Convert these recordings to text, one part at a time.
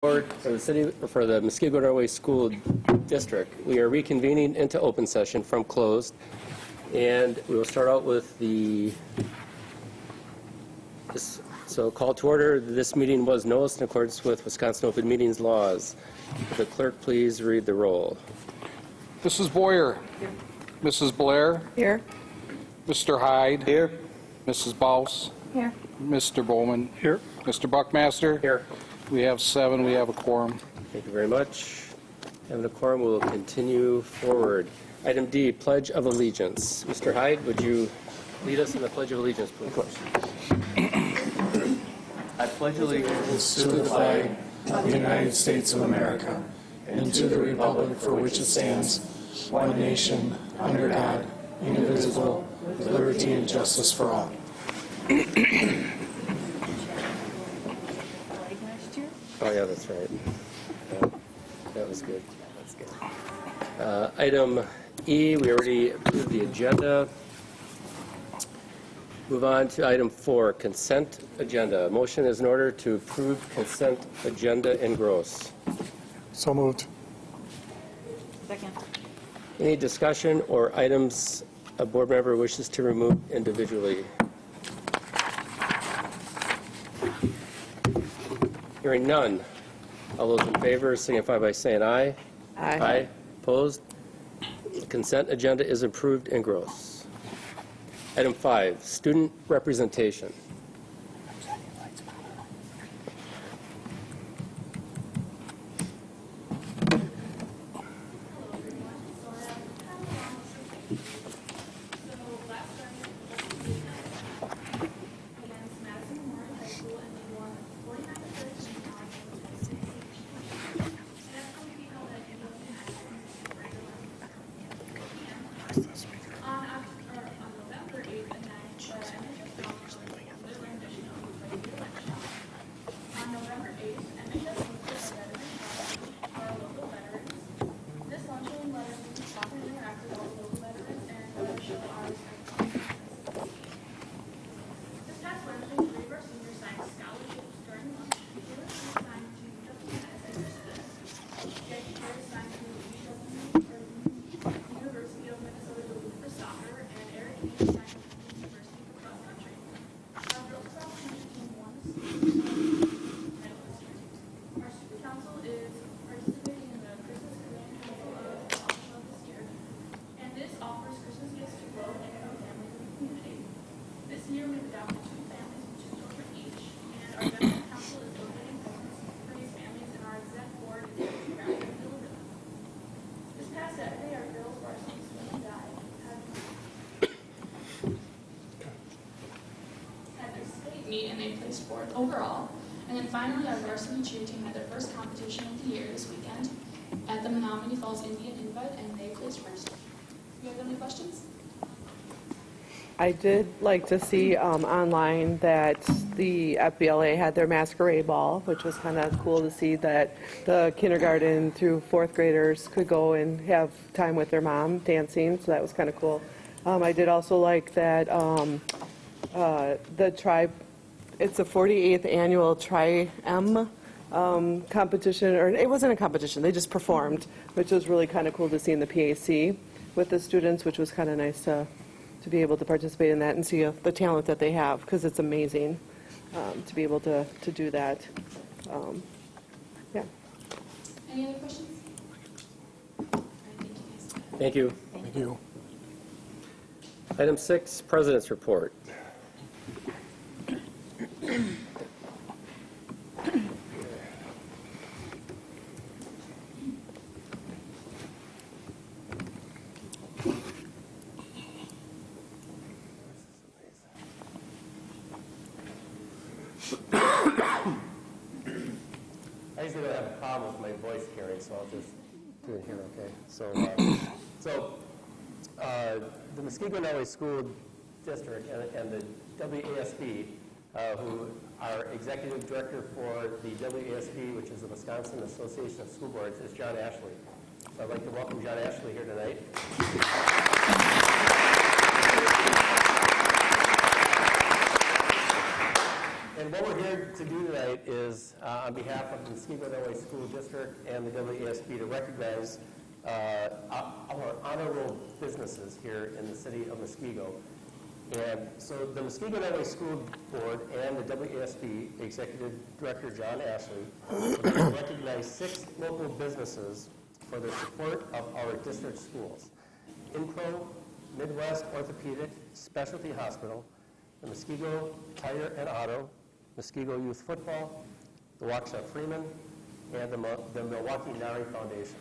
Board for the Muskego Norway School District. We are reconvening into open session from closed, and we will start out with so call to order. This meeting was noticed in accordance with Wisconsin Open Meetings laws. Would the clerk please read the roll? Mrs. Boyer. Here. Mrs. Blair. Here. Mr. Hyde. Here. Mrs. Baus. Here. Mr. Bowman. Here. Mr. Buckmaster. Here. We have 7. We have a quorum. Thank you very much. Having a quorum, we will continue forward. Item D, Pledge of Allegiance. Mr. Hyde, would you lead us in the Pledge of Allegiance, please? Of course. I pledge allegiance to the flag of the United States of America and to the republic for which it stands, one nation, under God, indivisible, with liberty and justice for all. Oh, yeah, that's right. That was good. That's good. Item E, we already approved the agenda. Move on to item 4, consent agenda. Motion is in order to approve consent agenda in gross. So moved. Second. Any discussion or items a board member wishes to remove individually? Hearing none. All those in favor signify by saying aye. Aye. Aye. Opposed? The consent agenda is approved in gross. Item 5, student representation. And they placed fourth overall. And then finally, our varsity cheer team had their first competition of the year this weekend at the Menominee Falls Indian Invite, and they placed first. Do you have any questions? I did like to see online that the FBLA had their masquerade ball, which was kind of cool to see that the kindergarten through fourth graders could go and have time with their mom dancing, so that was kind of cool. I did also like that the tribe, it's a 48th annual Tri-M competition, or it wasn't a competition, they just performed, which was really kind of cool to see in the PAC with the students, which was kind of nice to be able to participate in that and see the talent that they have, because it's amazing to be able to do that. Yeah. Any other questions? All right, Thank you. Thank you. Item 6, President's Report. I usually don't have a problem with my voice carrying, so I'll just do it here, okay? So, the Muskego Norway School District and the WASB, who are executive director for the WASB, which is the Wisconsin Association of School Boards, is John Ashley. So I'd like to welcome John Ashley here tonight. And what we're here to do tonight is, on behalf of the Muskego Noe School District and the WASB, to recognize our honorable businesses here in the city of Muskego. And so the Muskego Noe School Board and the WASB Executive Director John Ashley would like to recognize 6 local businesses for their support of our district schools. Impro, Midwest Orthopedic Specialty Hospital, the Muskego Tire and Auto, Muskego Youth Football, the Waukesha Freeman, and the Milwaukee Nari Foundation.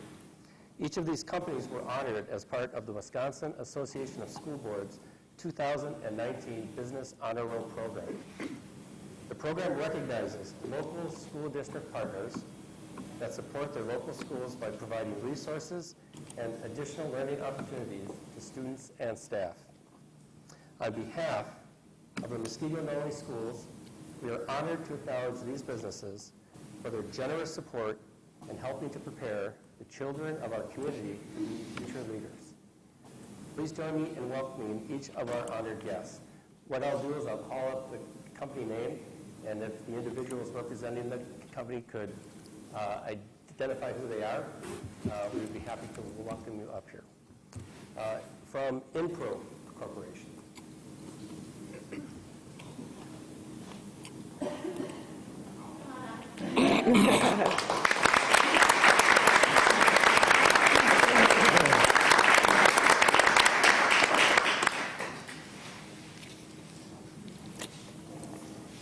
Each of these companies were honored as part of the Wisconsin Association of School Boards 2019 Business Honor Roll Program. The program recognizes local school district partners that support their local schools by providing resources and additional learning opportunities to students and staff. On behalf of the Muskego Noe Schools, we are honored to acknowledge these businesses for their generous support in helping to prepare the children of our community to be future leaders. Please join me in welcoming each of our honored guests. What I'll do is I'll call up the company name, and if the individuals representing the company could identify who they are, we would be happy to welcome you up here. From Impro Corporation.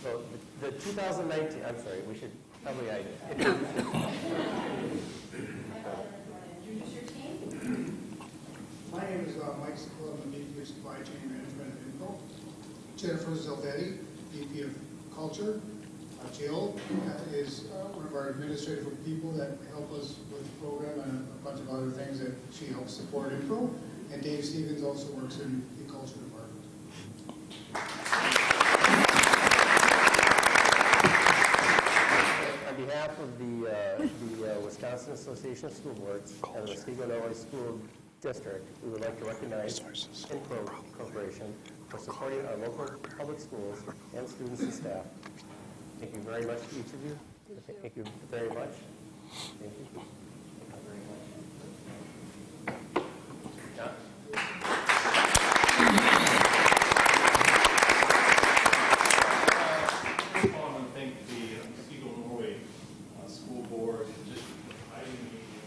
So the 2019, I'm sorry, we should probably introduce your team. My name is Mike Sakula, I'm the VP of Supply Chain Management at Info. Jennifer Zelvetti, VP of Culture. Jill is one of our administrative people that help us with the program and a bunch of other things that she helps support Info. And Dave Stevens also works in the Culture Department. On behalf of the Wisconsin Association of School Boards and the Muskego Noe School District, we would like to recognize Impro Corporation for supporting our local public schools and students and staff. Thank you very much to each of you. Thank you very much. Thank you. Very much. John? First of all, I want to thank the Muskego Noe School Board and just inviting me here.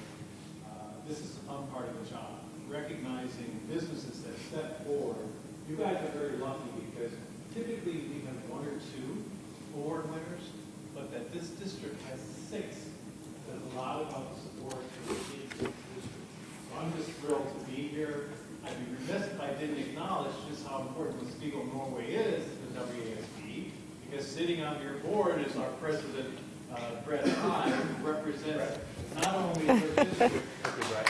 This is the fun part of the job, recognizing businesses that step forward. You guys are very lucky because typically we have 1 or 2 award winners, but that this district has 6 that a lot of support for the kids in the district. So I'm just thrilled to be here. I'd be remiss if I didn't acknowledge just how important Muskego Noe is to the WASB, because sitting on your board is our president, Brett Hahn, who represents not only their district, Thank you, Brett.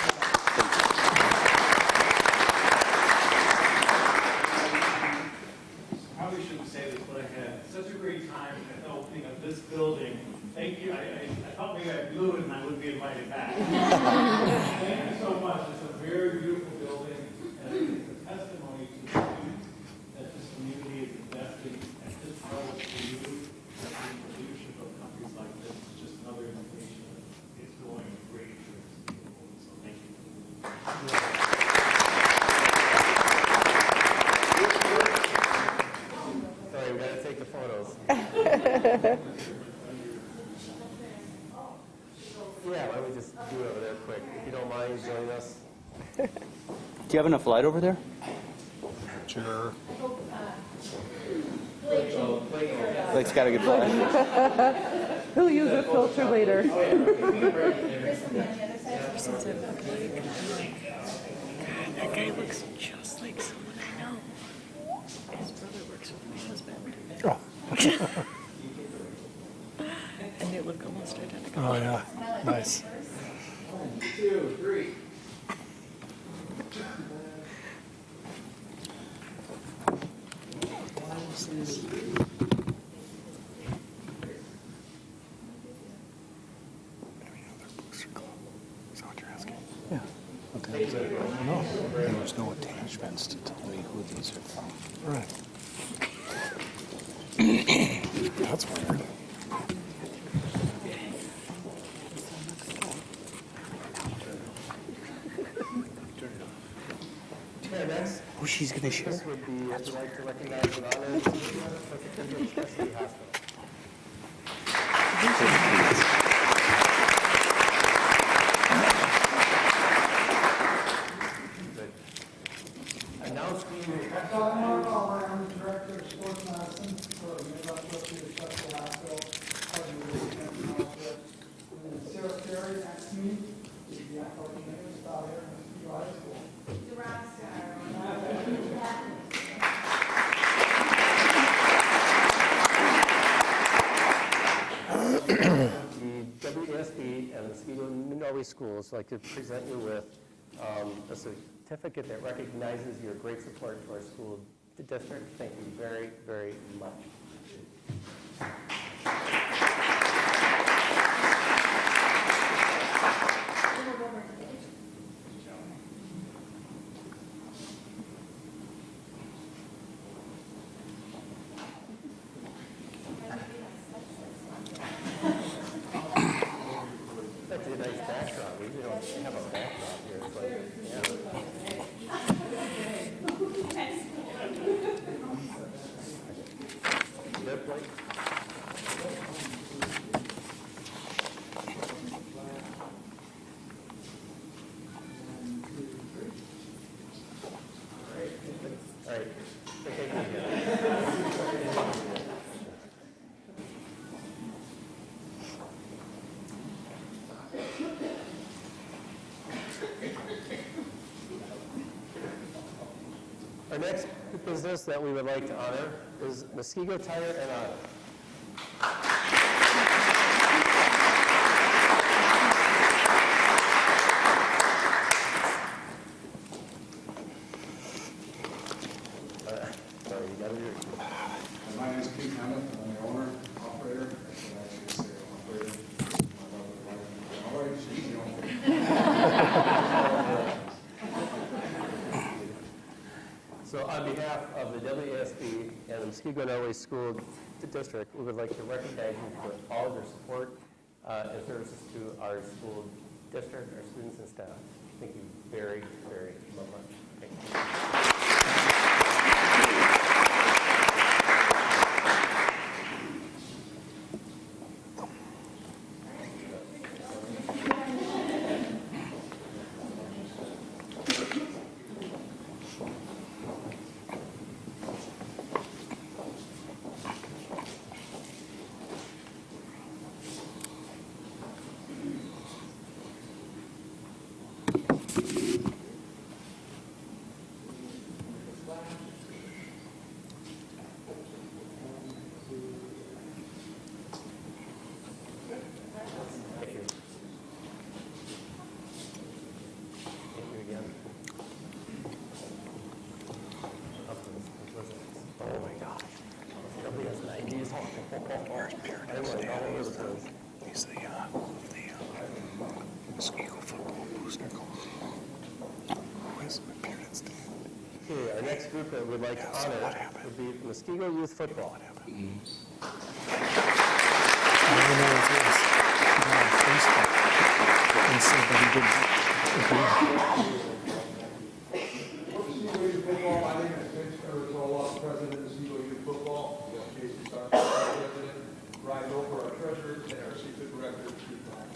probably shouldn't say this, but I had such a great time at the opening of this building. Thank you. I thought maybe I blew it and I would be invited back. Thank you so much. It's a very beautiful building, and I think it's a testimony to the students that this community is investing at this level for you. I think the leadership of companies like this is just another indication that it's going in a great direction. So thank you. Sorry, we got to take the photos. Yeah, why don't we just do it over there quick? If you don't mind, join us. Do you have enough light over there? Sure. Blake's got a good flash. He'll use a filter later. Chris will be on the other side. That guy looks just like someone I know. His brother works with my husband. Oh. And they look almost identical. Oh, yeah. Nice. 1, 2, 3. Yeah. Okay. No, there's no attachments to tell me who these are from. Right. That's weird. Okay, next. Oh, she's going to share. This would be, I'd like to recognize and honor the Pacific City Hospital. Good. Announcing. I'm the director of sports medicine for the Midwest Orthopedic Specialty Hospital. Sarah Perry next to me is the athletic trainer out here in Muskego High School. The rock star. The WSB and the Muskego Noe Schools like to present you with a certificate that recognizes your great support to our school district. Thank you very, very much. That's a nice backdrop. We usually don't have a backdrop here. It's like, yeah. Good plate. All right. Our next business that we would like to honor is Muskego Tire and Auto. Sorry, you got it. My name is Pete Hammond. I'm the owner, operator. I should actually say operator. My lovely wife. All right, she's the owner. So on behalf of the WSB and the Muskego Noe School District, we would like to recognize you for all of your support and services to our school district, our students and staff. Thank you very, very much. Thank you. Where's Paradise Dad? He's the Muskego football booster coach. Where's Paradise Dad? Okay, our next group that we'd like to honor would be Muskego Youth Football. I don't know what it is. He got on Facebook and said that he didn't. Muskego Youth Football, my name is Vince Carazola, president of Muskego Youth Football. We have Casey Stark, president, Ryan Over, our treasurer, and our assistant director, Steve Brown.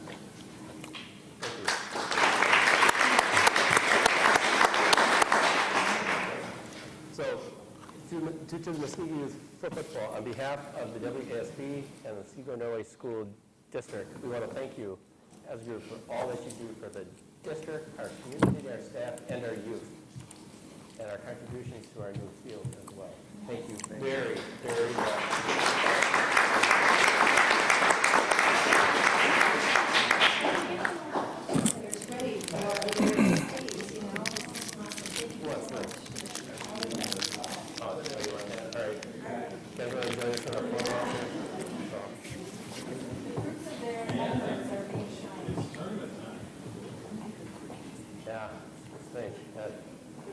So, to the Muskego Youth Football, on behalf of the WASB and the Muskego Noe School District, we want to thank you as a group for all that you do for the district, our community, our staff, and our youth, and our contributions to our new field as well. Thank you very, very much. What's next? Oh, there you are. All right. Guys want to join us in our photo? Yeah, let's think.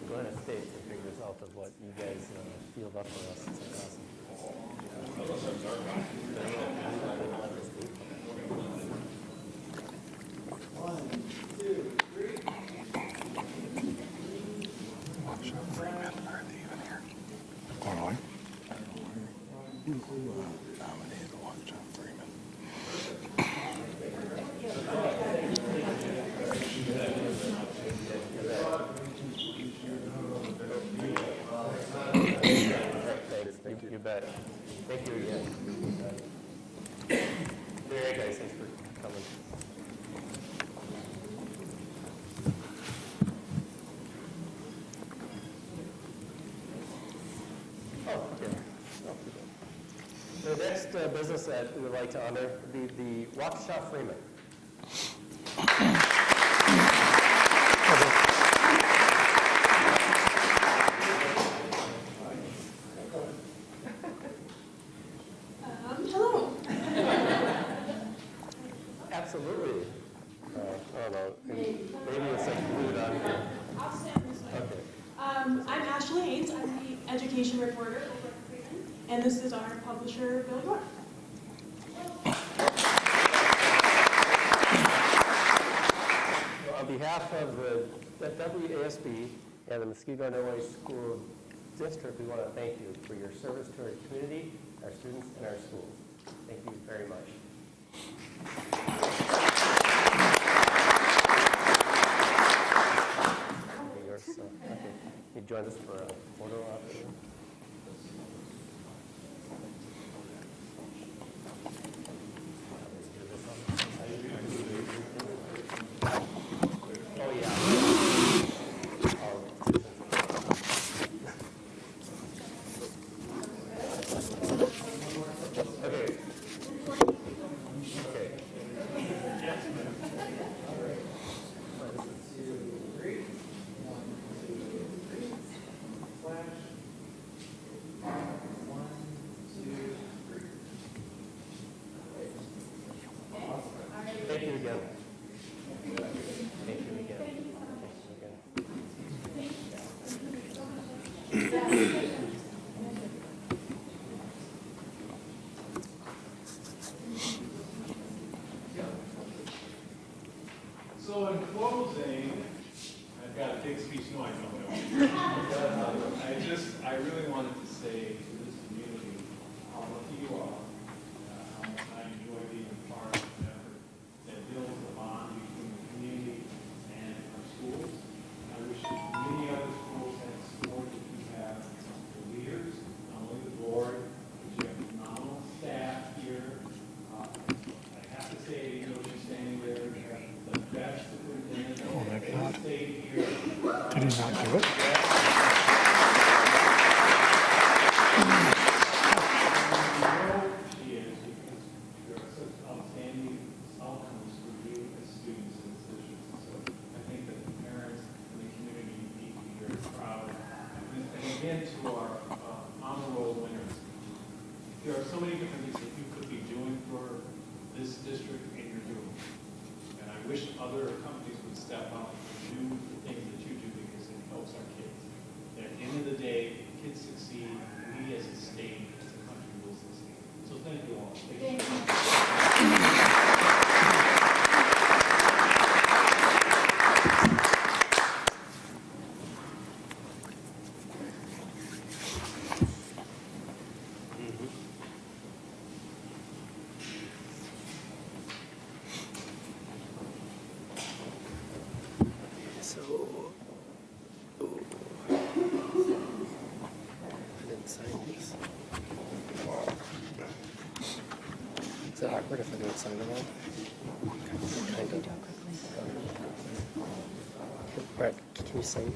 Go ahead and state the big result of what you guys field up for us. It's awesome. Illinois. Who nominated John Freeman? You bet. Thank you again. All right, guys, thanks for coming. Oh, okay. The next business that we would like to honor would be the Waukesha Freeman. Hello. Absolutely. I don't know. Maybe it's some food on here. I'll stand this way. Okay. I'm Ashley Haynes. I'm the education reporter over at Freeman, and this is our publisher, Bill York. On behalf of the WASB and the Muskego School District, we want to thank you for your service to our community, our students, and our schools. Thank you very much. Okay, yours, okay. You join us for a photo op. Oh, yeah. Okay. Okay. Thank you again. Thank you again. So in closing, I've got a big speech. No, I don't. I really wanted to say to this community how lucky you are, how much I enjoy being a part of an effort that builds the bond between the community and our schools. I wish many other schools had the support that you have, the leaders, not only the board, but you have phenomenal staff here. I have to say, she's standing there, you have the best superintendent in the state here. Did he not do it? She is, because there are such outstanding outcomes for you as students in this district. So I think that the parents and the community need to be very proud. And again, to our honor roll winners, there are so many different things that you could be doing for this district, and you're doing. And I wish other companies would step up and do the things that you do, because it helps our kids. And at the end of the day, kids succeed, we as a state, as a country will succeed. So thank you all. Thank you. So, I didn't sign these. Is it awkward if I don't sign them all? Kind of. Brett, can you sign?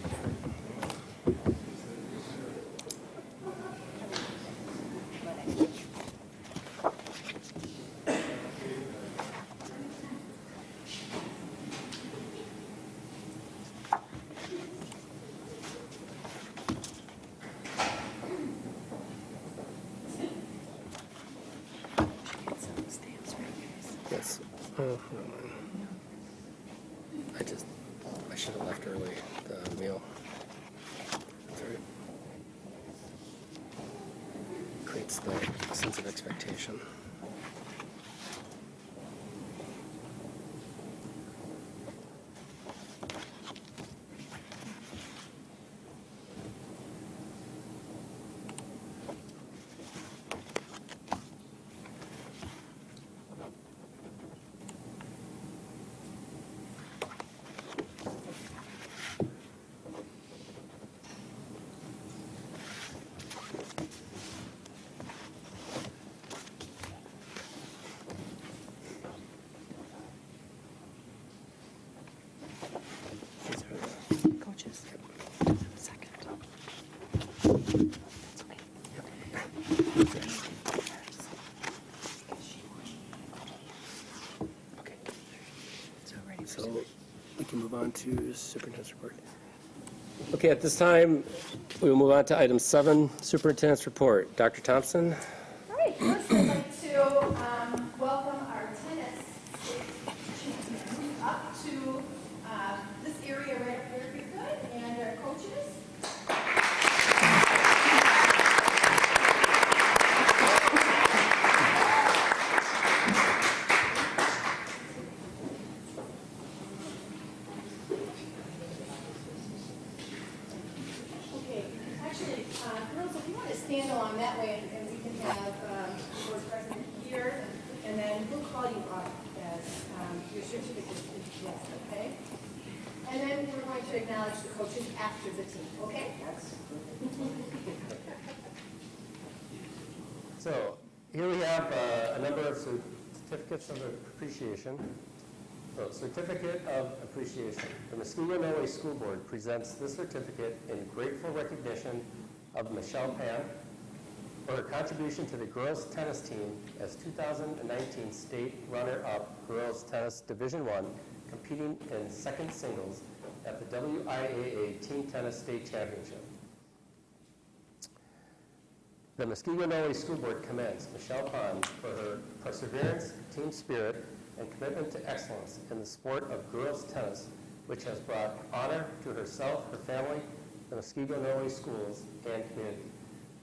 Yes. Oh, I should have left early, the meal. That's all right. Great. creates the sense of expectation. Coaches. Second. That's okay. Okay. So ready for So we can move on to superintendent's report. Okay, at this time, we will move on to item 7, superintendent's report. Dr. Thompson? All right, first I'd like to welcome our tennis champions up to this area right up here if you could, and our coaches. Okay, actually, girls, if you want to stand along that way, and we can have the board president here, and then we'll call you up as your certificate is blessed, okay? And then we're going to acknowledge the coaches after the team, okay? So here we have a number of certificates of appreciation. So, Certificate of Appreciation. The Muskego Norway School Board presents this certificate in grateful recognition of Michelle Pan for her contribution to the girls tennis team as 2019 state runner-up girls tennis Division I, competing in second singles at the WIAA Team Tennis State Championship. The Muskego Norway School Board commends Michelle Pond for her perseverance, team spirit, and commitment to excellence in the sport of girls tennis, which has brought honor to herself, her family, the Muskego Norway schools, and community.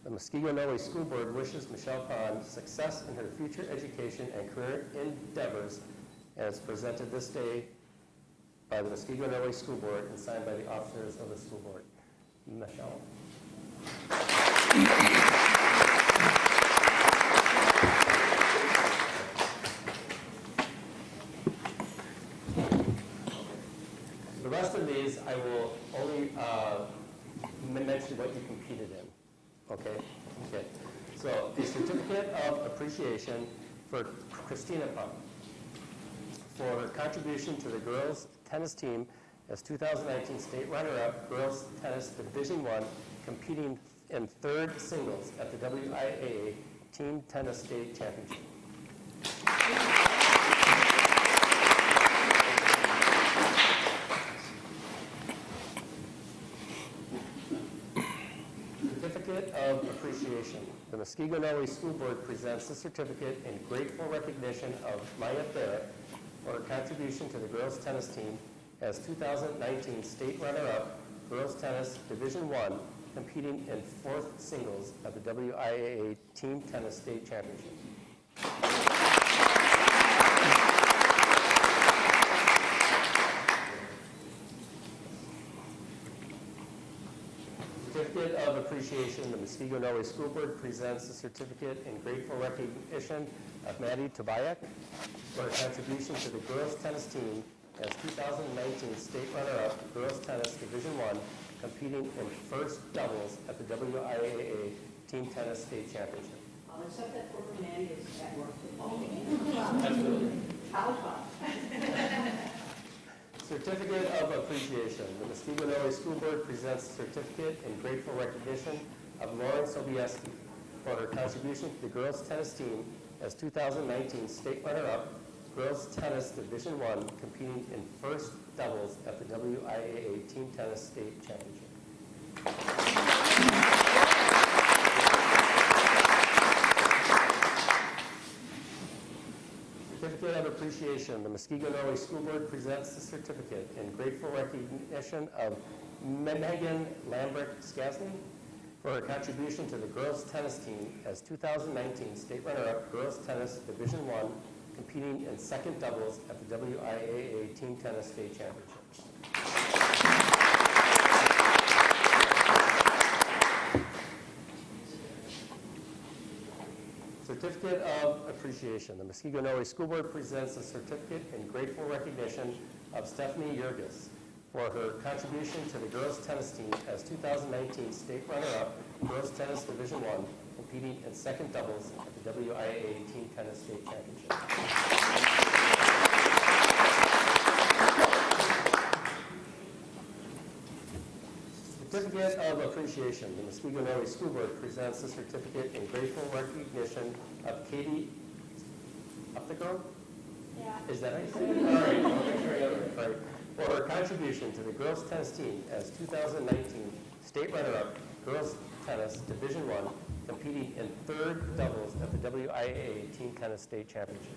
The Muskego Norway School Board wishes Michelle Pond success in her future education and career endeavors, as presented this day by the Muskego Norway School Board and signed by the officers of the school board. Michelle. The rest of these, I will only mention what you competed in, okay? Okay. So the Certificate of Appreciation for Christina Pump for her contribution to the girls tennis team as 2019 state runner-up girls tennis Division I, competing in third singles at the WIAA Team Tennis State Championship. Certificate of Appreciation. The Muskego Norway School Board presents the certificate in grateful recognition of Maya Barrett for her contribution to the girls tennis team as 2019 state runner-up girls tennis Division I, competing in fourth singles at the WIAA Team Tennis State Championship. Certificate of Appreciation. The Muskego Norway School Board presents the certificate in grateful recognition of Maddie Tobiak for her contribution to the girls tennis team as 2019 state runner-up girls tennis Division I, competing in first doubles at the WIAA Team Tennis State Championship. I'll accept that for Maddie is at work. Absolutely. How fun. Certificate of Appreciation. The Muskego Norway School Board presents a certificate in grateful recognition of Lauren Sobieski for her contribution to the girls tennis team as 2019 state runner-up girls tennis Division I, competing in first doubles at the WIAA Team Tennis State Championship. Certificate of Appreciation. The Muskego Norway School Board presents the certificate in grateful recognition of Megan Lambert-Skasny for her contribution to the girls tennis team as 2019 state runner-up girls tennis Division I, competing in second doubles at the WIAA Team Tennis State Championships. Certificate of Appreciation. The Muskego Noe School Board presents a certificate in grateful recognition of Stephanie Yergis for her contribution to the girls tennis team as 2019 state runner-up girls tennis Division I, competing in second doubles at the WIAA Team Tennis State Championship. Certificate of Appreciation. The Muskego Noe School Board presents a certificate in grateful recognition of Katie Upthegirl? Yeah. Is that how you say it? All right, I'll make sure I got it right. For her contribution to the girls tennis team as 2019 state runner-up girls tennis Division I, competing in third doubles at the WIAA Team Tennis State Championship.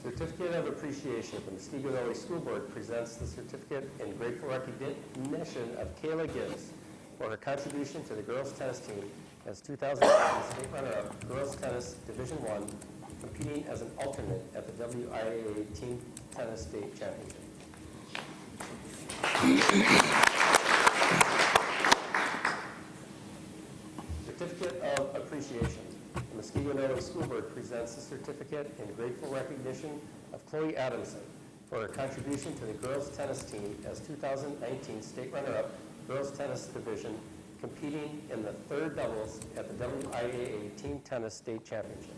Certificate of Appreciation. The Muskego Noe School Board presents the certificate in grateful recognition of Kayla Gibbs for her contribution to the girls tennis team as 2019 state runner-up girls tennis Division I, competing as an alternate at the WIAA Team Tennis State Championship. Certificate of Appreciation. The Muskego Noe School Board presents a certificate in grateful recognition of Chloe Adamson for her contribution to the girls tennis team as 2019 state runner-up girls tennis division, competing in the third doubles at the WIAA Team Tennis State Championship.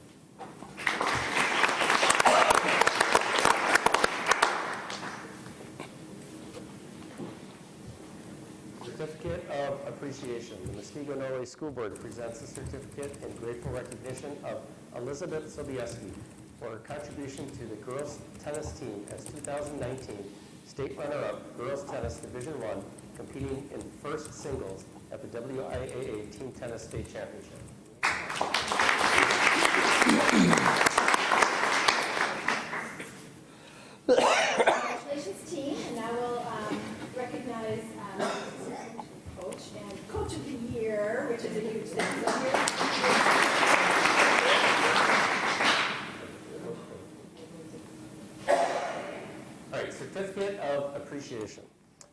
Certificate of Appreciation. The Muskego Noe School Board presents a certificate in grateful recognition of Elizabeth Sobieski for her contribution to the girls tennis team as 2019 state runner-up girls tennis Division I, competing in first singles at the WIAA Team Tennis State Championship. Congratulations, team, and now we'll recognize Coach and Coach of the Year, which is a huge thing. So All right, Certificate of Appreciation.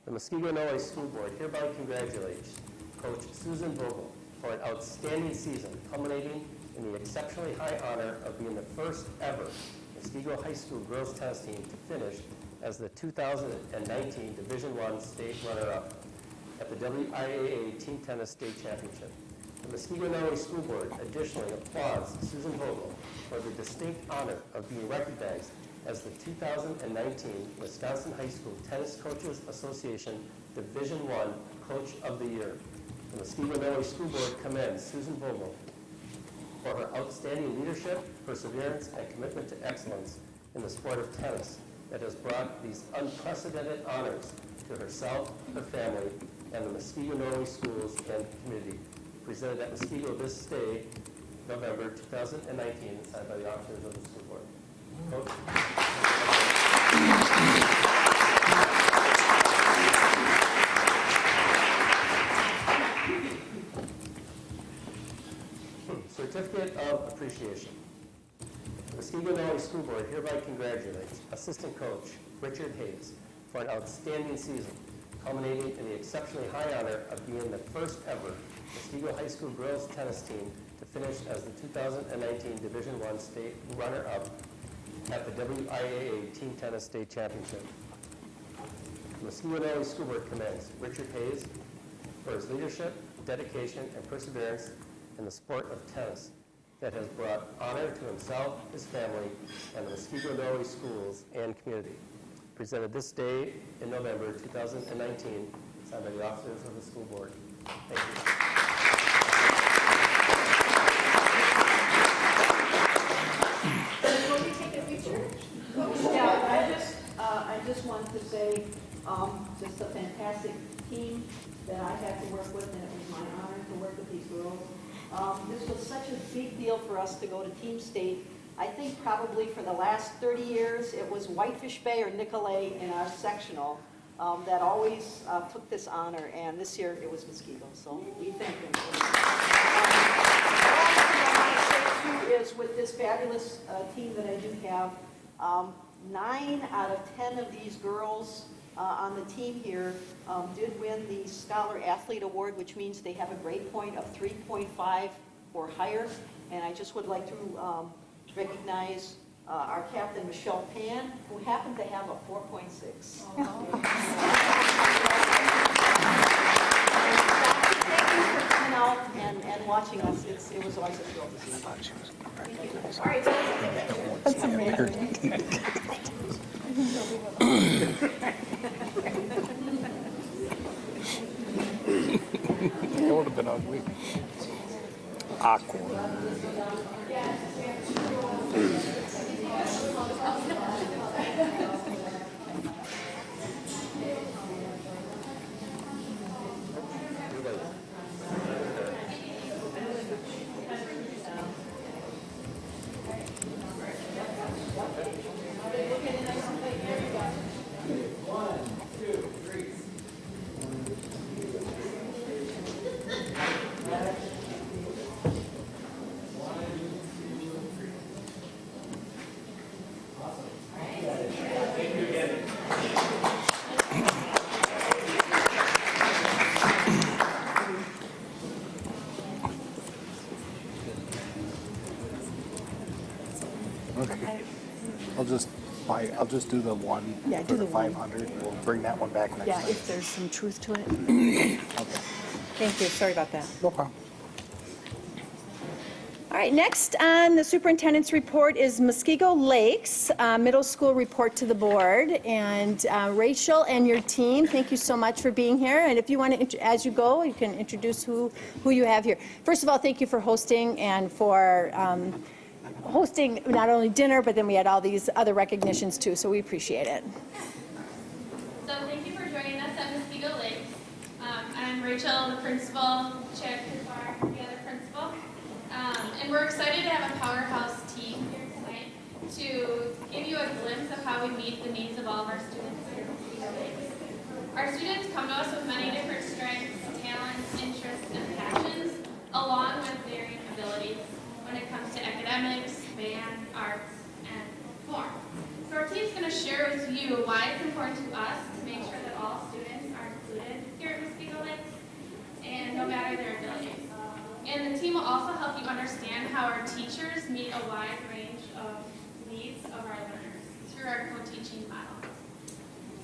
The Muskego Noe School Board hereby congratulates Coach Susan Vogel for an outstanding season, culminating in the exceptionally high honor of being the first ever Muskego High School girls tennis team to finish as the 2019 Division I state runner-up at the WIAA Team Tennis State Championship. The Muskego Noe School Board additionally applauds Susan Vogel for the distinct honor of being recognized as the 2019 Wisconsin High School Tennis Coaches Association Division I Coach of the Year. The Muskego Noe School Board commends Susan Vogel for her outstanding leadership, perseverance, and commitment to excellence in the sport of tennis that has brought these unprecedented honors to herself, her family, and the Muskego Noe schools and community. Presented at Muskego this day, November 2019, signed by the officers of the school board. Coach. Certificate of Appreciation. The Muskego Noe School Board hereby congratulates Assistant Coach Richard Hayes for an outstanding season, culminating in the exceptionally high honor of being the first ever Muskego High School girls tennis team to finish as the 2019 Division I state runner-up at the WIAA Team Tennis State Championship. The Muskego Noe School Board commends Richard Hayes for his leadership, dedication, and perseverance in the sport of tennis that has brought honor to himself, his family, and the Muskego Noe schools and community. Presented this day in November 2019, signed by the officers of the school board. Thank you. Will you take a picture? Yeah, I just want to say, just a fantastic team that I had to work with, and it was my honor to work with these girls. This was such a big deal for us to go to Team State. I think probably for the last 30 years, it was Whitefish Bay or Nicolay in our sectional that always took this honor, and this year it was Muskego, so we thank them. Is with this fabulous team that I do have, 9 out of 10 of these girls on the team here did win the Scholar Athlete Award, which means they have a grade point of 3.5 or higher. And I just would like to recognize our captain, Michelle Pan, who happened to have a 4.6. Coming out and watching us. It was always a thrill to see. Thank you. All right, that's amazing. It would have been ugly. Awkward. Okay. I'll just do the one for the 500. We'll bring that one back next time. if there's some truth to it. Okay. Thank you, sorry about that. No problem. All right, next on the superintendent's report is Muskego Lakes Middle School report to the board. And Rachel and your team, thank you so much for being here. And if you want to, as you go, you can introduce who you have here. First of all, thank you for hosting and for hosting not only dinner, but then we had all these other recognitions too, so we appreciate it. So thank you for joining us at Muskego Lakes. I'm Rachel, the principal, Chad Kuzar, the other principal. And we're excited to have a powerhouse team here tonight to give you a glimpse of how we meet the needs of all of our students here at Muskego Lakes. Our students come to us with many different strengths, talents, interests, and passions, along with varying abilities when it comes to academics, band, arts, and more. So our team's going to share with you why it's important to us to make sure that all students are included here at Muskego Lakes, and no matter their abilities. And the team will also help you understand how our teachers meet a wide range of needs of our learners through our co-teaching model.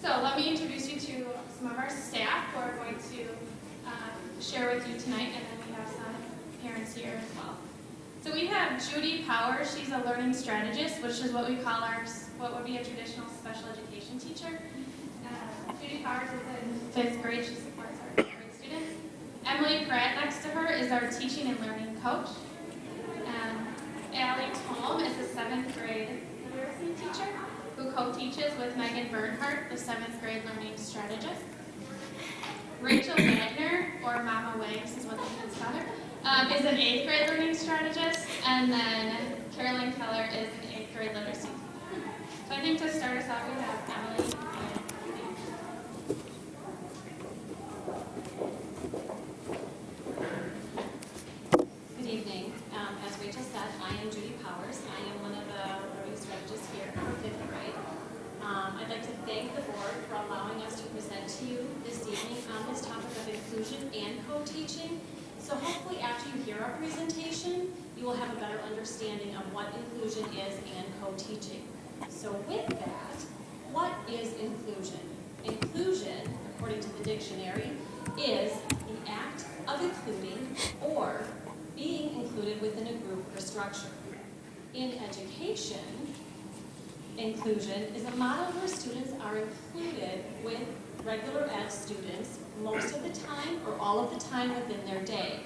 So let me introduce you to some of our staff who are going to share with you tonight, and then we have some parents here as well. So we have Judy Power. She's a learning strategist, which is what we call what would be a traditional special education teacher. Judy Powers is in 5th grade. She supports our 5th grade students. Emily Pratt next to her is our teaching and learning coach. Allie Tome is a 7th grade literacy teacher who co-teaches with Megan Bernhardt, the 7th grade learning strategist. Rachel Wagner, or Mama Wags is what the kids call her, is an 8th grade learning strategist, and then Carolyn Keller is an 8th grade literacy teacher. So I think to start us off, we have Emily. Good evening. As Rachel said, I am Judy Powers. I am one of the learning strategists here for 5th grade. I'd like to thank the board for allowing us to present to you this evening on this topic of inclusion and co-teaching. So hopefully after you hear our presentation, you will have a better understanding of what inclusion is and co-teaching. So with that, what is inclusion? Inclusion, according to the dictionary, is the act of including or being included within a group or structure. In education, inclusion is a model where students are included with regular ed students most of the time or all of the time within their day.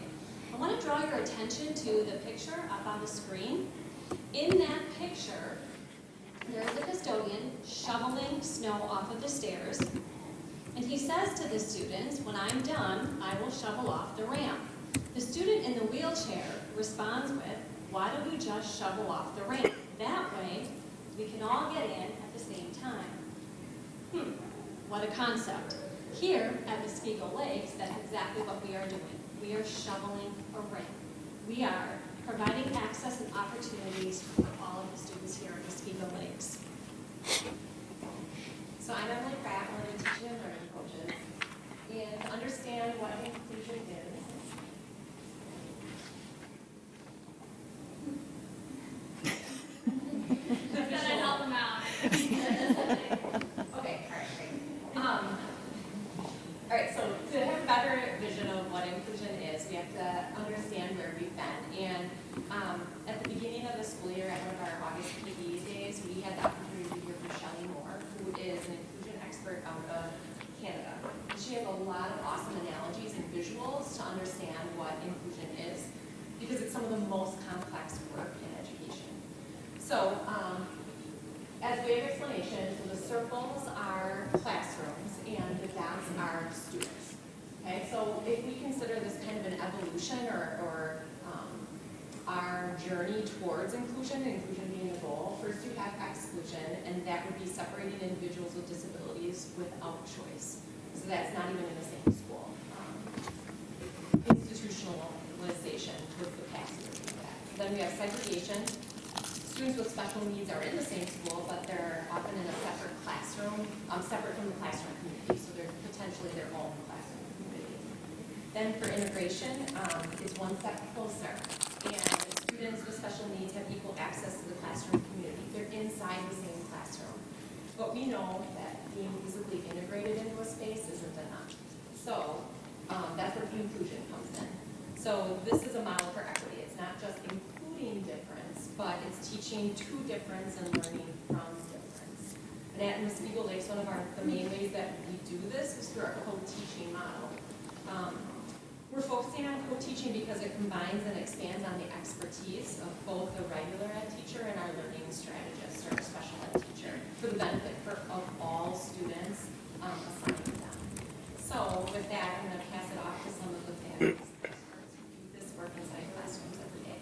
I want to draw your attention to the picture up on the screen. In that picture, there is a custodian shoveling snow off of the stairs, and he says to the students, when I'm done, I will shovel off the ramp. The student in the wheelchair responds with, why don't you just shovel off the ramp? That way, we can all get in at the same time. What a concept. Here at Muskego Lakes, that's exactly what we are doing. We are shoveling a rink. We are providing access and opportunities for all of the students here at Muskego Lakes. So I'm Emily Pratt, one of the teaching and learning coaches. And to understand what inclusion is, I said I'd help them out. okay, all right, great. All right, so to have a better vision of what inclusion is, we have to understand where we've been. And at the beginning of the school year, at one of our August PD days, we had the opportunity to hear from Shelley Moore, who is an inclusion expert out of Canada. She has a lot of awesome analogies and visuals to understand what inclusion is, because it's some of the most complex work in education. So, as a way of explanation, so the circles are classrooms and the dots are students. Okay, so if we consider this kind of an evolution or our journey towards inclusion being the goal, first you have exclusion, and that would be separating individuals with disabilities without choice. So that's not even in the same school. Institutionalization was the passive of that. Then we have segregation. Students with special needs are in the same school, but they're often in a separate classroom, separate from the classroom community, so they're potentially their own classroom community. Then for integration, it's one step closer, and students with special needs have equal access to the classroom community. They're inside the same classroom. But we know that being visibly integrated into a space isn't enough. So that's where the inclusion comes in. So this is a model for equity. It's not just including difference, but it's teaching to difference and learning from difference. And at Muskego Lakes, one of the main ways that we do this is through our co-teaching model. We're focusing on co-teaching because it combines and expands on the expertise of both the regular ed teacher and our learning strategist or special ed teacher for the benefit of all students assigned to them. So with that, I'm going to pass it off to some of the families that do this work inside classrooms every day.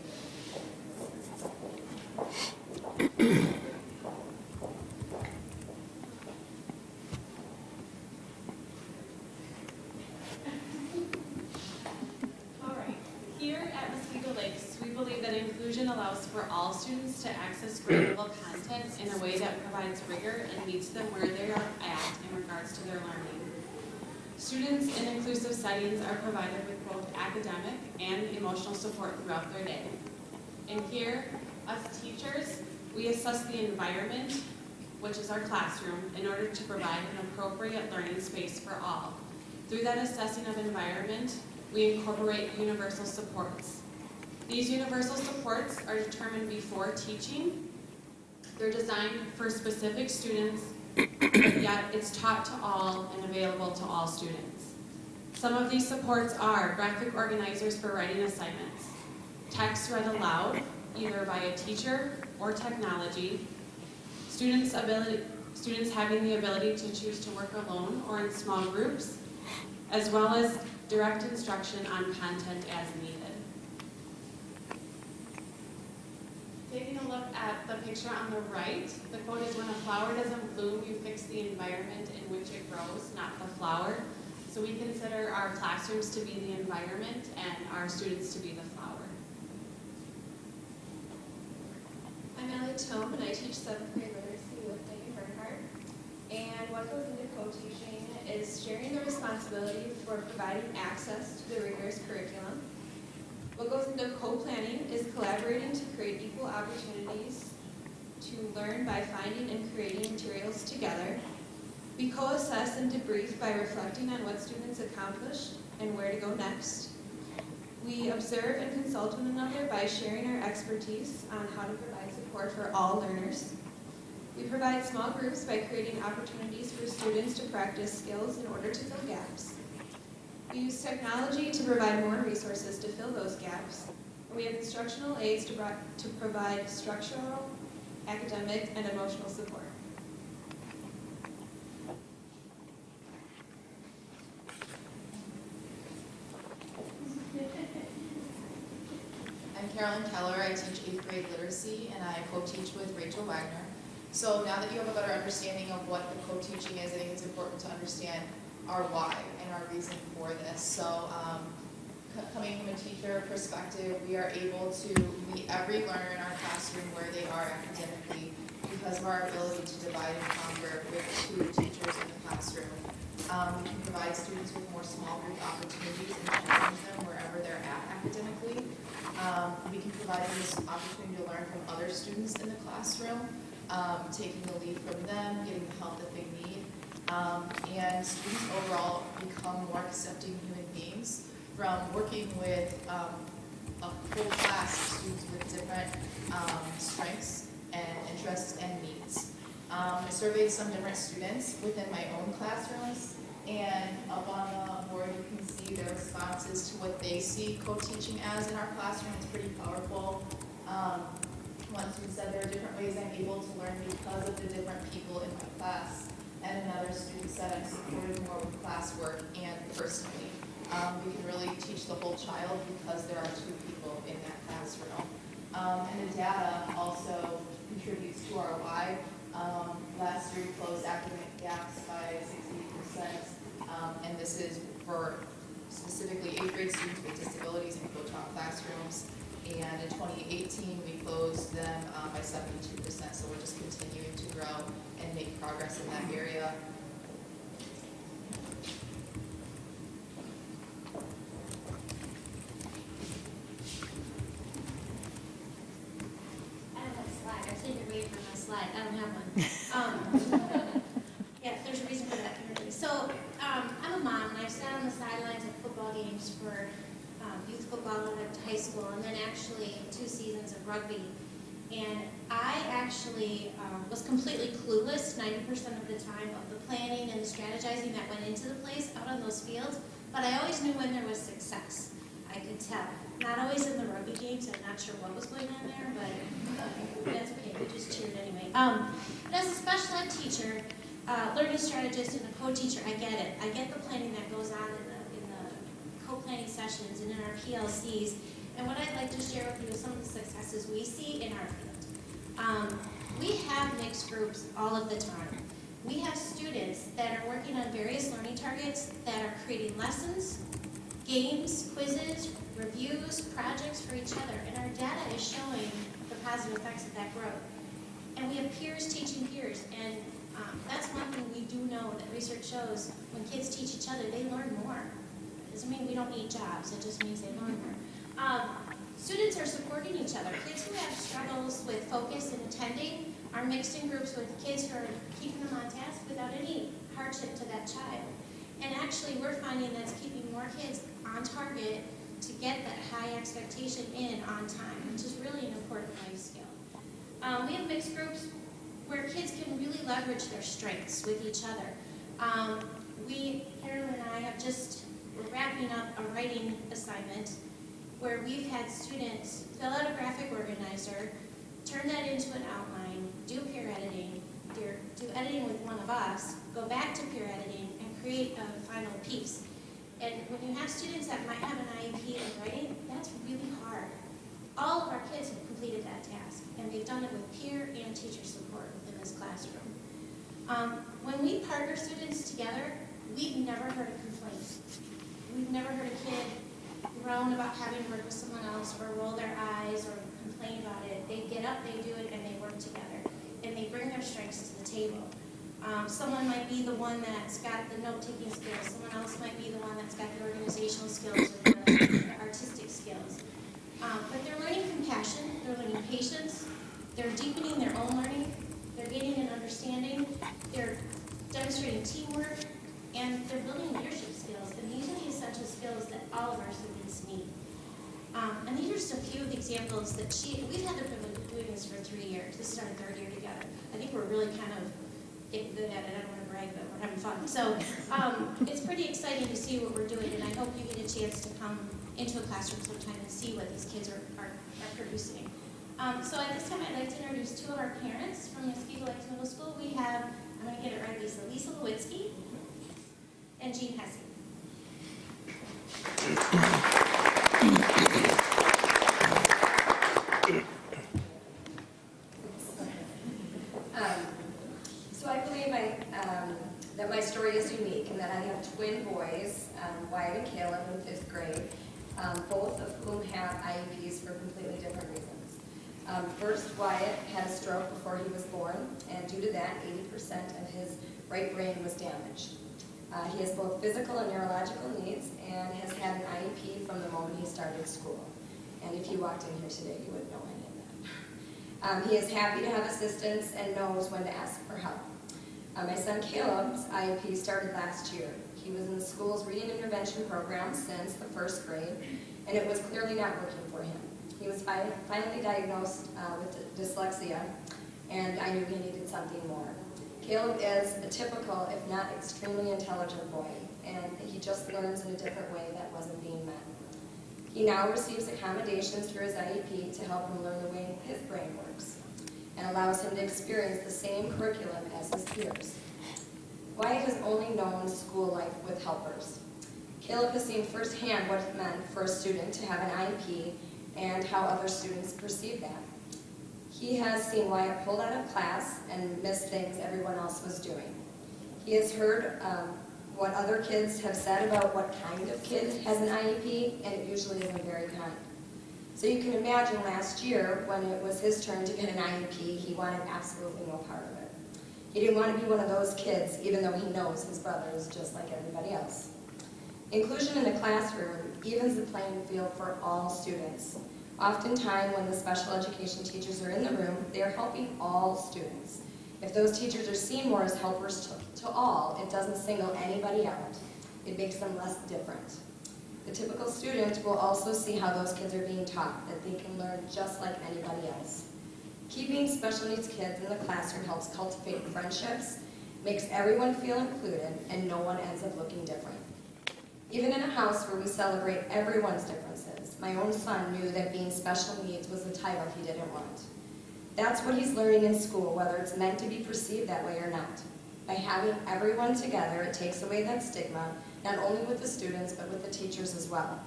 All right. Here at Muskego Lakes, we believe that inclusion allows for all students to access grade-level content in a way that provides rigor and meets them where they are at in regards to their learning. Students in inclusive settings are provided with both academic and emotional support throughout their day. And here, as teachers, we assess the environment, which is our classroom, in order to provide an appropriate learning space for all. Through that assessing of environment, we incorporate universal supports. These universal supports are determined before teaching. They're designed for specific students, but yet it's taught to all and available to all students. Some of these supports are graphic organizers for writing assignments, text read aloud, either by a teacher or technology, students having the ability to choose to work alone or in small groups, as well as direct instruction on content as needed. Taking a look at the picture on the right, the quote is, "When a flower doesn't bloom, you fix the environment in which it grows, not the flower." So we consider our classrooms to be the environment and our students to be the flower. I'm Ellie Tome, and I teach 7th grade literacy with Megan Bernhardt. And what goes into co-teaching is sharing the responsibility for providing access to the rigorous curriculum. What goes into co-planning is collaborating to create equal opportunities to learn by finding and creating materials together. We co-assess and debrief by reflecting on what students accomplished and where to go next. We observe and consult one another by sharing our expertise on how to provide support for all learners. We provide small groups by creating opportunities for students to practice skills in order to fill gaps. We use technology to provide more resources to fill those gaps. And we have instructional aids to provide structural, academic, and emotional support. I'm Carolyn Keller. I teach 8th grade literacy, and I co-teach with Rachel Wagner. So now that you have a better understanding of what the co-teaching is, I think it's important to understand our why and our reason for this. So coming from a teacher perspective, we are able to meet every learner in our classroom where they are academically because of our ability to divide and conquer with 2 teachers in the classroom. We can provide students with more small group opportunities and challenge them wherever they're at academically. We can provide them this opportunity to learn from other students in the classroom, taking the lead from them, getting the help that they need. And students overall become more accepting human beings from working with a whole class of students with different strengths and interests and needs. I surveyed some different students within my own classrooms, and up on the board you can see their responses to what they see co-teaching as in our classroom. It's pretty powerful. One student said there are different ways I'm able to learn because of the different people in my class. And another student said I'm supported more with classwork and personally. We can really teach the whole child because there are 2 people in that classroom. And the data also contributes to our why. Last year we closed academic gaps by 60%, and this is for specifically 8th grade students with disabilities in co-taught classrooms. And in 2018 we closed them by 72%, so we're just continuing to grow and make progress in that area. I don't have one. Yeah, there's a reason for that. So I'm a mom, and I've sat on the sidelines of football games for youth football and up to high school, and then actually 2 seasons of rugby. And I actually was completely clueless 90% of the time of the planning and the strategizing that went into the place out on those fields, but I always knew when there was success. I could tell. Not always in the rugby games. I'm not sure what was going on there, but that's okay. We just cheered anyway. But as a special ed teacher, learning strategist, and a co-teacher, I get it. I get the planning that goes on in the co-planning sessions and in our PLCs. And what I'd like to share with you is some of the successes we see in our field. We have mixed groups all of the time. We have students that are working on various learning targets that are creating lessons, games, quizzes, reviews, projects for each other, and our data is showing the positive effects of that growth. And we have peers teaching peers, and that's one thing we do know that research shows. When kids teach each other, they learn more. It doesn't mean we don't need jobs, it just means they learn more. Students are supporting each other. Kids who have struggles with focus and attending are mixed in groups with kids who are keeping them on task without any hardship to that child. And actually, we're finding that's keeping more kids on target to get that high expectation in on time, which is really an important life skill. We have mixed groups where kids can really leverage their strengths with each other. Carolyn and I we're wrapping up a writing assignment where we've had students fill out a graphic organizer, turn that into an outline, do peer editing, do editing with one of us, go back to peer editing, and create a final piece. And when you have students that might have an IEP in writing, that's really hard. All of our kids have completed that task, and they've done it with peer and teacher support within this classroom. When we partner students together, we've never heard a complaint. We've never heard a kid groan about having to work with someone else or roll their eyes or complain about it. They get up, they do it, and they work together. And they bring their strengths to the table. Someone might be the one that's got the note-taking skills. Someone else might be the one that's got the organizational skills or the artistic skills. But they're learning compassion, they're learning patience, they're deepening their own learning, they're gaining an understanding, they're demonstrating teamwork, and they're building leadership skills. And these are the essential skills that all of our students need. And these are just a few of the examples that we've had the privilege of doing this for 3 years. This is our 3rd year together. I think we're really kind of getting good at it. I don't want to brag, but we're having fun. So it's pretty exciting to see what we're doing, and I hope you get a chance to come into a classroom sometime and see what these kids are producing. So at this time, I'd like to introduce 2 of our parents from Muskego Lakes Middle School. We have, I'm going to get it right, Lisa Lewinsky and Jean Hesse. First, Wyatt had a stroke before he was born, and due to that, 80% of his right brain was damaged. He has both physical and neurological needs and has had an IEP from the moment he started school. And if you walked in here today, you would know any of that. He is happy to have assistance and knows when to ask for help. My son Caleb's IEP started last year. He was in the school's reading intervention program since the first grade, and it was clearly not working for him. He was finally diagnosed with dyslexia, and I knew he needed something more. Caleb is a typical, if not extremely intelligent boy, and he just learns in a different way that wasn't being met. He now receives accommodations through his IEP to help him learn the way his brain works, and allows him to experience the same curriculum as his peers. Wyatt has only known school life with helpers. Caleb has seen firsthand what it meant for a student to have an IEP and how other students perceive that. He has seen Wyatt pulled out of class and miss things everyone else was doing. He has heard what other kids have said about what kind of kid has an IEP, and it usually isn't very kind. So you can imagine last year, when it was his turn to get an IEP, he wanted absolutely no part of it. He didn't want to be one of those kids, even though he knows his brother is just like everybody else. Inclusion in the classroom evens the playing field for all students. Oftentimes, when the special education teachers are in the room, they are helping all students. If those teachers are seen more as helpers to all, it doesn't single anybody out. It makes them less different. The typical student will also see how those kids are being taught, that they can learn just like anybody else. Keeping special needs kids in the classroom helps cultivate friendships, makes everyone feel included, and no one ends up looking different. Even in a house where we celebrate everyone's differences, my own son knew that being special needs was the title he didn't want. That's what he's learning in school, whether it's meant to be perceived that way or not. By having everyone together, it takes away that stigma, not only with the students, but with the teachers as well.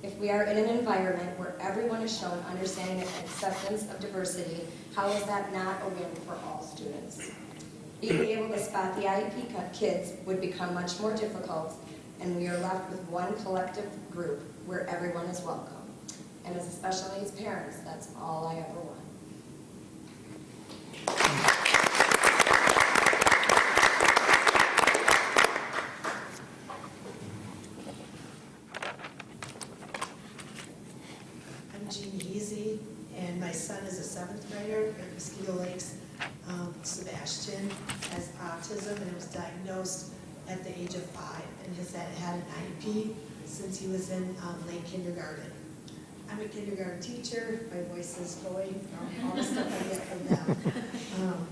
If we are in an environment where everyone is shown understanding and acceptance of diversity, how is that not a win for all students? Being able to spot the IEP kids would become much more difficult, and we are left with one collective group where everyone is welcome. And as a special needs parent, that's all I ever want. I'm Jean Easy, and my son is a 7th grader at Muskego Lakes. Sebastian has autism and was diagnosed at the age of 5 and has had an IEP since he was in late kindergarten. I'm a kindergarten teacher. My voice is going from all the stuff I get from them.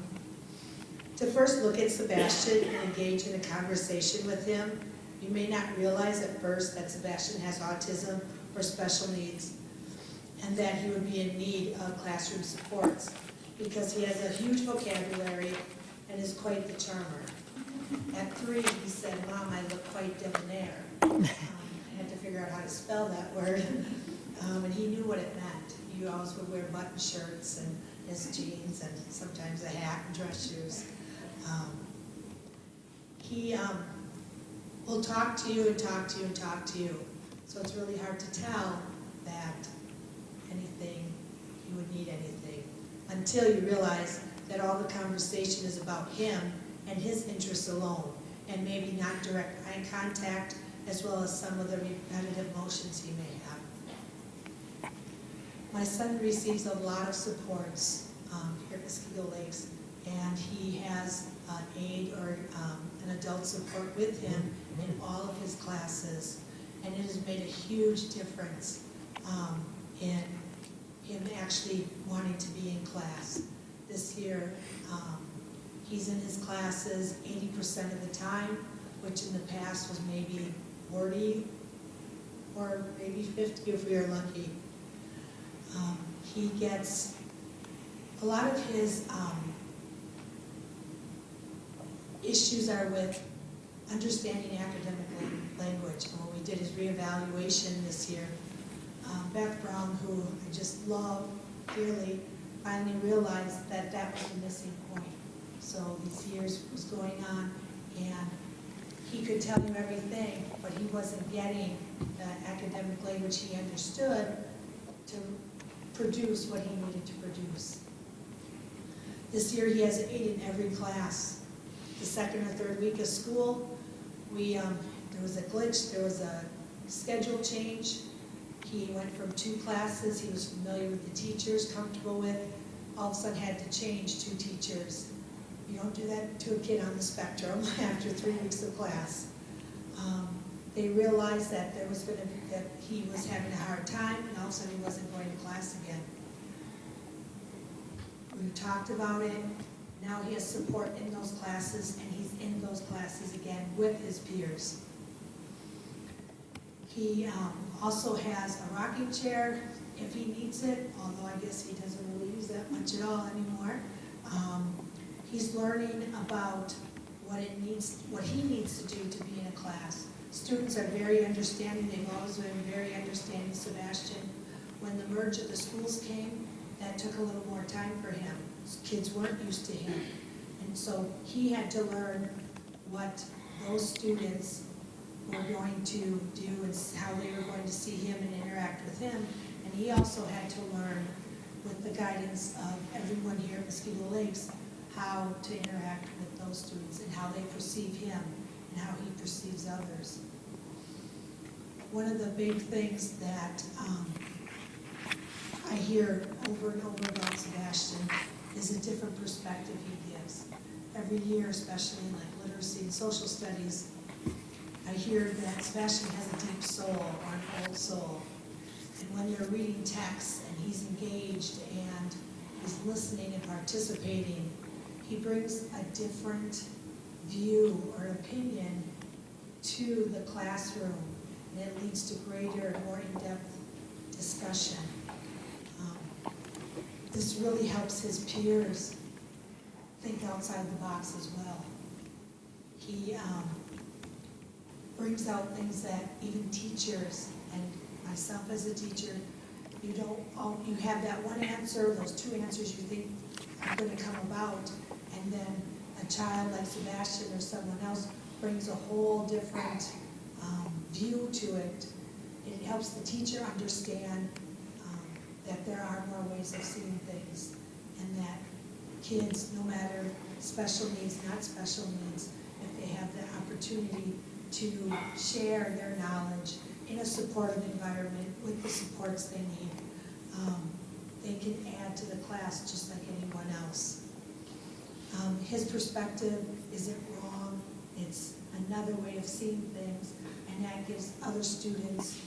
To first look at Sebastian and engage in a conversation with him, you may not realize at first that Sebastian has autism or special needs, and that he would be in need of classroom supports because he has a huge vocabulary and is quite the charmer. At 3, he said, "Mom, I look quite debonair." I had to figure out how to spell that word, and he knew what it meant. He always would wear button shirts and his jeans and sometimes a hat and dress shoes. He will talk to you and talk to you and talk to you, so it's really hard to tell that he would need anything until you realize that all the conversation is about him and his interests alone, and maybe not direct eye contact, as well as some of the repetitive motions he may have. My son receives a lot of supports here at Muskego Lakes, and he has an aide or an adult support with him in all of his classes, and it has made a huge difference in him actually wanting to be in class. This year, he's in his classes 80% of the time, which in the past was maybe 40 or maybe 50 if we are lucky. He gets a lot of his issues are with understanding academic language. And when we did his reevaluation this year, Beth Brown, who I just love dearly, finally realized that that was a missing point. So these years was going on, and he could tell you everything, but he wasn't getting the academic language he understood to produce what he needed to produce. This year he has an 8 in every class. The second or third week of school, there was a glitch, there was a schedule change. He went from 2 classes he was familiar with the teachers, comfortable with, all of a sudden had to change 2 teachers. You don't do that to a kid on the spectrum after 3 weeks of class. They realized that that he was having a hard time, and all of a sudden he wasn't going to class again. We talked about it. Now he has support in those classes, and he's in those classes again with his peers. He also has a rocking chair if he needs it, although I guess he doesn't really use that much at all anymore. He's learning about what he needs to do to be in a class. Students are very understanding. They've always been very understanding. Sebastian, when the merge of the schools came, that took a little more time for him. Kids weren't used to him. And so he had to learn what those students were going to do and how they were going to see him and interact with him. And he also had to learn, with the guidance of everyone here at Muskego Lakes, how to interact with those students and how they perceive him and how he perceives others. One of the big things that I hear over and over about Sebastian is a different perspective he gives. Every year, especially in like literacy and social studies, I hear that Sebastian has a deep soul or an old soul. And when they're reading texts and he's engaged and he's listening and participating, he brings a different view or opinion to the classroom, and it leads to greater and more in-depth discussion. This really helps his peers think outside the box as well. He brings out things that even teachers, and myself as a teacher, you have that one answer, those 2 answers you think are going to come about, and then a child like Sebastian or someone else brings a whole different view to it. It helps the teacher understand that there are more ways of seeing things, and that kids, no matter special needs, not special needs, if they have the opportunity to share their knowledge in a supportive environment with the supports they need, they can add to the class just like anyone else. His perspective isn't wrong. It's another way of seeing things, and that gives other students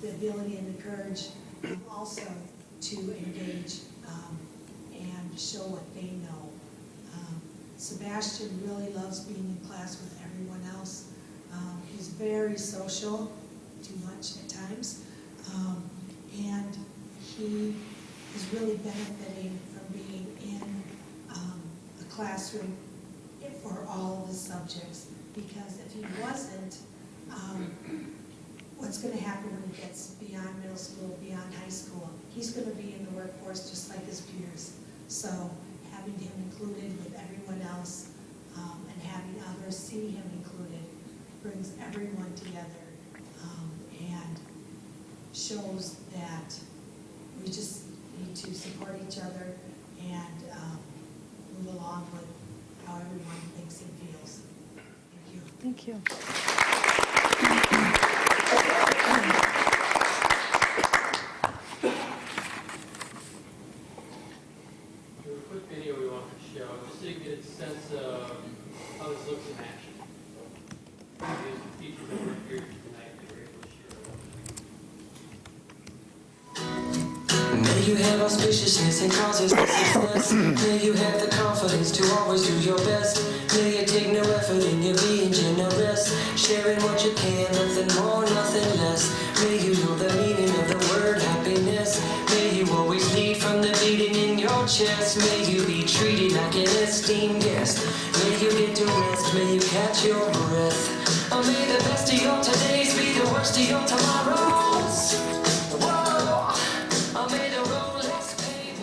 the ability and the courage also to engage and show what they know. Sebastian really loves being in class with everyone else. He's very social, too much at times, and he is really benefiting from being in a classroom for all of his subjects, because if he wasn't, what's going to happen when he gets beyond middle school, beyond high school? He's going to be in the workforce just like his peers. So having him included with everyone else and having others see him included brings everyone together and shows that we just need to support each other and move along with how everyone thinks and feels. Thank you. Thank you. There's a quick video we want to show, just so you get a sense of how this looks in action. There's the teachers that were here tonight that were able to share. May you have auspiciousness and causes for success. May you have the confidence to always do your best. May you take no effort in your being generous, sharing what you can, nothing more, nothing less. May you know the meaning of the word happiness. May you always lead from the beating in your chest. May you be treated like an esteemed guest. May you get to rest, may you catch your breath. Oh, may the best of your todays be the worst of your tomorrows.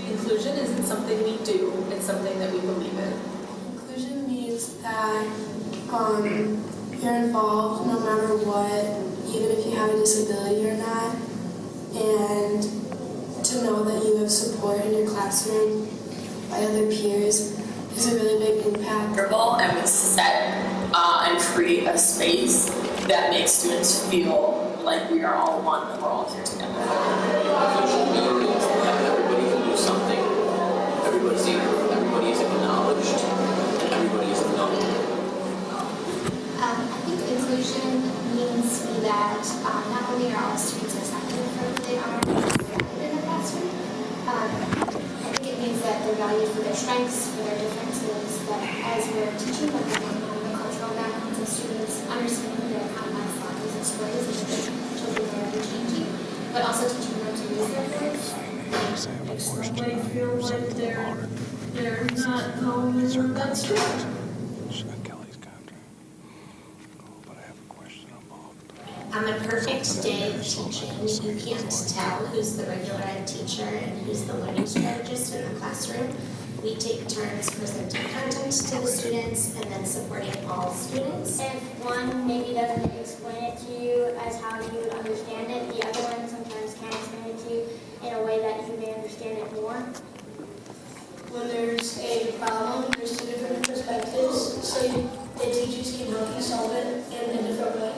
Inclusion isn't something we do, it's something that we believe in. Inclusion means that you're involved no matter what, even if you have a disability or not, and to know that you classroom by other peers has a really big impact. And we set and create a space that makes students feel like we are all one and we're all here together. Everybody can do something. Everybody is acknowledged, and everybody is known. I think inclusion means that not only are all students accepted for who they are in the classroom, I think it means that they're valued for their strengths, for their differences, that as we're teaching them the cultural backgrounds of students, understanding their complex lives and stories and the children they are changing, but also teaching them to use their voice. If somebody feels like they're not known, that's true. On a perfect day of teaching, you can't tell who's the regular ed teacher and who's the learning strategist in the classroom. We take turns presenting content to the students and then supporting all students. If one maybe doesn't explain it to you as how you would understand it, the other one sometimes can explain it to you in a way that you may understand it more. When there's a problem, there's two different perspectives, so the teachers can help you solve it in a different way.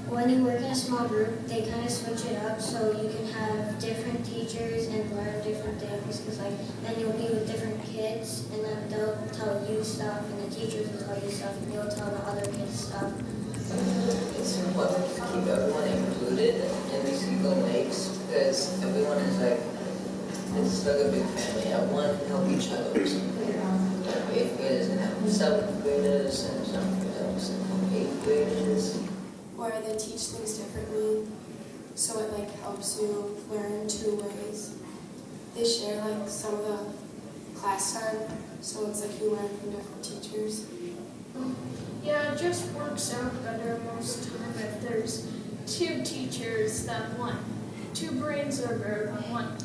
When you work in a small group, they kind of switch it up so you can have different teachers and learn different things. Because then you'll be with different kids, and then they'll tell you stuff, and the teachers will tell you stuff, and you'll tell the other kids stuff. It's important to keep everyone included in Muskego Lakes because everyone is it's like a big family. Everyone can help each other. Eighth graders can help seventh graders, and seventh graders can help eighth graders. Where they teach things differently, so it helps you learn two ways. They share some of the class time, so it's you learn from different teachers. Yeah, it just works out better most time if there's two teachers than one. Two brains are better than one.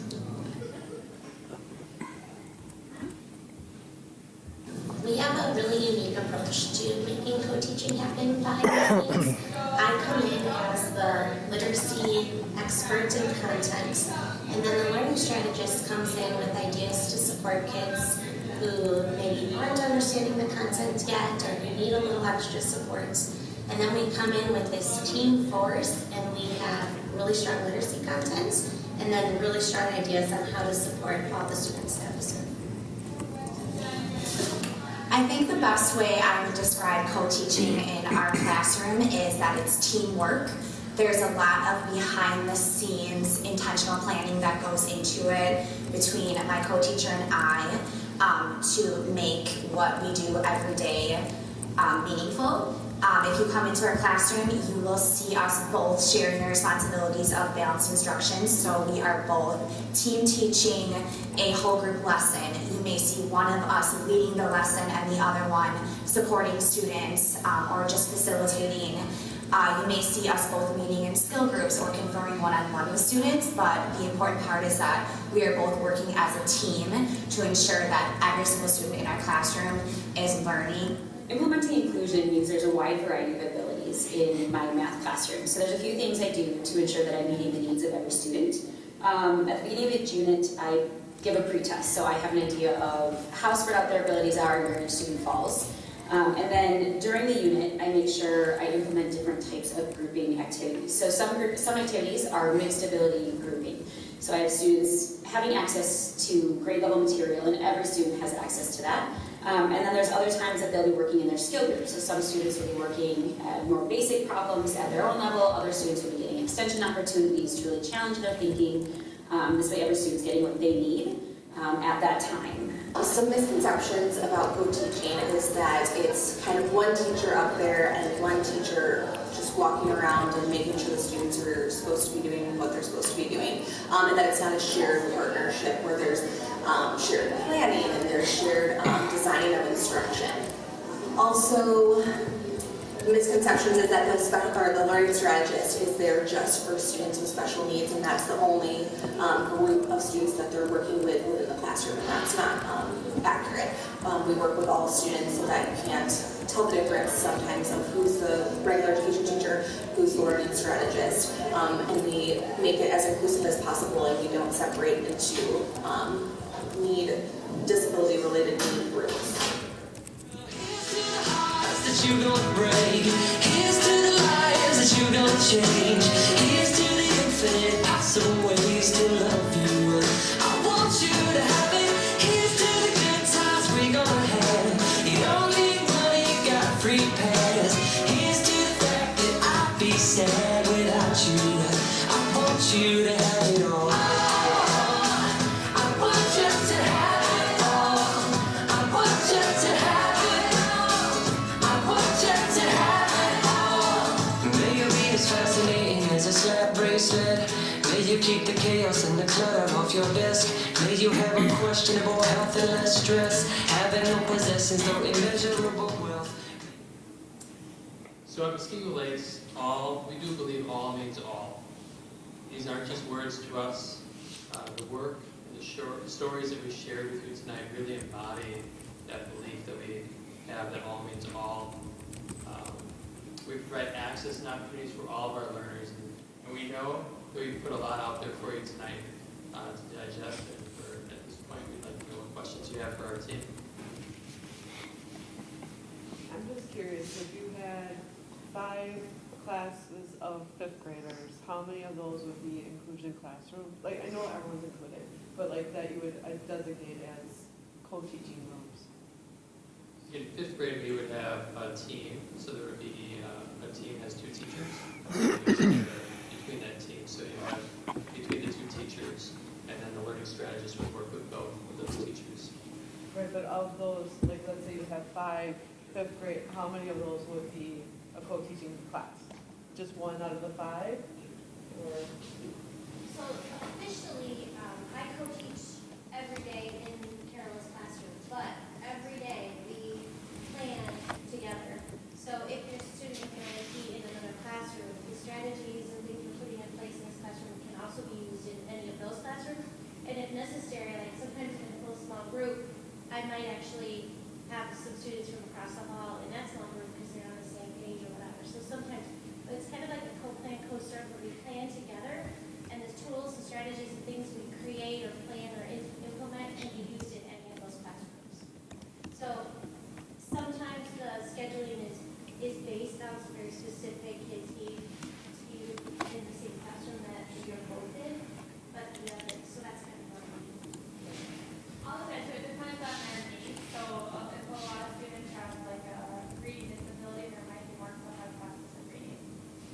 We have a really unique approach to making co-teaching happen behind the scenes. I come in as the literacy expert in content, and then the learning strategist comes in with ideas to support kids who maybe aren't understanding the content yet or who need a little extra support. And then we come in with this team force, and we have really strong literacy content, and then really strong ideas on how to support all the students that we serve. I think the best way I would describe co-teaching in our classroom is that it's teamwork. There's a lot of behind-the-scenes intentional planning that goes into it between my co-teacher and I to make what we do every day meaningful. If you come into our classroom, you will see us both sharing the responsibilities of balanced instruction. So we are both team teaching a whole group lesson. You may see one of us leading the lesson and the other one supporting students or just facilitating. You may see us both meeting in skill groups or conferring one-on-one with students, but the important part is that we are both working as a team to ensure that every single student in our classroom is learning. Implementing inclusion means there's a wide variety of abilities in my math classroom. So there's a few things I do to ensure that I'm meeting the needs of every student. At the beginning of each unit, I give a pre-test, so I have an idea of how spread out their abilities are and where each student falls. And then during the unit, I make sure I implement different types of grouping activities. So some activities are mixed ability grouping. So I have students having access to grade level material, and every student has access to that. And then there's other times that they'll be working in their skill groups. So some students will be working at more basic problems at their own level. Other students will be getting extension opportunities to really challenge their thinking. This way every student's getting what they need at that time. Some misconceptions about co-teaching is that it's kind of one teacher up there and one teacher just walking around and making sure the students are supposed to be doing what they're supposed to be doing. And that it's not a shared partnership where there's shared planning and there's shared designing of instruction. Also, misconceptions is that the learning strategist is there just for students with special needs, and that's the only group of students that they're working with within the classroom, and that's not accurate. We work with all students so that you can't tell the difference sometimes of who's the regular education teacher, who's the learning strategist, and we make it as inclusive as possible, and we don't separate into disability-related need groups. That you don't break. Here's to the lives that you don't change. Here's to the infinite possible ways to love you. I want you to have it. Here's to the good times we gonna have. You don't need money, you got free pass. Here's to the fact that I'd be sad without you. I want you to have it all. I want you to have it all. I want you to have it all. I want you to have it all. May you be as fascinating as a slap bracelet. May you keep the chaos and the clutter off your desk. May you have a questionable health and less stress. Having no possessions, no immeasurable wealth. So at Muskego Lakes, we do believe all means all. These aren't just words to us. The work and the stories that we shared with you tonight really embody that belief that we have that all means all. We provide access and opportunities for all of our learners, and we know that we put a lot out there for you tonight to digest, and at this point we'd like to know what questions you have for our team. I'm just curious, if you had 5 classes of 5th graders, how many of those would be inclusion classrooms? Like, I know everyone's included, but like that you would designate as co-teaching rooms. In 5th grade, we would have a team, so there would be a team has 2 teachers between that team. So you have between the 2 teachers, and then the learning strategist would work with both of those teachers. Right, but of those, like let's say you have 5 5th grade, how many of those would be a co-teaching class? Just 1 out of the 5? Or? So officially, I co-teach every day in Carol's classroom, but every day we plan together. So if there's a student with an IEP in another classroom, the strategies and things we're putting in place in this classroom can also be used in any of those classrooms. And if necessary, like sometimes in a full small group, I might actually have some students from across the hall in that small group because they're on the same page or whatever. So sometimes, but it's kind of like a co-plan, co-start where we plan together, and the tools and strategies and things we create or plan or implement can be used in any of those classrooms. So sometimes the scheduling is based on some very specific kids need to be in the same classroom that you're both in, but the other, so that's kind of what we do. All of that, so it depends on their needs. So if a lot of students have like a reading disability, there might be more clubhouse classes of reading.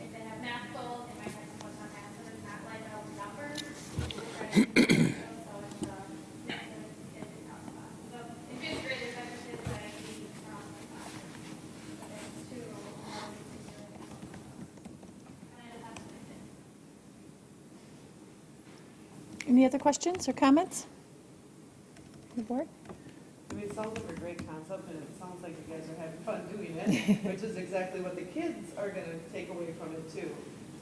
If they have math goals, they might have someone on math, so it's not like a number. We'll try to so it's so in 5th grade, there's actually like across the class. There's 2 Any other questions or comments? The board? I mean, it sounds like a great concept, and it sounds like you guys are having fun doing it, which is exactly what the kids are going to take away from it too,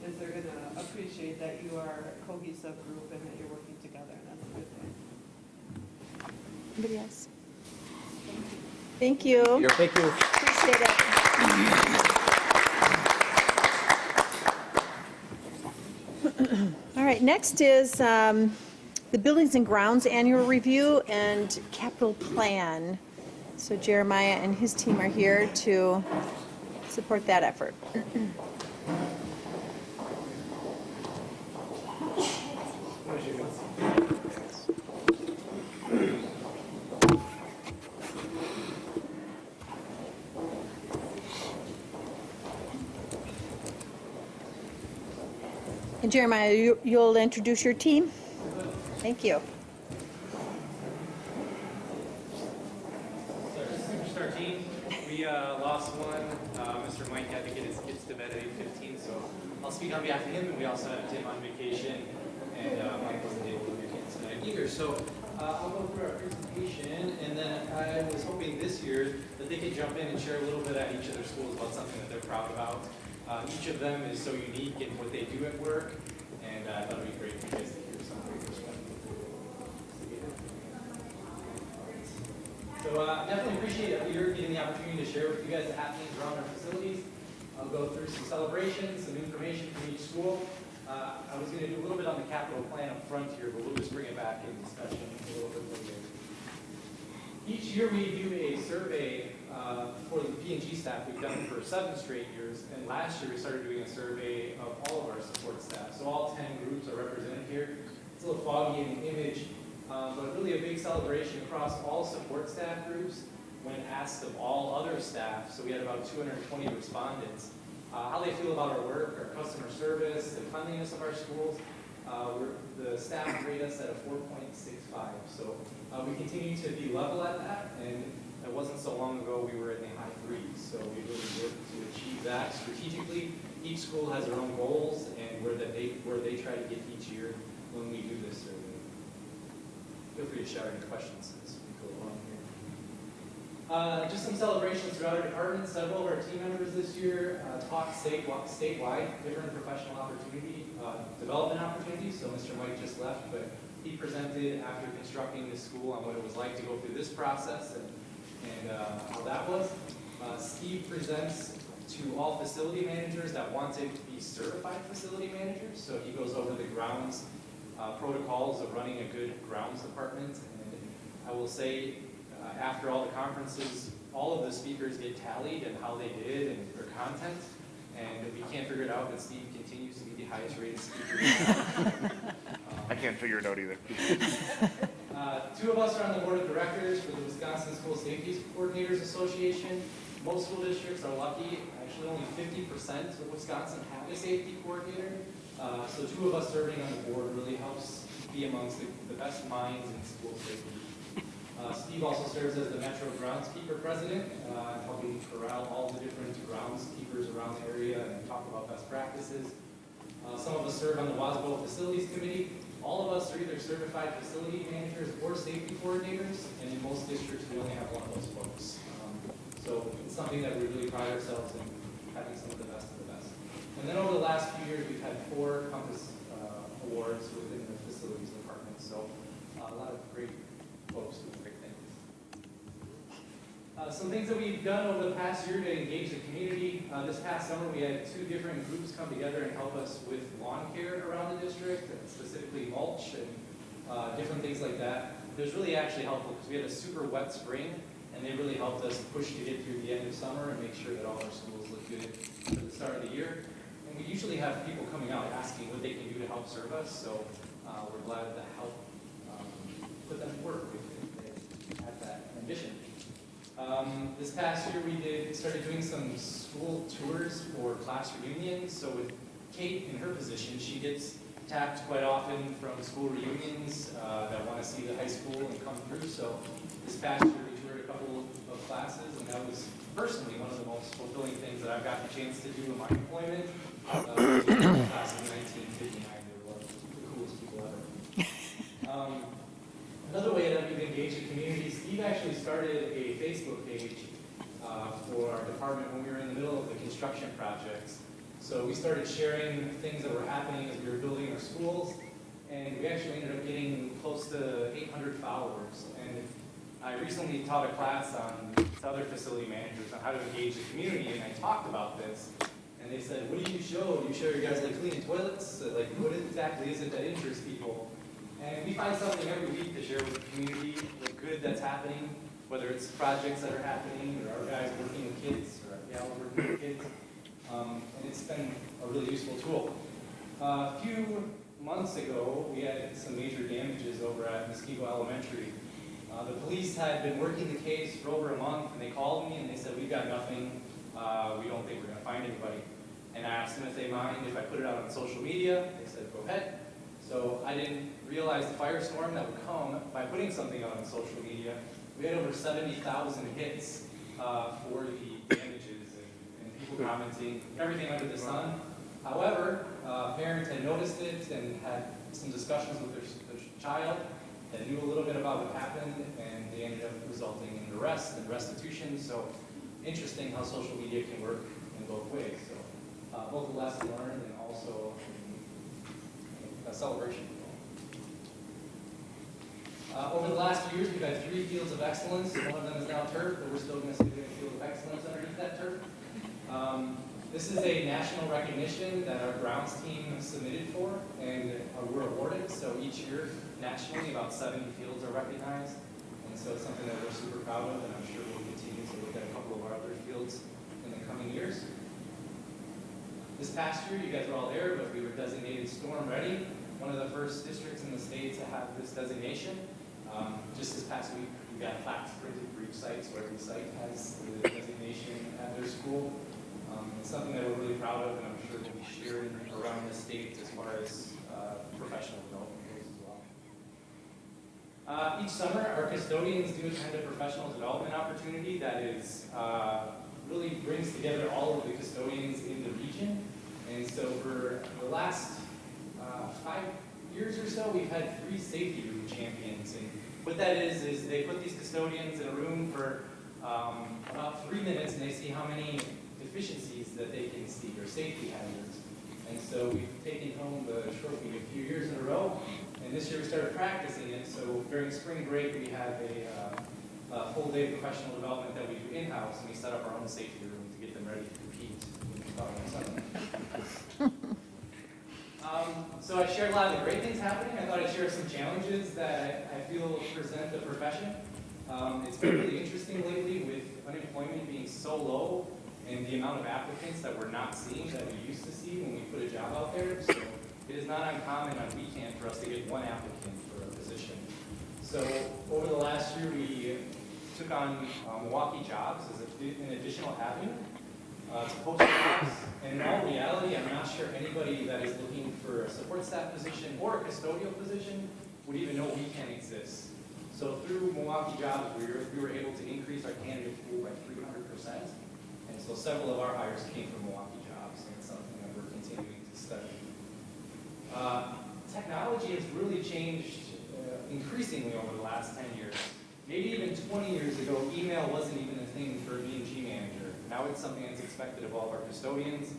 is they're going to appreciate that you are a cohesive group and that you're working together, and that's a good thing. Anybody else? Thank you. Thank you. Appreciate it. All right, next is the Buildings and Grounds Annual Review and Capital Plan. So Jeremiah and his team are here to support that effort. And Jeremiah, you'll introduce your team? Thank you. Superstar team. We lost one. Mr. Mike had to get his kids to bed at 8:15, so I'll speak on behalf of him. And we also have Tim on vacation, and Mike wasn't able to make it tonight either. So I'll go through our presentation, and then I was hoping this year that they could jump in and share a little bit at each of their schools about something that they're proud about. Each of them is so unique in what they do at work, and I thought it would be great for you guys to hear some of their perspective. So definitely appreciate it here getting the opportunity to share with you guys the happenings around our facilities. I'll go through some celebrations, some information from each school. I was going to do a little bit on the capital plan up front here, but we'll just bring it back in discussion a little bit later. Each year we do a survey for the P&G staff. We've done it for 7 straight years, and last year we started doing a survey of all of our support staff. So all 10 groups are represented here. It's a little foggy in the image, but really a big celebration across all support staff groups when asked of all other staff. So we had about 220 respondents. How they feel about our work, our customer service, the cleanliness of our schools. The staff rate us at a 4.65. So we continue to be level at that, and it wasn't so long ago we were in the high 3s. So we really worked to achieve that strategically. Each school has their own goals and where they try to get each year when we do this survey. Feel free to shout any questions as we go along here. Just some celebrations throughout our department. Several of our team members this year taught statewide, different professional opportunity, development opportunities. So Mr. Mike just left, but he presented after constructing this school on what it was like to go through this process and how that was. Steve presents to all facility managers that wanted to be certified facility managers. So he goes over the grounds protocols of running a good grounds department. And I will say, after all the conferences, all of the speakers get tallied and how they did and their content. And we can't figure it out, but Steve continues to be the highest rated speaker. I can't figure it out either. 2 of us are on the board of directors for the Wisconsin School Safety Coordinators Association. Most school districts are lucky. Actually, only 50% of Wisconsin have a safety coordinator. So 2 of us serving on the board really helps be amongst the best minds in school safety. Steve also serves as the Metro Groundskeeper President, helping corral all the different groundskeepers around the area and talk about best practices. Some of us serve on the Wasbo Facilities Committee. All of us are either certified facility managers or safety coordinators, and in most districts we only have one of those folks. So it's something that we really pride ourselves in, having some of the best of the best. And then over the last few years we've had 4 Compass Awards within the facilities department, so a lot of great folks doing great things. Some things that we've done over the past year to engage the community. This past summer we had 2 different groups come together and help us with lawn care around the district, specifically mulch and different things like that. It was really actually helpful because we had a super wet spring, and they really helped us push to get through the end of summer and make sure that all our schools look good for the start of the year. And we usually have people coming out asking what they can do to help serve us, so we're glad to help put them to work if they have that ambition. This past year we started doing some school tours for class reunions. So with Kate in her position, she gets tapped quite often from school reunions that want to see the high school and come through. So this past year we toured a couple of classes, and that was personally one of the most fulfilling things that I've gotten a chance to do in my employment. Class of 1959, they were the coolest people ever. Another way that we've engaged the community, Steve actually started a Facebook page for our department when we were in the middle of the construction projects. So we started sharing things that were happening as we were building our schools, and we actually ended up getting close to 800 followers. And I recently taught a class to other facility managers on how to engage the community, and I talked about this. And they said, what do you show? Do you show your guys like cleaning toilets? Like, what exactly is it that interests people? And we find something every week to share with the community, the good that's happening, whether it's projects that are happening, or our guys working with kids, or our gals working with kids. And it's been a really useful tool. A few months ago, we had some major damages over at Muskego Elementary. The police had been working the case for over a month, and they called me and they said, we've got nothing. We don't think we're going to find anybody. And I asked them if they mind if I put it out on social media. They said, go ahead. So I didn't realize the firestorm that would come by putting something out on social media. We had over 70,000 hits for the damages and people commenting, everything under the sun. However, parents had noticed it and had some discussions with their child, that knew a little bit about what happened, and they ended up resulting in arrest and restitution. So interesting how social media can work in both ways. So both a lesson learned and also a celebration. Over the last few years, we've had 3 fields of excellence. One of them is now turf, but we're still going to say we have a field of excellence underneath that turf. This is a national recognition that our grounds team submitted for and were awarded. So each year, nationally, about 70 fields are recognized. And so it's something that we're super proud of, and I'm sure we'll continue to look at a couple of our other fields in the coming years. This past year, you guys were all there, but we were designated storm ready, one of the first districts in the state to have this designation. Just this past week, we got plaques printed for each site, so every site has the designation at their school. It's something that we're really proud of, and I'm sure will be shared around the state as far as professional development goes as well. Each summer, our custodians do attend a professional development opportunity that is really brings together all of the custodians in the region. And so for the last 5 years or so, we've had 3 safety room champions. And what that is they put these custodians in a room for about 3 minutes, and they see how many deficiencies that they can see, or safety hazards. And so we've taken home the trophy a few years in a row, and this year we started practicing it. So during spring break, we have a full day of professional development that we do in-house, and we set up our own safety room to get them ready to compete. So I shared a lot of the great things happening. I thought I'd share some challenges that I feel present the profession. It's been really interesting lately with unemployment being so low and the amount of applicants that we're not seeing that we used to see when we put a job out there. So it is not uncommon on weekend for us to get 1 applicant for a position. So over the last year, we took on Milwaukee Jobs as an additional avenue to post jobs. And in all reality, I'm not sure anybody that is looking for a support staff position or a custodial position would even know weekend exists. So through Milwaukee Jobs, we were able to increase our candidate pool by 300%. And so several of our hires came from Milwaukee Jobs, and it's something that we're continuing to study. Technology has really changed increasingly over the last 10 years. Maybe even 20 years ago, email wasn't even a thing for a B&G manager. Now it's something that's expected of all of our custodians,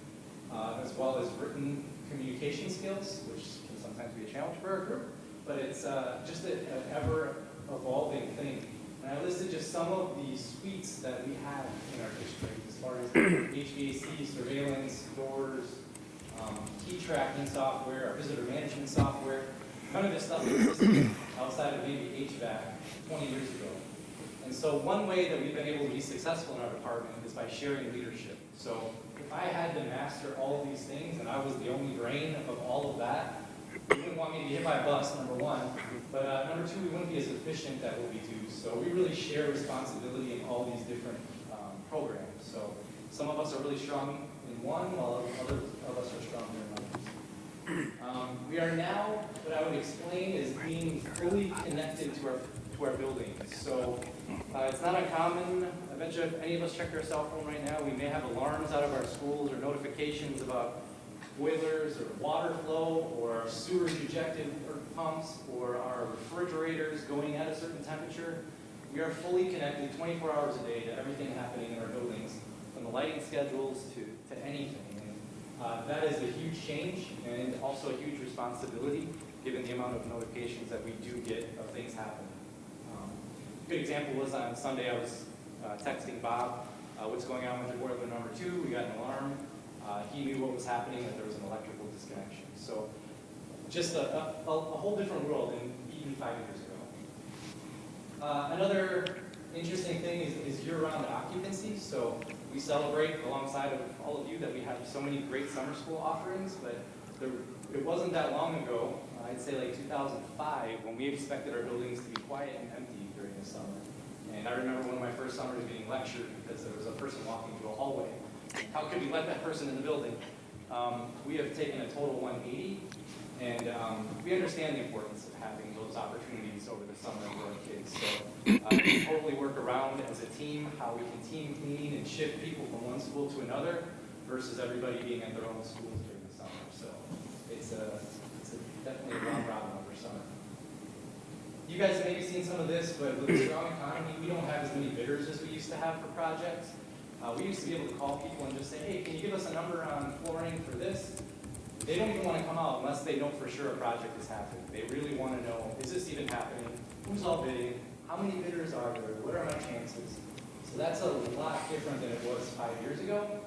as well as written communication skills, which can sometimes be a challenge for our group, but it's just an ever-evolving thing. And I listed just some of the suites that we have in our district as far as HVAC, surveillance, doors, key tracking software, our visitor management software. None of this stuff existed outside of maybe HVAC 20 years ago. And so one way that we've been able to be successful in our department is by sharing leadership. So if I had to master all of these things and I was the only brain of all of that, you wouldn't want me to be hit by a bus, number one. But number two, we wouldn't be as efficient at what we do. So we really share responsibility in all these different programs. So some of us are really strong in one, while others of us are stronger in others. We are now, what I would explain is being fully connected to our buildings. So it's not uncommon. I bet you if any of us check our cell phone right now, we may have alarms out of our schools or notifications about boilers or water flow or our sewers ejected pumps or our refrigerators going at a certain temperature. We are fully connected 24 hours a day to everything happening in our buildings, from the lighting schedules to anything. And that is a huge change and also a huge responsibility given the amount of notifications that we do get of things happening. A good example was on Sunday I was texting Bob, what's going on with your boiler number 2. We got an alarm. He knew what was happening, that there was an electrical disconnection. So just a whole different world than even 5 years ago. Another interesting thing is year-round occupancy. So we celebrate alongside of all of you that we have so many great summer school offerings, but it wasn't that long ago, I'd say like 2005, when we expected our buildings to be quiet and empty during the summer. And I remember one of my first summers being lectured because there was a person walking through a hallway. How could we let that person in the building? We have taken a total 180, and we understand the importance of having those opportunities over the summer for our kids. So we can totally work around as a team how we can team clean and shift people from one school to another versus everybody being at their own schools during the summer. So it's definitely a round robin over summer. You you guys have maybe seen some of this, but with a strong economy, we don't have as many bidders as we used to have for projects. We used to be able to call people and just say, hey, can you give us a number on flooring for this? They don't even want to come out unless they know for sure a project is happening. They really want to know, is this even happening? Who's all bidding? How many bidders are there? What are my chances? So that's a lot different than it was 5 years ago.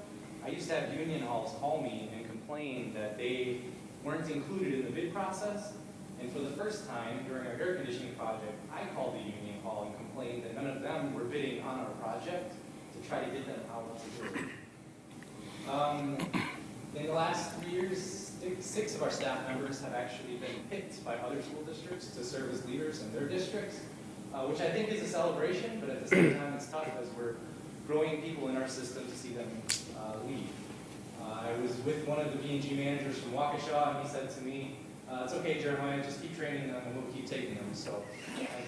I used to have union halls call me and complain that they weren't included in the bid process. And for the first time during our air conditioning project, I called the union hall and complained that none of them were bidding on our project to try to get them out to bid. In the last 3 years, 6 of our staff members have actually been picked by other school districts to serve as leaders in their districts, which I think is a celebration, but at the same time it's tough as we're growing people in our system to see them lead. I was with one of the B&G managers from Waukesha, and he said to me, it's okay, Jeremiah, just keep training them and we'll keep taking them. So I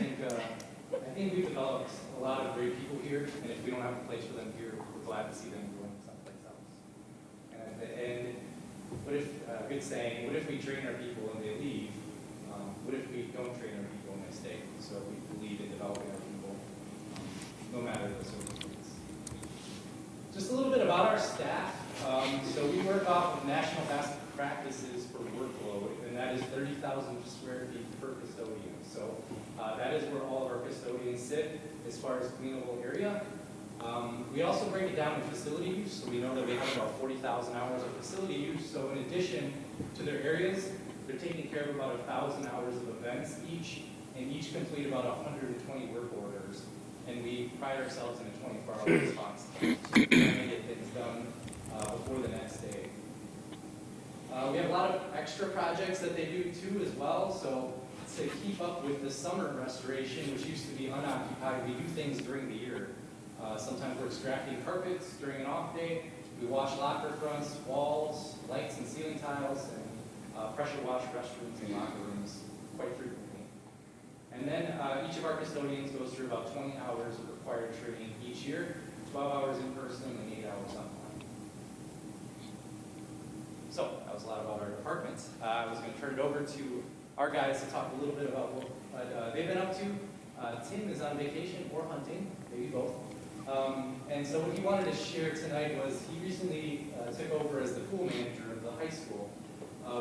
think we've developed a lot of great people here, and if we don't have a place for them here, we're glad to see them going someplace else. And what if, good saying, what if we train our people and they leave? What if we don't train our people and they stay? So we believe in developing our people, no matter the circumstance. Just a little bit about our staff. So we work off of national best practices for workload, and that is 30,000 square feet per custodian. So that is where all of our custodians sit as far as cleanable area. We also break it down in facility use, so we know that we have about 40,000 hours of facility use. So in addition to their areas, they're taking care of about 1,000 hours of events each, and each complete about 120 work orders. And we pride ourselves in a 24-hour response time, so we're trying to get things done before the next day. We have a lot of extra projects that they do too as well. So to keep up with the summer restoration, which used to be unoccupied, we do things during the year. Sometimes we're extracting carpets during an off day. We wash locker fronts, walls, lights and ceiling tiles, and pressure wash restrooms and locker rooms quite frequently. And then each of our custodians goes through about 20 hours of required training each year, 12 hours in person and 8 hours online. So that was a lot about our departments. I was going to turn it over to our guys to talk a little bit about what they've been up to. Tim is on vacation or hunting, maybe both. And so what he wanted to share tonight was he recently took over as the pool manager of the high school.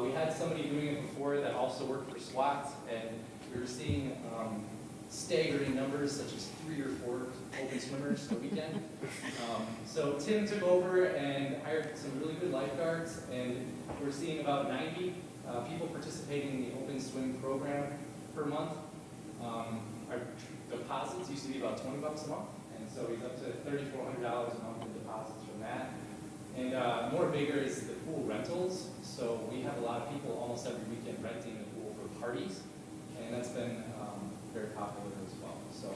We had somebody doing it before that also worked for SWAT, and we were seeing staggering numbers such as 3 or 4 open swimmers a weekend. So Tim took over and hired some really good lifeguards, and we're seeing about 90 people participating in the open swim program per month. Our deposits used to be about $20 a month, and so he's up to $3,400 a month in deposits from that. And more bigger is the pool rentals. So we have a lot of people almost every weekend renting the pool for parties, and that's been very popular as well. So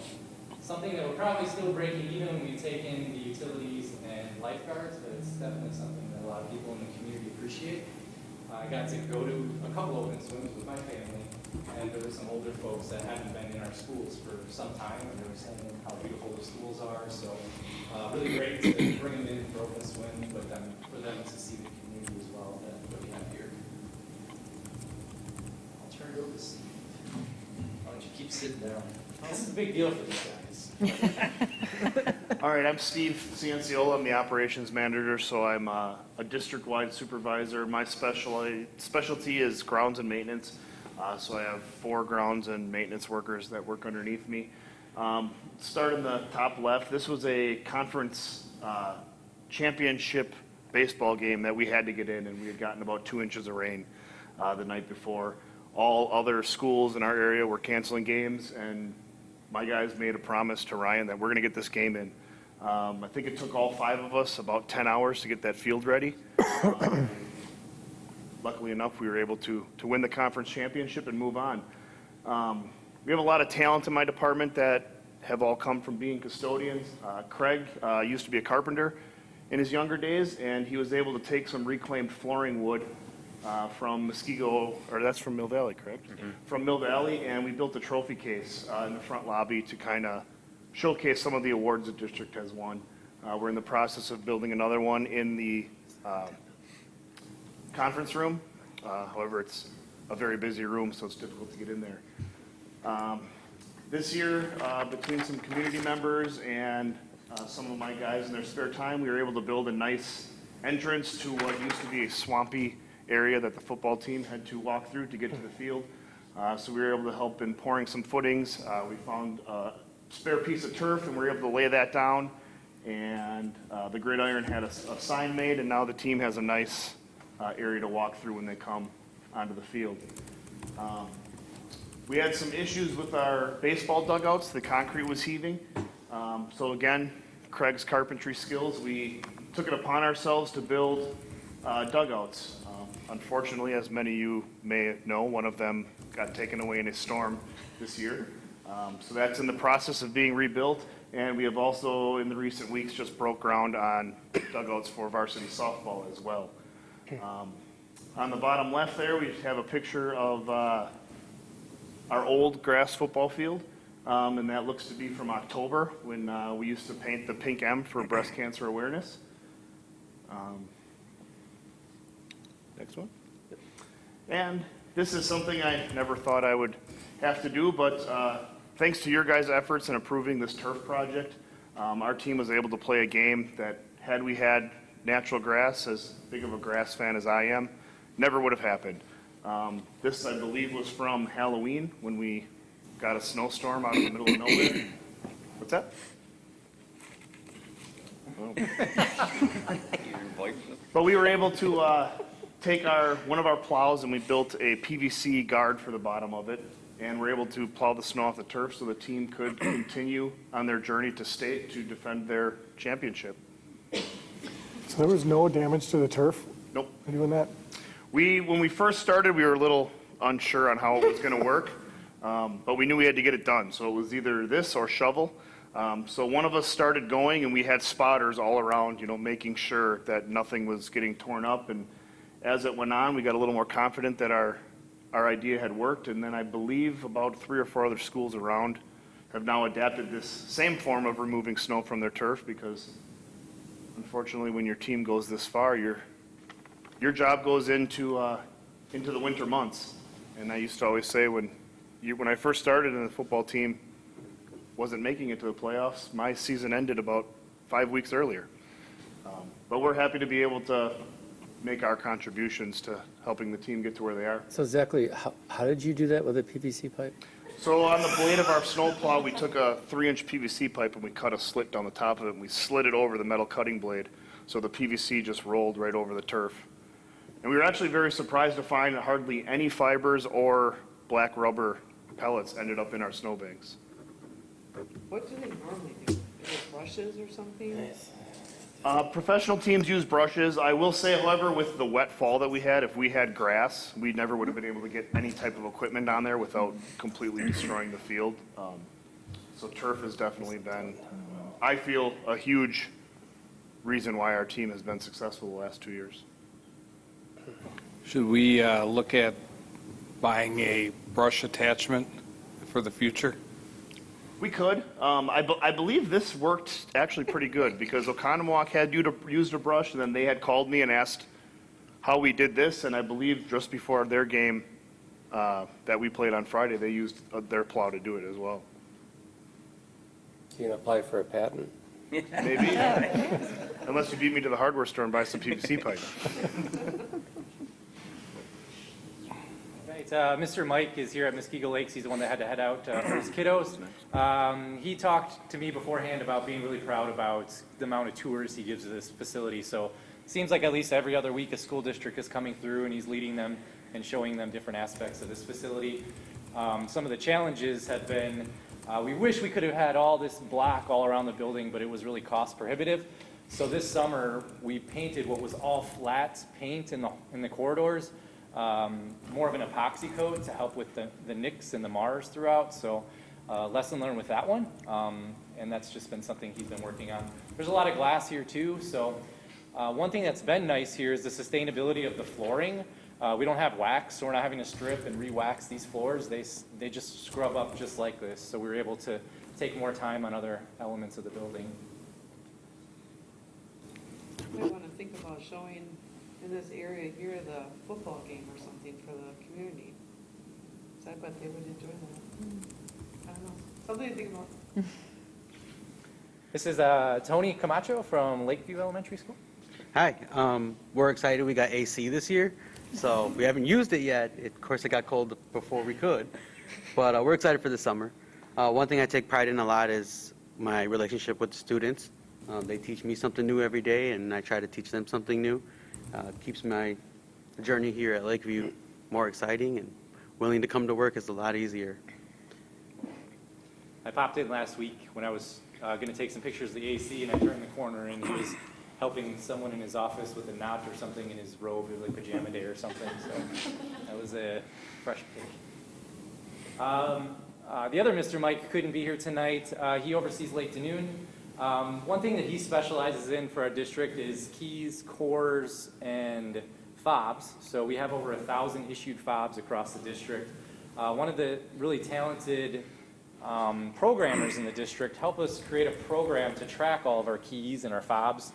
something that we're probably still breaking even when we take in the utilities and lifeguards, but it's definitely something that a lot of people in the community appreciate. I got to go to a couple open swims with my family, and there were some older folks that hadn't been in our schools for some time, and they were saying how beautiful the schools are. So really great to bring them in for open swim, but then for them to see the community as well that we have here. I'll turn it over to Steve. Why don't you keep sitting down? This is a big deal for these guys. All right, I'm Steve Cianciola. I'm the operations manager, so I'm a district-wide supervisor. My specialty is grounds and maintenance. So I have 4 grounds and maintenance workers that work underneath me. Start in the top left. This was a conference championship baseball game that we had to get in, and we had gotten about 2 inches of rain the night before. All other schools in our area were canceling games, and my guys made a promise to Ryan that we're going to get this game in. I think it took all 5 of us about 10 hours to get that field ready. Luckily enough, we were able to win the conference championship and move on. We have a lot of talent in my department that have all come from being custodians. Craig used to be a carpenter in his younger days, and he was able to take some reclaimed flooring wood from Muskego, or that's from Mill Valley, correct? Mm-hmm. From Mill Valley, and we built a trophy case in the front lobby to kind of showcase some of the awards the district has won. We're in the process of building another one in the conference room. However, it's a very busy room, so it's difficult to get in there. This year, between some community members and some of my guys in their spare time, we were able to build a nice entrance to what used to be a swampy area that the football team had to walk through to get to the field. So we were able to help in pouring some footings. We found a spare piece of turf and we were able to lay that down. And the gridiron had a sign made, and now the team has a nice area to walk through when they come onto the field. We had some issues with our baseball dugouts. The concrete was heaving. So again, Craig's carpentry skills, we took it upon ourselves to build dugouts. Unfortunately, as many of you may know, one of them got taken away in a storm this year. So that's in the process of being rebuilt. And we have also, in the recent weeks, just broke ground on dugouts for varsity softball as well. On the bottom left there, we have a picture of our old grass football field, and that looks to be from October when we used to paint the pink M for breast cancer awareness. Next one. And this is something I never thought I would have to do, but thanks to your guys' efforts in approving this turf project, our team was able to play a game that, had we had natural grass, as big of a grass fan as I am, never would have happened. This, I believe, was from Halloween when we got a snowstorm out in the middle of nowhere. What's that? Oh. But we were able to take one of our plows and we built a PVC guard for the bottom of it, and we're able to plow the snow off the turf so the team could continue on their journey to state to defend their championship. So there was no damage to the turf? Nope. Doing that? When we first started, we were a little unsure on how it was going to work, but we knew we had to get it done. So it was either this or shovel. So one of us started going, and we had spotters all around, making sure that nothing was getting torn up. And as it went on, we got a little more confident that our idea had worked. And then I believe about 3 or 4 other schools around have now adapted this same form of removing snow from their turf, because unfortunately, when your team goes this far, your job goes into the winter months. And I used to always say when I first started and the football team wasn't making it to the playoffs, my season ended about 5 weeks earlier. But we're happy to be able to make our contributions to helping the team get to where they are. So exactly, how did you do that with a PVC pipe? So on the blade of our snowplow, we took a 3-inch PVC pipe and we cut a slit down the top of it, and we slid it over the metal cutting blade, so the PVC just rolled right over the turf. And we were actually very surprised to find that hardly any fibers or black rubber pellets ended up in our snowbanks. What do they normally do? Is it brushes or something? Professional teams use brushes. I will say, however, with the wet fall that we had, if we had grass, we never would have been able to get any type of equipment on there without completely destroying the field. So turf has definitely been, I feel, a huge reason why our team has been successful the last 2 years. Should we look at buying a brush attachment for the future? We could. I believe this worked actually pretty good, because Oconomowoc had used a brush, and then they had called me and asked how we did this, and I believe just before their game that we played on Friday, they used their plow to do it as well. You can apply for a patent? Maybe. Unless you beat me to the hardware store and buy some PVC pipe. Right, Mr. Mike is here at Muskego Lakes. He's the one that had to head out for his kiddos. He talked to me beforehand about being really proud about the amount of tours he gives to this facility. So it seems like at least every other week a school district is coming through and he's leading them and showing them different aspects of this facility. Some of the challenges have been, we wish we could have had all this black all around the building, but it was really cost prohibitive. So this summer we painted what was all flat paint in the corridors. More of an epoxy coat to help with the nicks and the Mars throughout. So lesson learned with that one. And that's just been something he's been working on. There's a lot of glass here too. So one thing that's been nice here is the sustainability of the flooring. We don't have wax, so we're not having to strip and re-wax these floors. They just scrub up just like this. So we were able to take more time on other elements of the building. I want to think about showing in this area here the football game or something for the community. So I bet they would enjoy that. I don't know. Something to think about. This is Tony Camacho from Lakeview Elementary School. Hi, we're excited we got AC this year, so we haven't used it yet. Of course, it got cold before we could, but we're excited for the summer. One thing I take pride in a lot is my relationship with the students. They teach me something new every day, and I try to teach them something new. It keeps my journey here at Lakeview more exciting, and willing to come to work is a lot easier. I popped in last week when I was going to take some pictures of the AC, and I turned the corner, and he was helping someone in his office with a knot or something in his robe, or like pajama day or something. So that was a fresh pick. The other Mr. Mike couldn't be here tonight. He oversees Lake Danoon. One thing that he specializes in for our district is keys, cores, and fobs. So we have over 1,000 issued fobs across the district. One of the really talented programmers in the district help us create a program to track all of our keys and our fobs,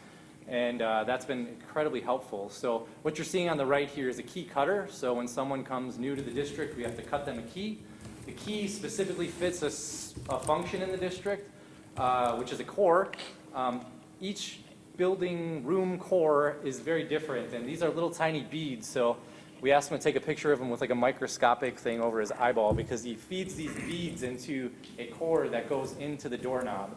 and that's been incredibly helpful. So what you're seeing on the right here is a key cutter. So when someone comes new to the district, we have to cut them a key. The key specifically fits a function in the district, which is a core. Each building room core is very different, and these are little tiny beads. So we asked him to take a picture of him with like a microscopic thing over his eyeball, because he feeds these beads into a core that goes into the doorknob,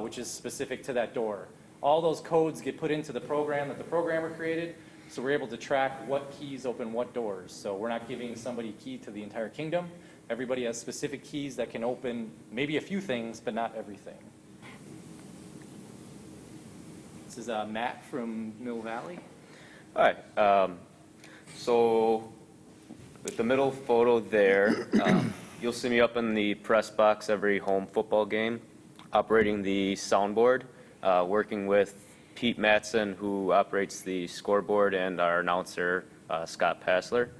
which is specific to that door. All those codes get put into the program that the programmer created, so we're able to track what keys open what doors. So we're not giving somebody a key to the entire kingdom. Everybody has specific keys that can open maybe a few things, but not everything. This is Matt from Mill Valley. Hi. So with the middle photo there, you'll see me up in the press box every home football game, operating the soundboard, working with Pete Matson, who operates the scoreboard, and our announcer, Scott Passler.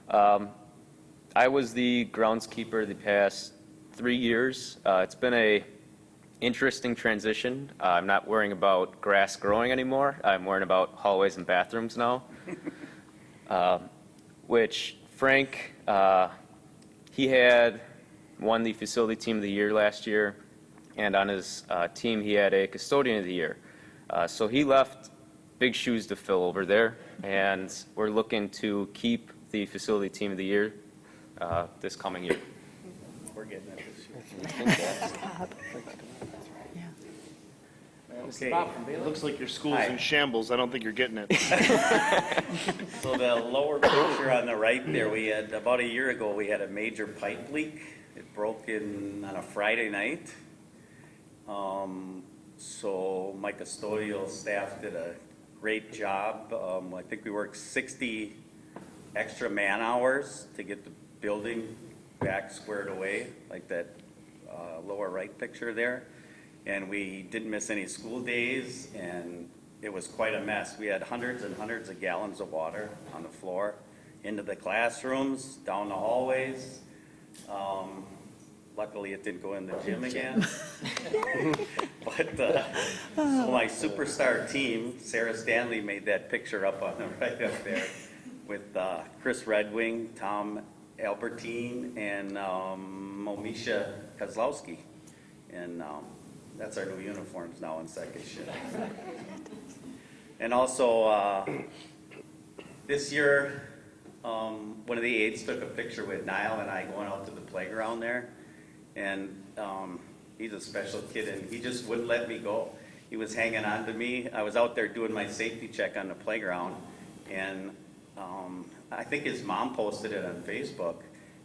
I was the groundskeeper the past 3 years. It's been a interesting transition. I'm not worrying about grass growing anymore. I'm worrying about hallways and bathrooms now. Which Frank, he had won the facility team of the year last year, and on his team he had a custodian of the year. So he left big shoes to fill over there, and we're looking to keep the facility team of the year this coming year. We're getting it this year. Okay, it looks like your school's in shambles. I don't think you're getting it. So the lower picture on the right there, we had, about a year ago, we had a major pipe leak. It broke in on a Friday night. So my custodial staff did a great job. I think we worked 60 extra man hours to get the building back squared away, like that lower right picture there. And we didn't miss any school days, and it was quite a mess. We had hundreds and hundreds of gallons of water on the floor, into the classrooms, down the hallways. Luckily, it didn't go in the gym again. But so my superstar team, Sarah Stanley, made that picture up on the right up there with Chris Redwing, Tom Albertine, and Momisha Kozlowski. And that's our new uniforms now in second shift. And also, this year, one of the aides took a picture with Niall and I going out to the playground there. And he's a special kid, and he just wouldn't let me go. He was hanging on to me. I was out there doing my safety check on the playground, and I think his mom posted it on Facebook.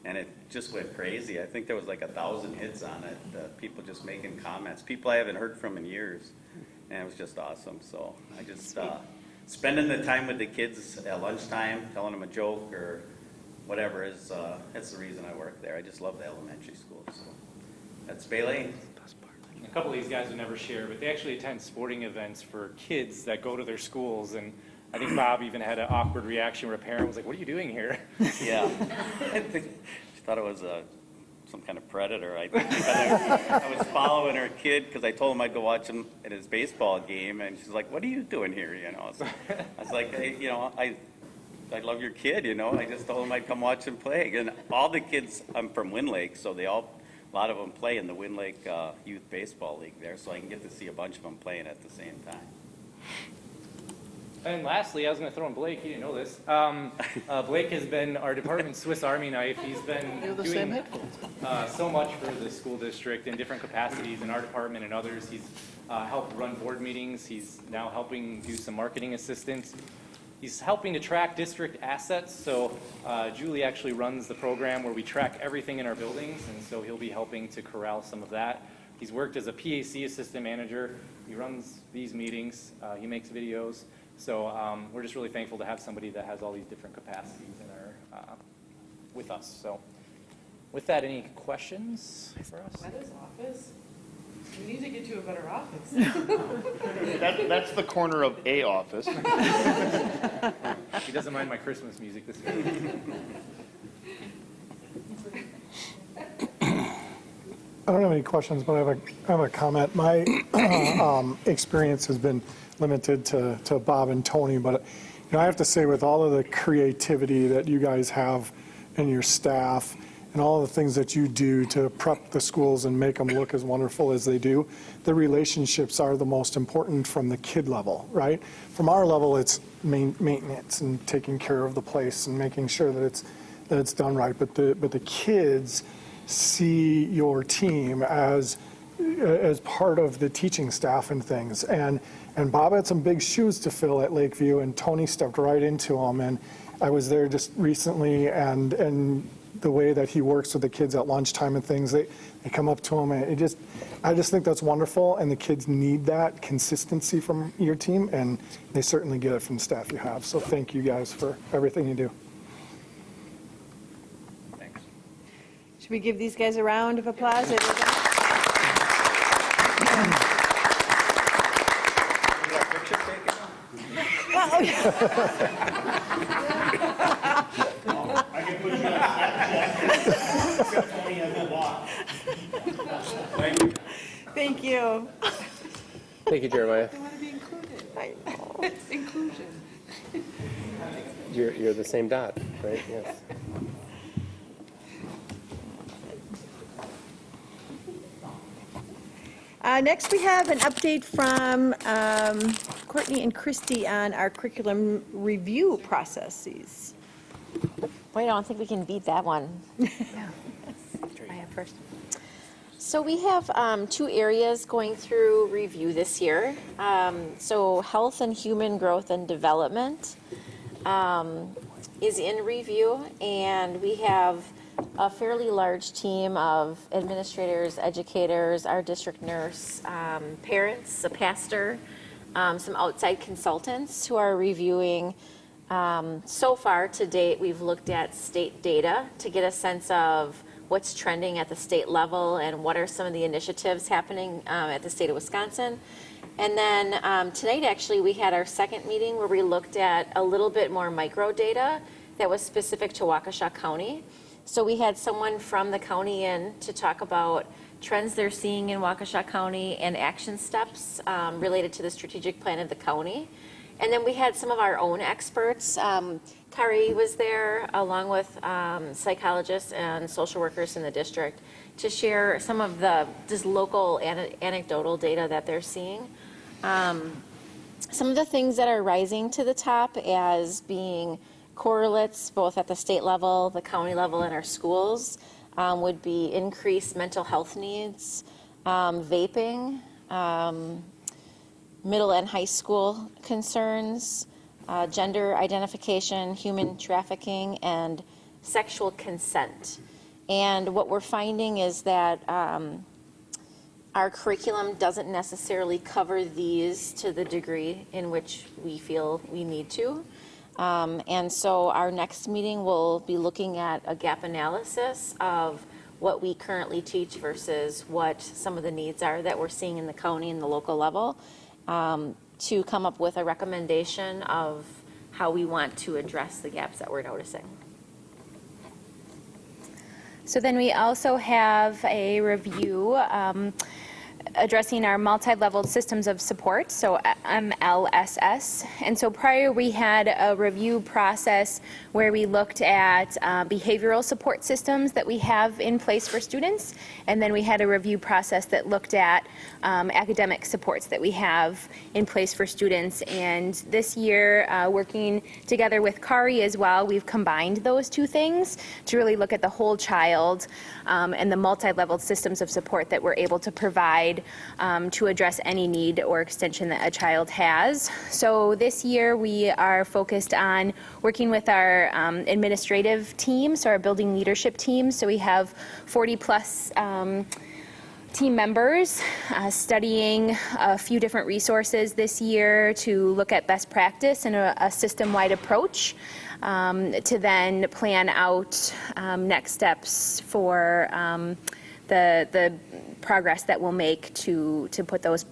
And it just went crazy. I think there was like 1,000 hits on it. People just making comments. People I haven't heard from in years. And it was just awesome. So I just, spending the time with the kids at lunchtime, telling them a joke or whatever is, that's the reason I work there. I just love the elementary school. So that's Bailey. A couple of these guys would never share, but they actually attend sporting events for kids that go to their schools. And I think Bob even had an awkward reaction where a parent was like, "What are you doing here?" Yeah. I think she thought it was some kind of predator. I think I was following her kid because I told him I'd go watch him at his baseball game, and she's like, "What are you doing here?" You know. So I was like, "Hey, you know, I love your kid. You know, I just told him I'd come watch him play." And all the kids, I'm from Wind Lake, so they all a lot of them play in the Wind Lake Youth Baseball League there, so I can get to see a bunch of them playing at the same time. And lastly, I was going to throw in Blake. He didn't know this. Blake has been our department's Swiss Army knife. He's been doing so much for the school district in different capacities in our department and others. He's helped run board meetings. He's now helping do some marketing assistance. He's helping to track district assets. So Julie actually runs the program where we track everything in our buildings, and so he'll be helping to corral some of that. He's worked as a PAC assistant manager. He runs these meetings. He makes videos. So we're just really thankful to have somebody that has all these different capacities in our, with us. So with that, any questions for us? That is office. We need to get you a better office. That's the corner of a office. He doesn't mind my Christmas music this year. I don't have any questions, but I have a comment. My experience has been limited to Bob and Tony, but I have to say, with all of the creativity that you guys have and your staff and all the things that you do to prep the schools and make them look as wonderful as they do, the relationships are the most important from the kid level, right? From our level, it's maintenance and taking care of the place and making sure that it's done right. But the kids see your team as part of the teaching staff and things. And Bob had some big shoes to fill at Lakeview, and Tony stepped right into them. And I was there just recently, and the way that he works with the kids at lunchtime and things, they come up to him, and I just think that's wonderful, and the kids need that consistency from your team, and they certainly get it from the staff you have. So thank you guys for everything you do. Thanks. Should we give these guys a round of applause? I can put you on Snapchat. Tony has a lot. Thank you. Thank you. Thank you, Jeremiah. They want to be included. I know. It's inclusion. You're the same dot, right? Yes. Next, we have an update from Courtney and Christy on our curriculum review processes. Wait, I don't think we can beat that one. I have first. So we have 2 areas going through review this year. So health and human growth and development is in review, and we have a fairly large team of administrators, educators, our district nurse, parents, a pastor, some outside consultants who are reviewing. So far to date, we've looked at state data to get a sense of what's trending at the state level and what are some of the initiatives happening at the state of Wisconsin. And then tonight, actually, we had our second meeting where we looked at a little bit more micro data that was specific to Waukesha County. So we had someone from the county in to talk about trends they're seeing in Waukesha County and action steps related to the strategic plan of the county. And then we had some of our own experts. Kari was there along with psychologists and social workers in the district to share some of the just local anecdotal data that they're seeing. Some of the things that are rising to the top as being correlates both at the state level, the county level, and our schools would be increased mental health needs, vaping, middle and high school concerns, gender identification, human trafficking, and sexual consent. And what we're finding is that our curriculum doesn't necessarily cover these to the degree in which we feel we need to. And so our next meeting will be looking at a gap analysis of what we currently teach versus what some of the needs are that we're seeing in the county and the local level, to come up with a recommendation of how we want to address the gaps that we're noticing. So then we also have a review addressing our multi-leveled systems of support, so MLSS. And so prior we had a review process where we looked at behavioral support systems that we have in place for students, and then we had a review process that looked at academic supports that we have in place for students. And this year, working together with Kari as well, we've combined those two things to really look at the whole child and the multi-leveled systems of support that we're able to provide to address any need or extension that a child has. So this year we are focused on working with our administrative team, so our building leadership team. So we have 40 plus team members studying a few different resources this year to look at best practice and a system-wide approach to then plan out next steps for the progress that we'll make to put those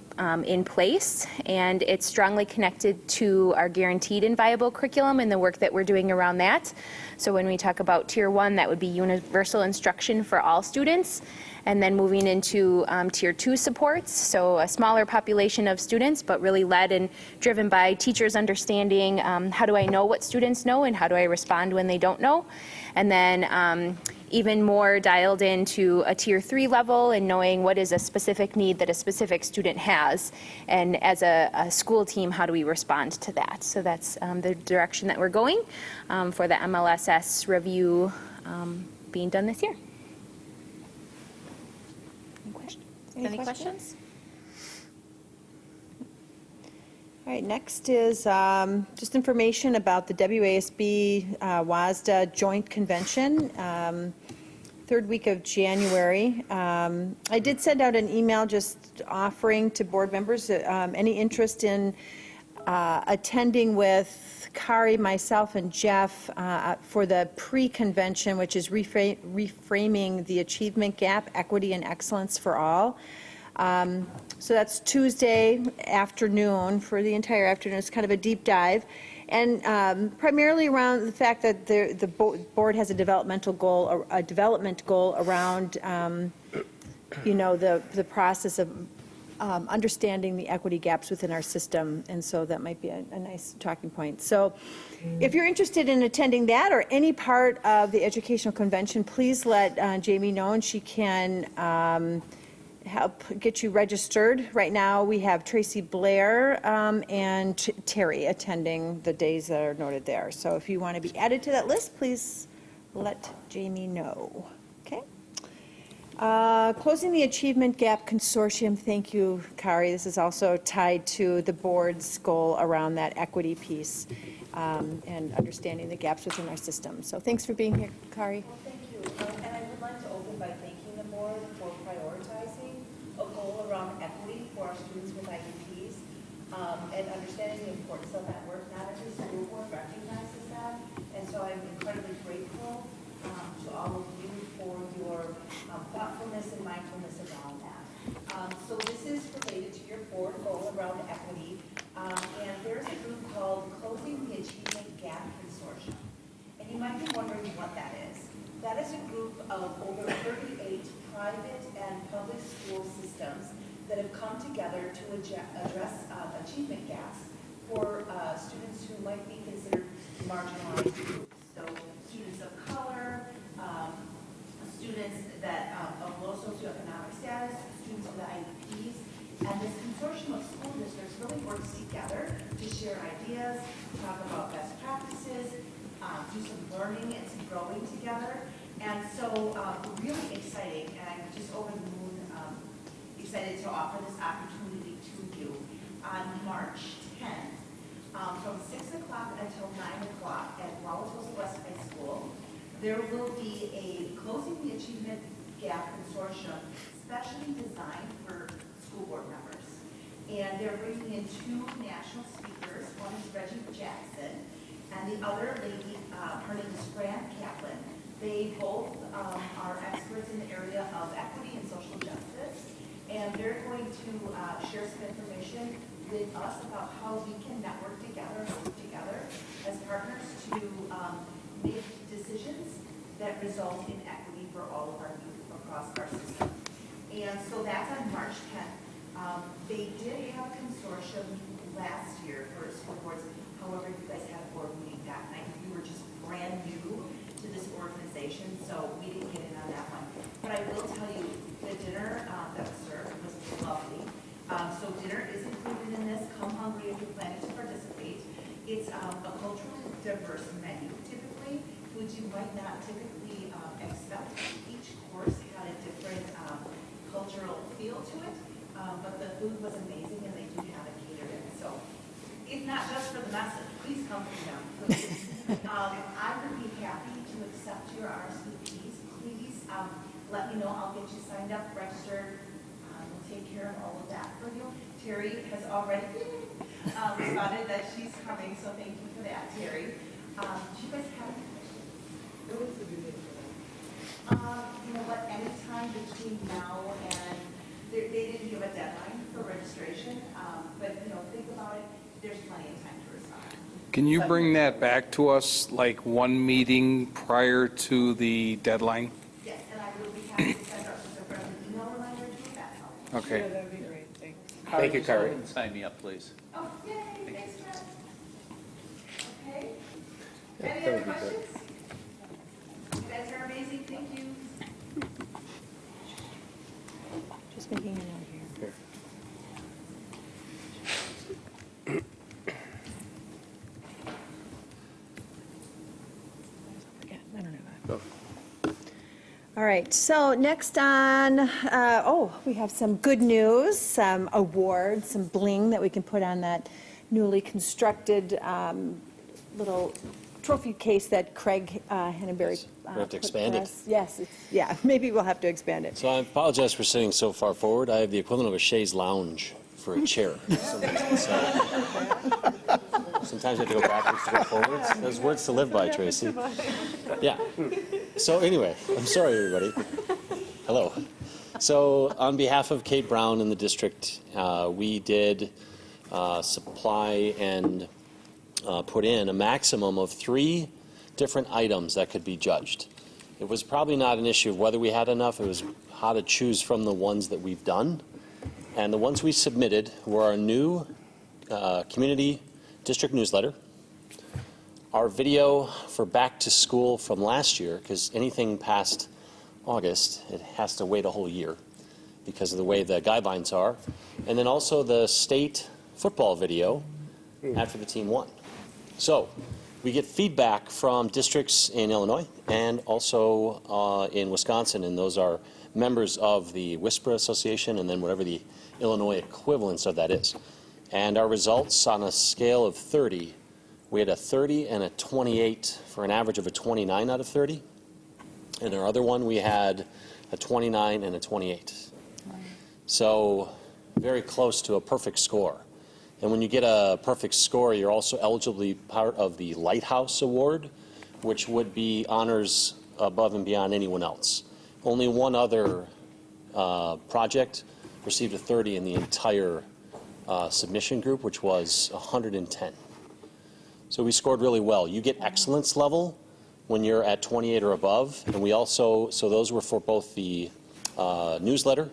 in place. And it's strongly connected to our guaranteed and viable curriculum and the work that we're doing around that. So when we talk about Tier 1, that would be universal instruction for all students. And then moving into Tier 2 supports, so a smaller population of students, but really led and driven by teachers understanding how do I know what students know and how do I respond when they don't know. And then even more dialed into a Tier 3 level and knowing what is a specific need that a specific student has. And as a school team, how do we respond to that? So that's the direction that we're going for the MLSS review being done this year. Any questions? All right, next is just information about the WASB WASDA Joint Convention, third week of January. I did send out an email just offering to board members any interest in attending with Kari, myself, and Jeff for the pre-convention, which is reframing the achievement gap, equity, and excellence for all. So that's Tuesday afternoon for the entire afternoon. It's kind of a deep dive. And primarily around the fact that the board has a development goal around, the process of understanding the equity gaps within our system, and so that might be a nice talking point. So if you're interested in attending that or any part of the educational convention, please let Jamie know, and she can help get you registered. Right now we have Tracy Blair and Terry attending the days that are noted there. So if you want to be added to that list, please let Jamie know. Okay. Closing the Achievement Gap Consortium. Thank you, Kari. This is also tied to the board's goal around that equity piece and understanding the gaps within our system. So thanks for being here, Kari. Well, thank you. And I would like to open by thanking the board for prioritizing a goal around equity for our students with IEPs and understanding the importance of that work. Not every school board recognizes that, and so I'm incredibly grateful to all of you for your thoughtfulness and mindfulness around that. So this is related to your board goal around equity, and there's a group called Closing the Achievement Gap Consortium. And you might be wondering what that is. That is a group of over 38 private and public school systems that have come together to address achievement gaps for students who might be considered marginalized groups. So students of color, students that of low socioeconomic status, students with IEPs, and this consortium of school districts really works together to share ideas, talk about best practices, do some learning and some growing together. And so really exciting, and I'm just over the moon excited to offer this opportunity to you. On March 10th, from 6 o'clock until 9 o'clock at Wauwatosa West High School, there will be a Closing the Achievement Gap Consortium specially designed for school board members. And they're bringing in 2 national speakers. One is Reggie Jackson, and the other lady, her name is Fran Kaplan. They both are experts in the area of equity and social justice, and they're going to share some information with us about how we can network together, work together as partners to make decisions that result in equity for all of our youth across our system. And so that's on March 10th. They did have a consortium last year for school boards. However, you guys had a board meeting that night. You were just brand new to this organization, so we didn't get in on that one. But I will tell you, the dinner that was served was lovely. So dinner is included in this. Come hungry if you're planning to participate. It's a culturally diverse menu typically, foods you might not typically expect. Each course had a different cultural feel to it, but the food was amazing and they do have it catered in. So if not just for the message, please come to them. I would be happy to accept your RSVPs. Please let me know. I'll get you signed up, registered. We'll take care of all of that for you. Terry has already responded that she's coming, so thank you for that, Terry. Do you guys have any questions? You know what, anytime between now and, they didn't give a deadline for registration, but, you know, think about it, there's plenty of time to respond. Can you bring that back to us, like one meeting prior to the deadline? Yes, and I will be happy to send out just a friendly email reminder to you, that's all. Okay. Yeah, that'd be great, thanks. Thank you, Kari. Sign me up, please. Oh, yay, thanks, Jeff. Okay. Yeah, Any that other would be great. questions? You guys are amazing, thank you. Just making a note here. Yeah, I don't know that. All right, so next on, we have some good news, some awards, some bling that we can put on that newly constructed little trophy case that Craig Henneberry We have to expand it. Yes, maybe we'll have to expand it. So I apologize for sitting so far forward. I have the equivalent of a chaise lounge for a chair. For some reason. Sometimes I have to go backwards to go forwards. There's words to live by, Tracy. Yeah. So anyway, I'm sorry, everybody. Hello. So on behalf of Kate Brown and the district, we did supply and put in a maximum of 3 different items that could be judged. It was probably not an issue of whether we had enough, it was how to choose from the ones that we've done. And the ones we submitted were our new community district newsletter, our video for back to school from last year, because anything past August, it has to wait a whole year because of the way the guidelines are, and then also the state football video after the team won. So we get feedback from districts in Illinois and also in Wisconsin, and those are members of the WISPRA Association and then whatever the Illinois equivalence of that is. And our results on a scale of 30, we had a 30 and a 28 for an average of a 29 out of 30. And our other one, we had a 29 and a 28. So very close to a perfect score. And when you get a perfect score, you're also eligible to be part of the Lighthouse Award, which would be honors above and beyond anyone else. Only one other project received a 30 in the entire submission group, which was 110. So we scored really well. You get excellence level when you're at 28 or above, and we also, so those were for both the newsletter,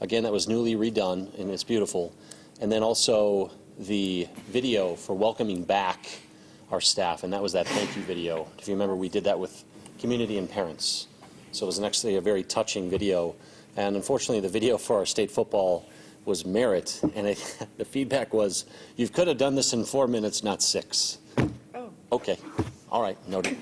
again, that was newly redone, and it's beautiful, and then also the video for welcoming back our staff, and that was that thank you video. If you remember, we did that with community and parents. So it was actually a very touching video, and unfortunately the video for our state football was merit, and the feedback was, you could have done this in 4 minutes, not 6. Oh. Okay, all right, noted.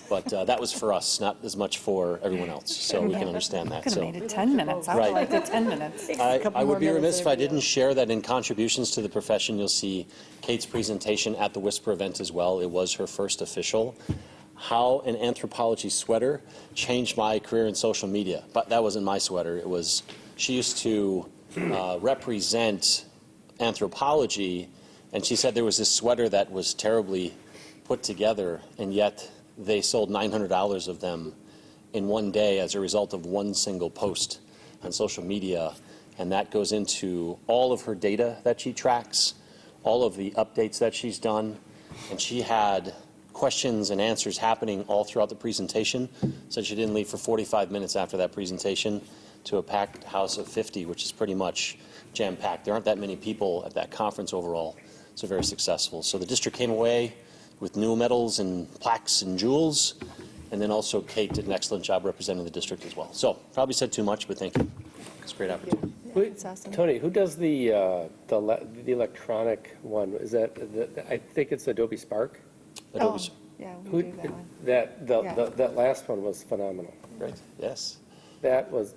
But that was for us, not as much for everyone else, so we can understand that. Could have made it 10 minutes. I would Right. like the 10 minutes. I would be remiss if I didn't share that in contributions to the profession, you'll see Kate's presentation at the WISPR event as well. It was her first official. How an anthropology sweater changed my career in social media. But that wasn't my sweater. It was, she used to represent anthropology, and she said there was this sweater that was terribly put together, and yet they sold $900 of them in one day as a result of one single post on social media. And that goes into all of her data that she tracks, all of the updates that she's done. And she had questions and answers happening all throughout the presentation. Said she didn't leave for 45 minutes after that presentation to a packed house of 50, which is pretty much jam-packed. There aren't that many people at that conference overall, so very successful. So the district came away with new medals and plaques and jewels, and then also Kate did an excellent job representing the district as well. So probably said too much, but thank you. It's a great opportunity. That's awesome. Tony, who does the electronic one? Is that, I think it's Adobe Spark? Adobe. Yeah, we do that one. That last one was phenomenal. Great, yes. That was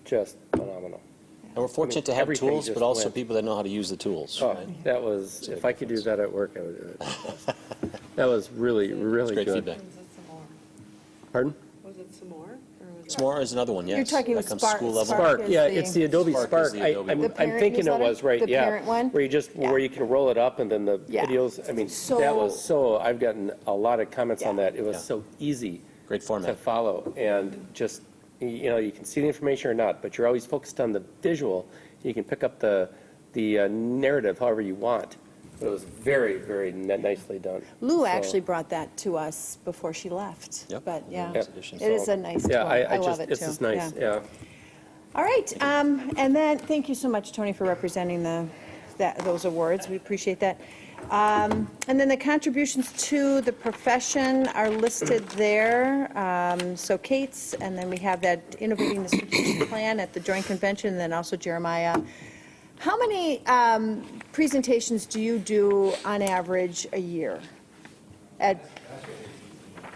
just phenomenal. And we're fortunate to have everything tools, just but also went. people that know how to use the tools. Oh, right? that was, if I could do that at work, I would do it. That was really, really Great good. feedback. Was it some more? Pardon? Was it some more? Or was S'more is another one, yes. You're talking That comes Spark- school level. Spark, is yeah, the- it's the Adobe Spark is Spark. the Adobe one. The I'm parent thinking it newsletter? was, right, The yeah. parent one? Where you just, Yeah. where you can roll it up and then the Yeah. videos, I mean, So- that was so, I've gotten a lot of comments on Yeah. that. It was Yeah. so easy Great to format. follow and just, you know, you can see the information or not, but you're always focused on the visual. You can pick up the narrative however you want. But it was very, very nicely done. Lou So- actually brought that to us before she left. Yep. But yeah, Nice addition. it is a nice tool. Yeah, I just, love it too. it's just nice, yeah. All right, and then, thank you so much, Tony, for representing those awards. We appreciate that. And then the contributions to the profession are listed there. So Kate's, and then we have that Innovating the Strategic Plan at the Joint Convention, and then also Jeremiah. How many presentations do you do on average a year? At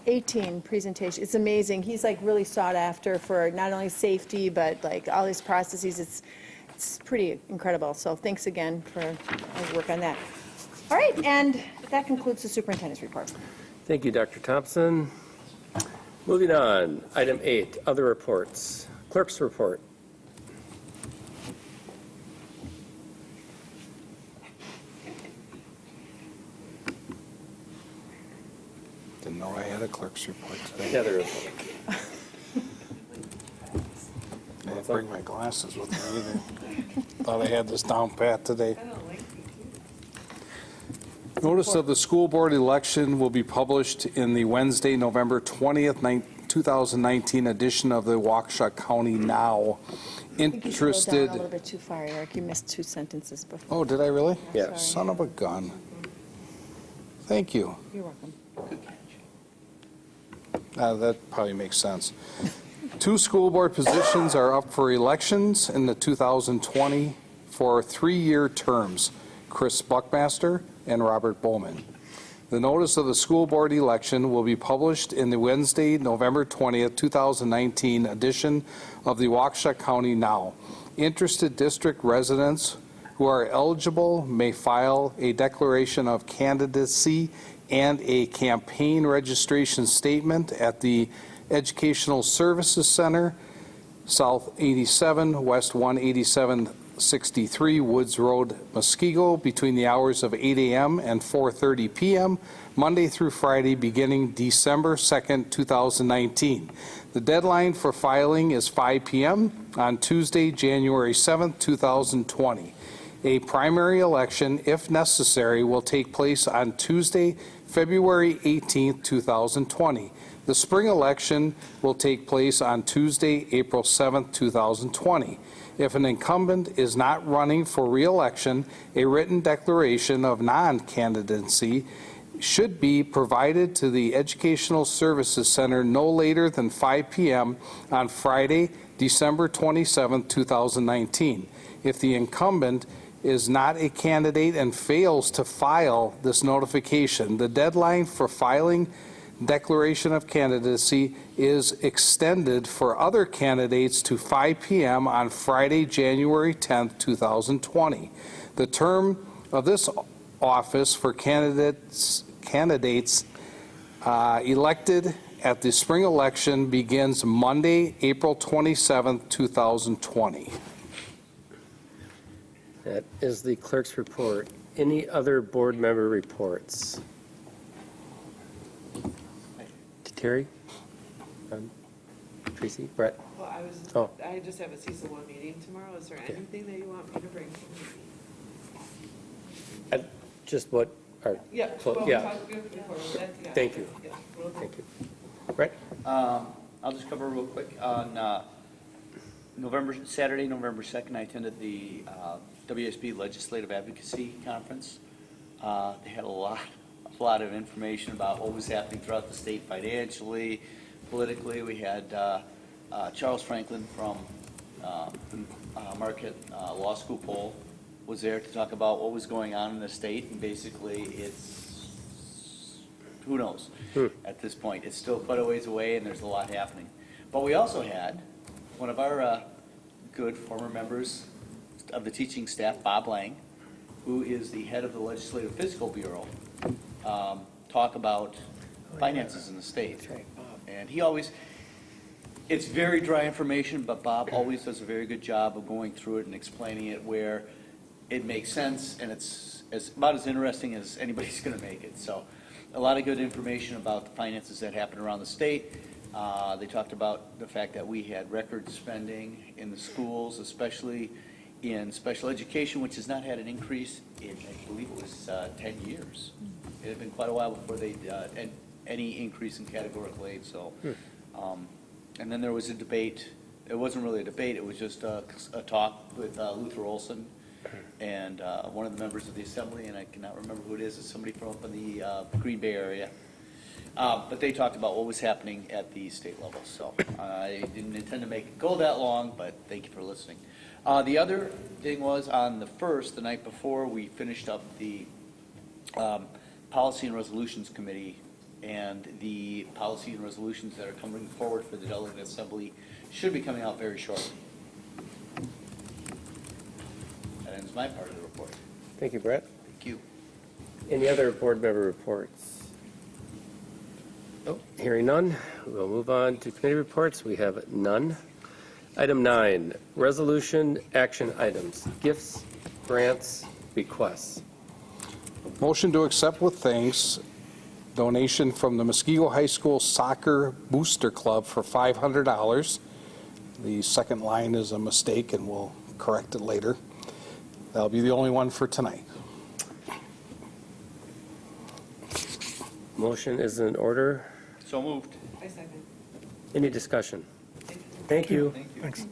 18 presentations. It's amazing. He's like really sought after for not only safety, but like all his processes. It's pretty incredible. So thanks again for his work on that. All right, and that concludes the superintendent's report. Thank you, Dr. Thompson. Moving on, item 8, other reports. Clerk's report. Didn't know I had a clerk's report today. Yeah, there is. I didn't bring my glasses with me either. Thought I had this down pat today. Notice of the school board election will be published in the Wednesday, November 20th, 2019 edition of the Waukesha County Now. I think you scrolled down Interested, a little bit too far, Eric. You missed 2 sentences before. oh, did I really? Yeah. Son of a gun. Thank you. You're welcome. That probably makes sense. 2 school board positions are up for elections in the 2020 for 3-year terms, Chris Buckmaster and Robert Bowman. The notice of the school board election will be published in the Wednesday, November 20th, 2019 edition of the Waukesha County Now. Interested district residents who are eligible may file a declaration of candidacy and a campaign registration statement at the Educational Services Center, South 87, West 18763 Woods Road, Muskego, between the hours of 8 a.m. and 4:30 p.m., Monday through Friday, beginning December 2nd, 2019. The deadline for filing is 5 p.m. on Tuesday, January 7th, 2020. A primary election, if necessary, will take place on Tuesday, February 18th, 2020. The spring election will take place on Tuesday, April 7th, 2020. If an incumbent is not running for re-election, a written declaration of non-candidacy should be provided to the Educational Services Center no later than 5 p.m. on Friday, December 27th, 2019. If the incumbent is not a candidate and fails to file this notification, the deadline for filing declaration of candidacy is extended for other candidates to 5 p.m. on Friday, January 10th, 2020. The term of this office for candidates elected at the spring election begins Monday, April 27th, 2020. That is the clerk's report. Any other board member reports? Terry? Tracy? Brett? Well, Oh. I just have a season 1 meeting tomorrow. Is there anything that you want me to bring to the meeting? Just what? Yeah. Well, well, yeah. talk before that, yeah. Thank you. Yeah, will do. Thank you. Brett? I'll just cover real quick on Saturday, November 2nd, I attended the WSB Legislative Advocacy Conference. They had a lot of information about what was happening throughout the state financially, politically. We had Charles Franklin from the Marquette Law School poll was there to talk about what was going on in the state, and basically it's, who knows at this point. It's still quite a ways away, and there's a lot happening. But we also had one of our good former members of the teaching staff, Bob Lang, who is the head of the Legislative Fiscal Bureau, talk about finances in the state. That's right, Bob. And he always, it's very dry information, but Bob always does a very good job of going through it and explaining it where it makes sense, and it's about as interesting as anybody's going to make it. So a lot of good information about the finances that happen around the state. They talked about the fact that we had record spending in the schools, especially in special education, which has not had an increase in, I believe it was 10 years. It had been quite a while before they any increase in categorical aid. So, and then there was a debate. It wasn't really a debate. It was just a talk with Luther Olson and one of the members of the assembly, and I cannot remember who it is. It's somebody from up in the Green Bay area. But they talked about what was happening at the state level. So I didn't intend to make it go that long, but thank you for listening. The other thing was on the 1st, the night before, we finished up the Policy and Resolutions Committee, and the policy and resolutions that are coming forward for the Delegate Assembly should be coming out very shortly. That ends my part of the report. Thank you, Brett. Thank you. Any other board member reports? Oh, hearing none, we'll move on to committee reports. We have none. Item 9, resolution action items, gifts, grants, requests. Motion to accept with thanks donation from the Muskego High School Soccer Booster Club for $500. The second line is a mistake, and we'll correct it later. That'll be the only one for tonight. Motion is in order. So moved. I second. Any discussion? Thank you. Thank you. Thanks.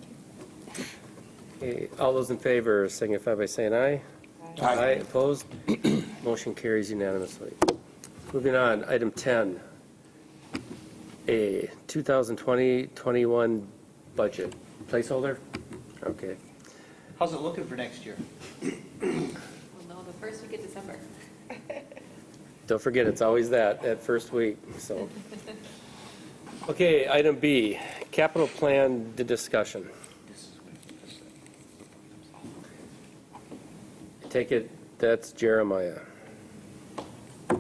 Okay, all those in favor signify by saying aye. Aye. Opposed? Motion carries unanimously. Moving on, item 10, a 2020-21 budget. Placeholder? Okay. How's it looking for next year? Well, no, the first week of December. Don't forget, it's always that first week, so. Okay, item B, capital plan discussion. Take it, that's Jeremiah. So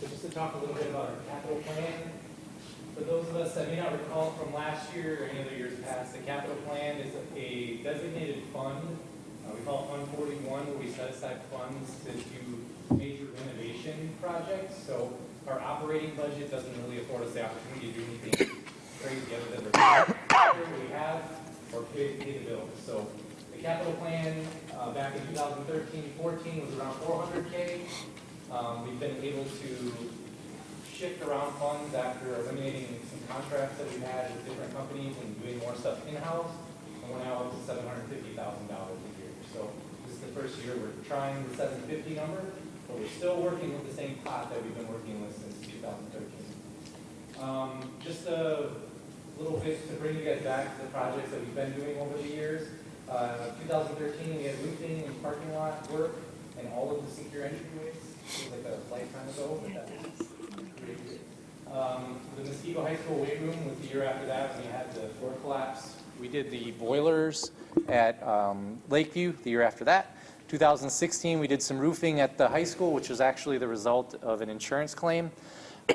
just to talk a little bit about our capital plan, for those of us that may not recall from last year or any other years past, the capital plan is a designated fund. We call it Fund 41, where we set aside funds to do major renovation projects. So our operating budget doesn't really afford us the opportunity to do anything crazy other than what we have or pay the bills. So the capital plan back in 2013-14 was around $400K. We've been able to shift around funds after eliminating some contracts that we've had with different companies and doing more stuff in-house, and we're now up to $750,000 a year. So this is the first year we're trying the 750 number, but we're still working with the same pot that we've been working with since 2013. Just a little bit to bring you guys back to the projects that we've been doing over the years. 2013 we had roofing and parking lot work and all of the secure entryways. It was like a lifetime ago, but that was pretty good. The Muskego High School weight room was the year after that when we had the floor collapse. We did the boilers at Lakeview the year after that. 2016 we did some roofing at the high school, which was actually the result of an insurance claim.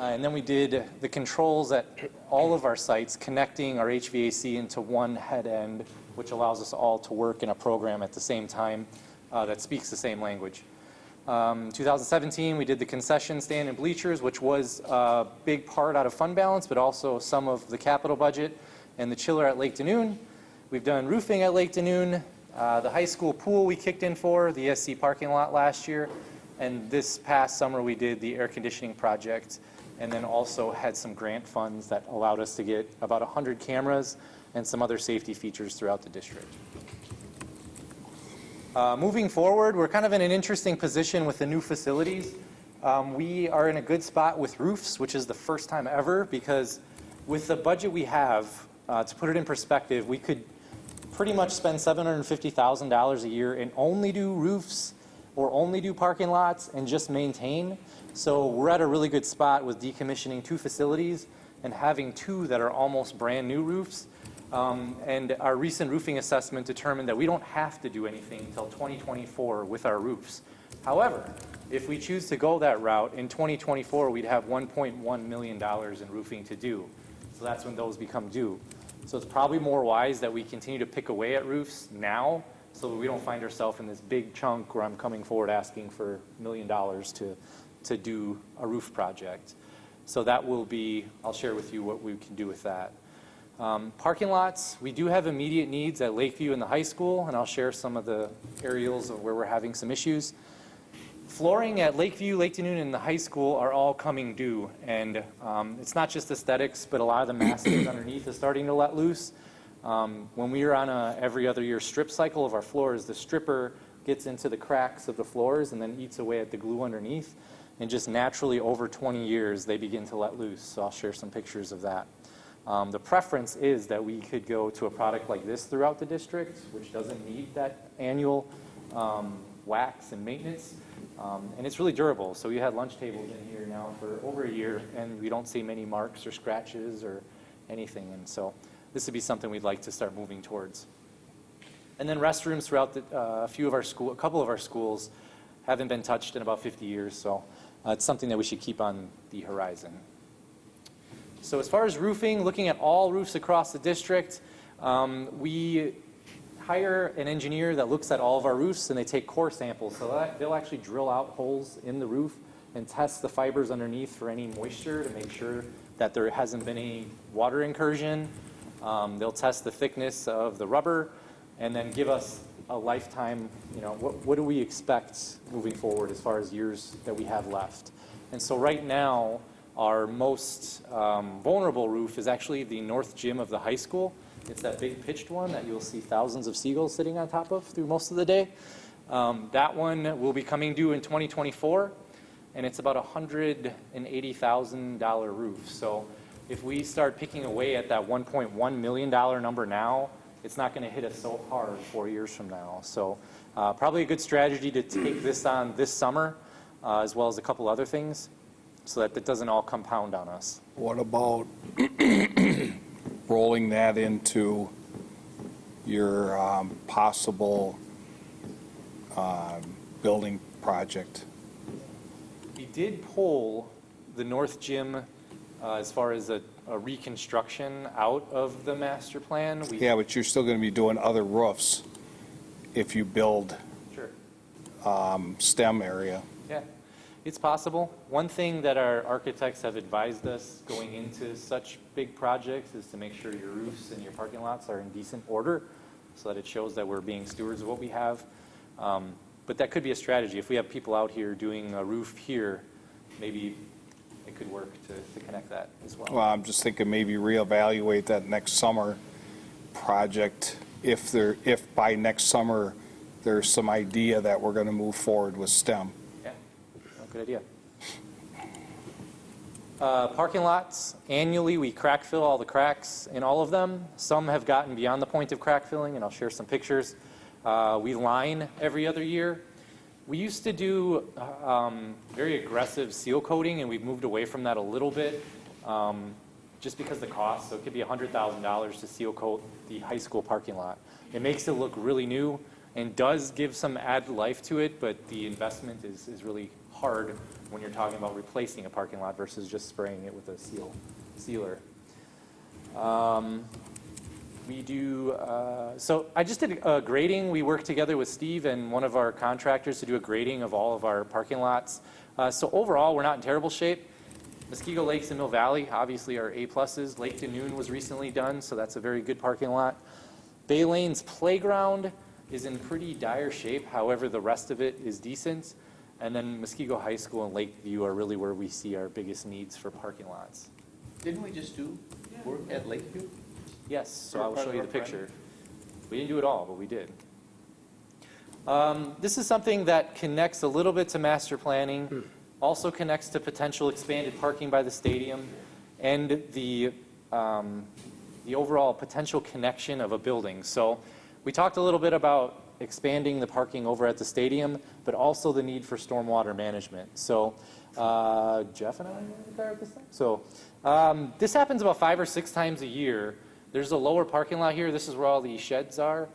And then we did the controls at all of our sites, connecting our HVAC into one head end, which allows us all to work in a program at the same time that speaks the same language. 2017, we did the concession stand and bleachers, which was a big part out of fund balance, but also some of the capital budget, and the chiller at Lake Danoon. We've done roofing at Lake Danoon. The high school pool we kicked in for, the SC parking lot last year, and this past summer we did the air conditioning project and then also had some grant funds that allowed us to get about 100 cameras and some other safety features throughout the district. Moving forward, we're kind of in an interesting position with the new facilities. We are in a good spot with roofs, which is the first time ever, because with the budget we have, to put it in perspective, we could pretty much spend $750,000 a year and only do roofs or only do parking lots and just maintain. So we're at a really good spot with decommissioning 2 facilities and having 2 that are almost brand new roofs. And our recent roofing assessment determined that we don't have to do anything until 2024 with our roofs. However, if we choose to go that route, in 2024 we'd have $1.1 million in roofing to do. So that's when those become due. So it's probably more wise that we continue to pick away at roofs now so that we don't find ourselves in this big chunk where I'm coming forward asking for $1 million to do a roof project. So that will be, I'll share with you what we can do with that. Parking lots, we do have immediate needs at Lakeview and the high school, and I'll share some of the areas of where we're having some issues. Flooring at Lakeview, Lake Danoon, and the high school are all coming due, and it's not just aesthetics, but a lot of the masses underneath is starting to let loose. When we are on a every other year strip cycle of our floors, the stripper gets into the cracks of the floors and then eats away at the glue underneath, and just naturally over 20 years they begin to let loose. So I'll share some pictures of that. The preference is that we could go to a product like this throughout the district, which doesn't need that annual wax and maintenance. And it's really durable. So we had lunch tables in here now for over a year, and we don't see many marks or scratches or anything. And so this would be something we'd like to start moving towards. And then restrooms throughout a couple of our schools haven't been touched in about 50 years. So it's something that we should keep on the horizon. So as far as roofing, looking at all roofs across the district, we hire an engineer that looks at all of our roofs, and they take core samples. So they'll actually drill out holes in the roof and test the fibers underneath for any moisture to make sure that there hasn't been any water incursion. They'll test the thickness of the rubber and then give us a lifetime, what do we expect moving forward as far as years that we have left. And so right now, our most vulnerable roof is actually the north gym of the high school. It's that big pitched one that you'll see thousands of seagulls sitting on top of through most of the day. That one will be coming due in 2024, and it's about a $180,000 roof. So if we start picking away at that $1.1 million number now, it's not going to hit us so hard 4 years from now. So probably a good strategy to take this on this summer, as well as a couple other things, so that it doesn't all compound on us. What about rolling that into your possible building project? We did pull the north gym as far as a reconstruction out of the master plan. Yeah, but you're still going to be doing other roofs if you build Sure. STEM area. Yeah, it's possible. One thing that our architects have advised us going into such big projects is to make sure your roofs and your parking lots are in decent order so that it shows that we're being stewards of what we have. But that could be a strategy. If we have people out here doing a roof here, maybe it could work to connect that as well. Well, I'm just thinking maybe reevaluate that next summer project if by next summer there's some idea that we're going to move forward with STEM. Yeah, good idea. Parking lots, annually we crack fill all the cracks in all of them. Some have gotten beyond the point of crack filling, and I'll share some pictures. We line every other year. We used to do very aggressive seal coating, and we've moved away from that a little bit just because of the cost. So it could be $100,000 to seal coat the high school parking lot. It makes it look really new and does give some added life to it, but the investment is really hard when you're talking about replacing a parking lot versus just spraying it with a sealer. We do, so I just did a grading. We worked together with Steve and one of our contractors to do a grading of all of our parking lots. So overall, we're not in terrible shape. Muskego Lakes and Mill Valley, obviously, are A+. Lake Danoon was recently done, so that's a very good parking lot. Bay Lane's playground is in pretty dire shape. However, the rest of it is decent. And then Muskego High School and Lakeview are really where we see our biggest needs for parking lots. Didn't we just do work at Lakeview? Yes, so For I will part show of you our the picture. We didn't do it all, but we did. This is something that connects a little bit to master planning, also connects to potential expanded parking by the stadium, and the overall potential connection of a building. So we talked a little bit about expanding the parking over at the stadium, but also the need for stormwater management. So Jeff and I are in the car at this time. So this happens about 5 or 6 times a year. There's a lower parking lot here. This is where all the sheds are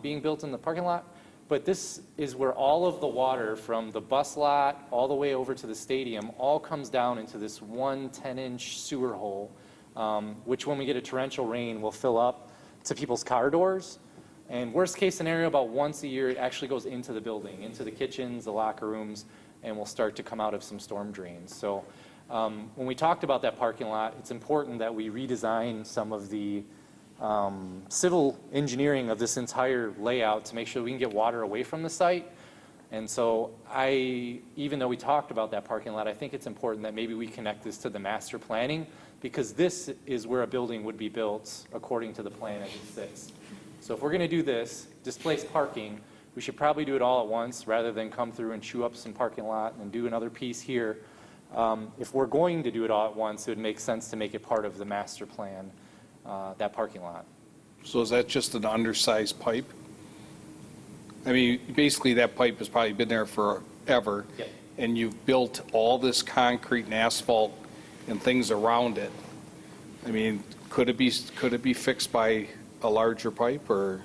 being built in the parking lot. But this is where all of the water from the bus lot all the way over to the stadium all comes down into this one 10-inch sewer hole, which when we get a torrential rain will fill up to people's car doors. And worst case scenario, about once a year, it actually goes into the building, into the kitchens, the locker rooms, and will start to come out of some storm drains. So when we talked about that parking lot, it's important that we redesign some of the civil engineering of this entire layout to make sure we can get water away from the site. And so even though we talked about that parking lot, I think it's important that maybe we connect this to the master planning, because this is where a building would be built according to the plan as it sits. So if we're going to do this, displace parking, we should probably do it all at once rather than come through and chew up some parking lot and do another piece here. If we're going to do it all at once, it would make sense to make it part of the master plan, that parking lot. So is that just an undersized pipe? I mean, basically that pipe has probably been there forever. Yep. And you've built all this concrete and asphalt and things around it. I mean, could it be fixed by a larger pipe, or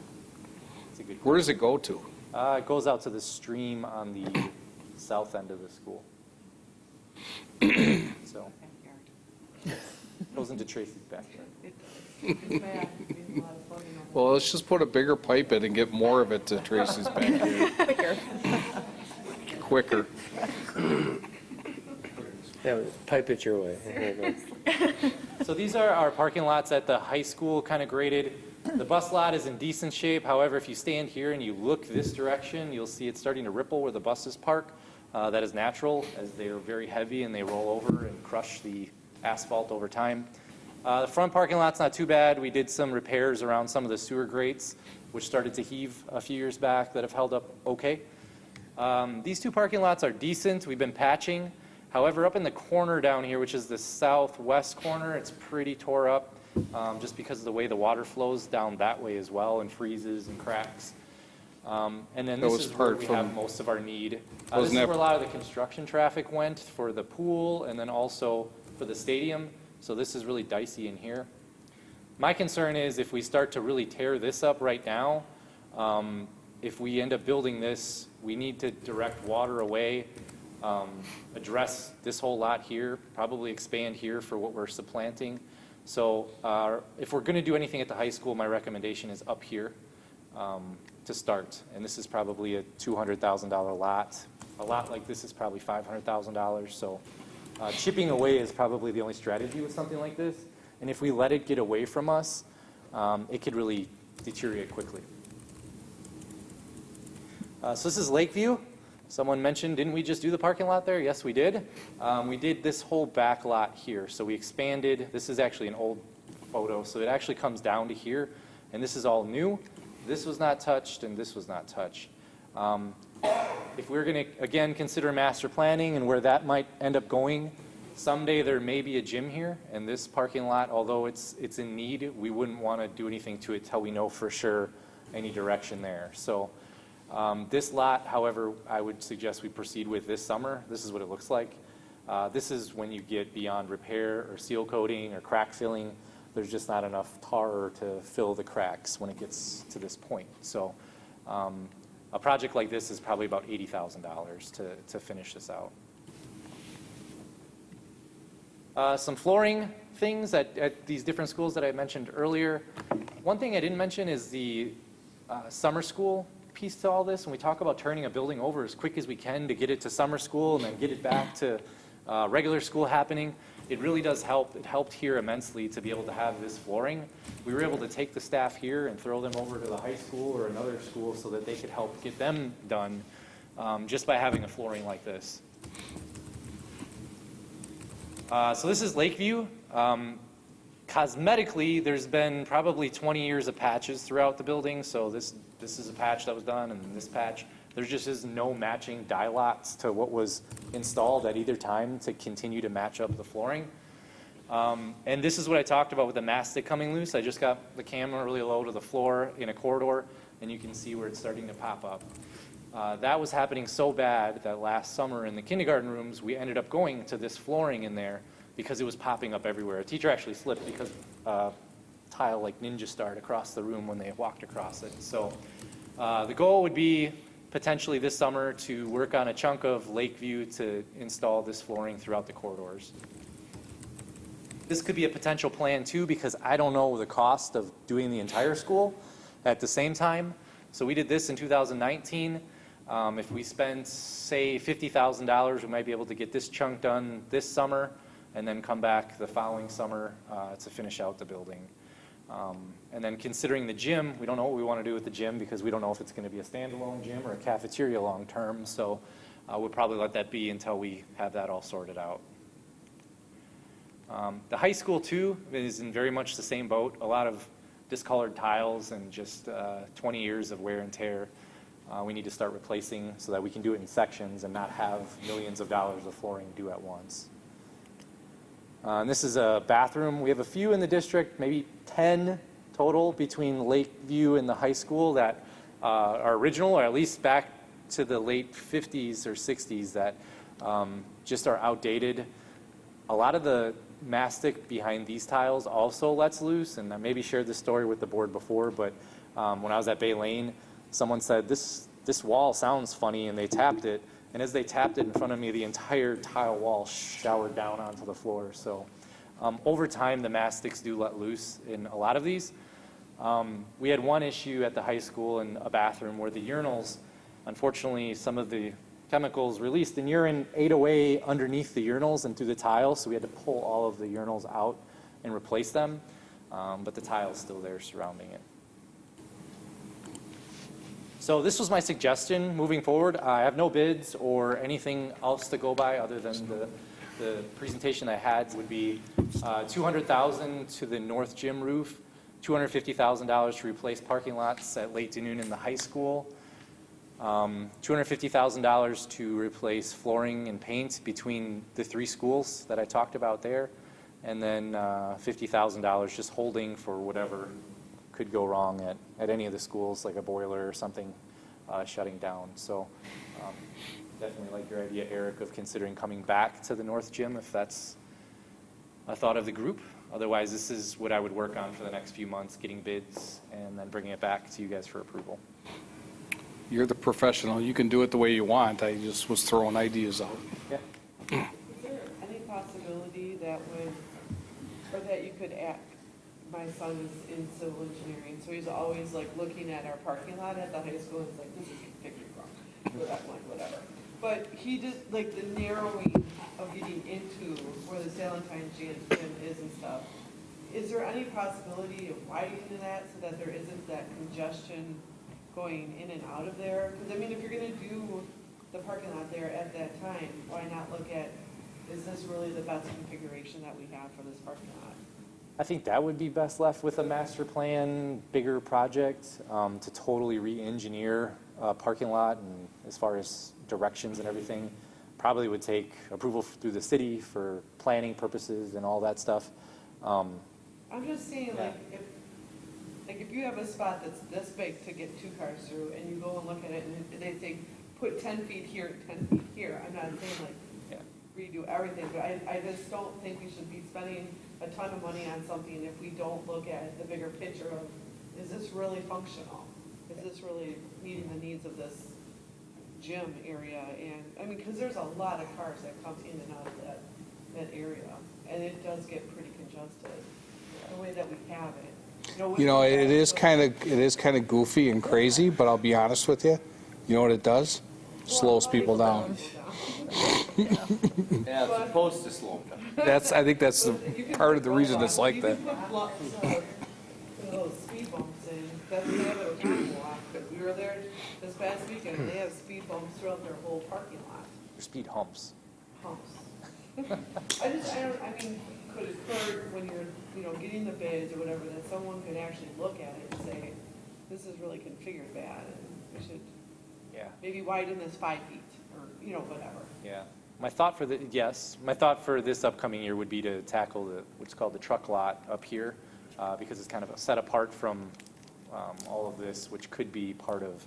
where does it go to? It goes out to the stream on the south end of the school. So goes into Tracy's backyard. Well, let's just put a bigger pipe in and get more of it to Tracy's backyard. Quicker. Yeah, pipe it your way. There you go. So these are our parking lots at the high school, kind of graded. The bus lot is in decent shape. However, if you stand here and you look this direction, you'll see it's starting to ripple where the buses park. That is natural, as they are very heavy and they roll over and crush the asphalt over time. The front parking lot's not too bad. We did some repairs around some of the sewer grates, which started to heave a few years back, that have held up okay. These 2 parking lots are decent. We've been patching. However, up in the corner down here, which is the southwest corner, it's pretty tore up, just because of the way the water flows down that way as well, and freezes and cracks. And then this is where we have most of our need. This is where a lot of the construction traffic went for the pool and then also for the stadium. So this is really dicey in here. My concern is if we start to really tear this up right now, if we end up building this, we need to direct water away, address this whole lot here, probably expand here for what we're supplanting. So if we're going to do anything at the high school, my recommendation is up here to start. And this is probably a $200,000 lot. A lot like this is probably $500,000. So chipping away is probably the only strategy with something like this. And if we let it get away from us, it could really deteriorate quickly. So this is Lakeview. Someone mentioned, didn't we just do the parking lot there? Yes, we did. We did this whole back lot here. So we expanded. This is actually an old photo. So it actually comes down to here. And this is all new. This was not touched, and this was not touched. If we're going to, again, consider master planning and where that might end up going, someday there may be a gym here. And this parking lot, although it's in need, we wouldn't want to do anything to it till we know for sure any direction there. So this lot, however, I would suggest we proceed with this summer. This is what it looks like. This is when you get beyond repair or seal coating or crack filling. There's just not enough tar to fill the cracks when it gets to this point. So a project like this is probably about $80,000 to finish this out. Some flooring things at these different schools that I mentioned earlier. One thing I didn't mention is the summer school piece to all this. When we talk about turning a building over as quick as we can to get it to summer school and then get it back to regular school happening, it really does help. It helped here immensely to be able to have this flooring. We were able to take the staff here and throw them over to the high school or another school so that they could help get them done. just by having a flooring like this. So this is Lakeview. Cosmetically, there's been probably 20 years of patches throughout the building. So this is a patch that was done, and then this patch. There just is no matching dye lots to what was installed at either time to continue to match up the flooring. And this is what I talked about with the mastic coming loose. I just got the camera really low to the floor in a corridor, and you can see where it's starting to pop up. That was happening so bad that last summer in the kindergarten rooms, we ended up going to this flooring in there because it was popping up everywhere. A teacher actually slipped because tile like ninja starred across the room when they walked across it. So the goal would be potentially this summer to work on a chunk of Lakeview to install this flooring throughout the corridors. This could be a potential plan too, because I don't know the cost of doing the entire school at the same time. So we did this in 2019. If we spend, say, $50,000, we might be able to get this chunk done this summer and then come back the following summer to finish out the building. And then considering the gym, we don't know what we want to do with the gym because we don't know if it's going to be a standalone gym or a cafeteria long term. So we'll probably let that be until we have that all sorted out. The high school too is in very much the same boat. A lot of discolored tiles and just 20 years of wear and tear. We need to start replacing so that we can do it in sections and not have millions of dollars of flooring due at once. And this is a bathroom. We have a few in the district, maybe 10 total between Lakeview and the high school that are original, or at least back to the late 50s or 60s that just are outdated. A lot of the mastic behind these tiles also lets loose, and I maybe shared this story with the board before, but when I was at Bay Lane, someone said, this wall sounds funny, and they tapped it. And as they tapped it in front of me, the entire tile wall showered down onto the floor. So over time, the mastics do let loose in a lot of these. We had one issue at the high school in a bathroom where the urinals, unfortunately, some of the chemicals released in urine ate away underneath the urinals and through the tiles. So we had to pull all of the urinals out and replace them. But the tile's still there surrounding it. So this was my suggestion moving forward. I have no bids or anything else to go by other than the presentation I had would be $200,000 to the north gym roof, $250,000 to replace parking lots at Lake Danoon in the high school, $250,000 to replace flooring and paint between the three schools that I talked about there, and then $50,000 just holding for whatever could go wrong at any of the schools, like a boiler or something shutting down. So definitely like your idea, Eric, of considering coming back to the North Gym if that's a thought of the group. Otherwise, this is what I would work on for the next few months, getting bids and then bringing it back to you guys for approval. You're the professional. You can do it the way you want. I just was throwing ideas out. Yeah. Is there any possibility that that you could act? My son is in civil engineering, so he's always like looking at our parking lot at the high school and he's like, this is configured wrong. But I'm like, whatever. But he just, like the narrowing of getting into where the Salentine gym is and stuff, is there any possibility of widening that so that there isn't that congestion going in and out of there? Because I mean, if you're gonna do the parking lot there at that time, why not look at, is this really the best configuration that we have for this parking lot? I think that would be best left with a master plan, bigger project, to totally re-engineer a parking lot, and as far as directions and everything, probably would take approval through the city for planning purposes and all that stuff. I'm just saying, like if you have a spot that's this big to get two cars through, and you go and look at it, and they say, put 10 feet here, 10 feet here, I'm not saying like redo everything, but I just don't think we should be spending a ton of money on something if we don't look at the bigger picture of, is this really functional? Is this really meeting the needs of this gym area? And I mean, because there's a lot of cars that come in and out of that area, and it does get pretty congested the way that we have it. You know, it is kind of goofy and crazy, but I'll be honest with you. You know what it does? Slows people down. Yeah, it's supposed to slow them down. I think that's the part of the reason it's like that. Speed speed bumps in, that's what they have at Otago lot, because we were there this past weekend, and they have speed bumps throughout their whole parking lot. Speed humps. Humps. I mean, could it hurt when you're, getting the bids or whatever, that someone could actually look at it and say, this is really configured bad, and we should Yeah. maybe widen this 5 feet, or, whatever. Yeah. My thought for this upcoming year would be to tackle what's called the truck lot up here, because it's kind of set apart from all of this, which could be part of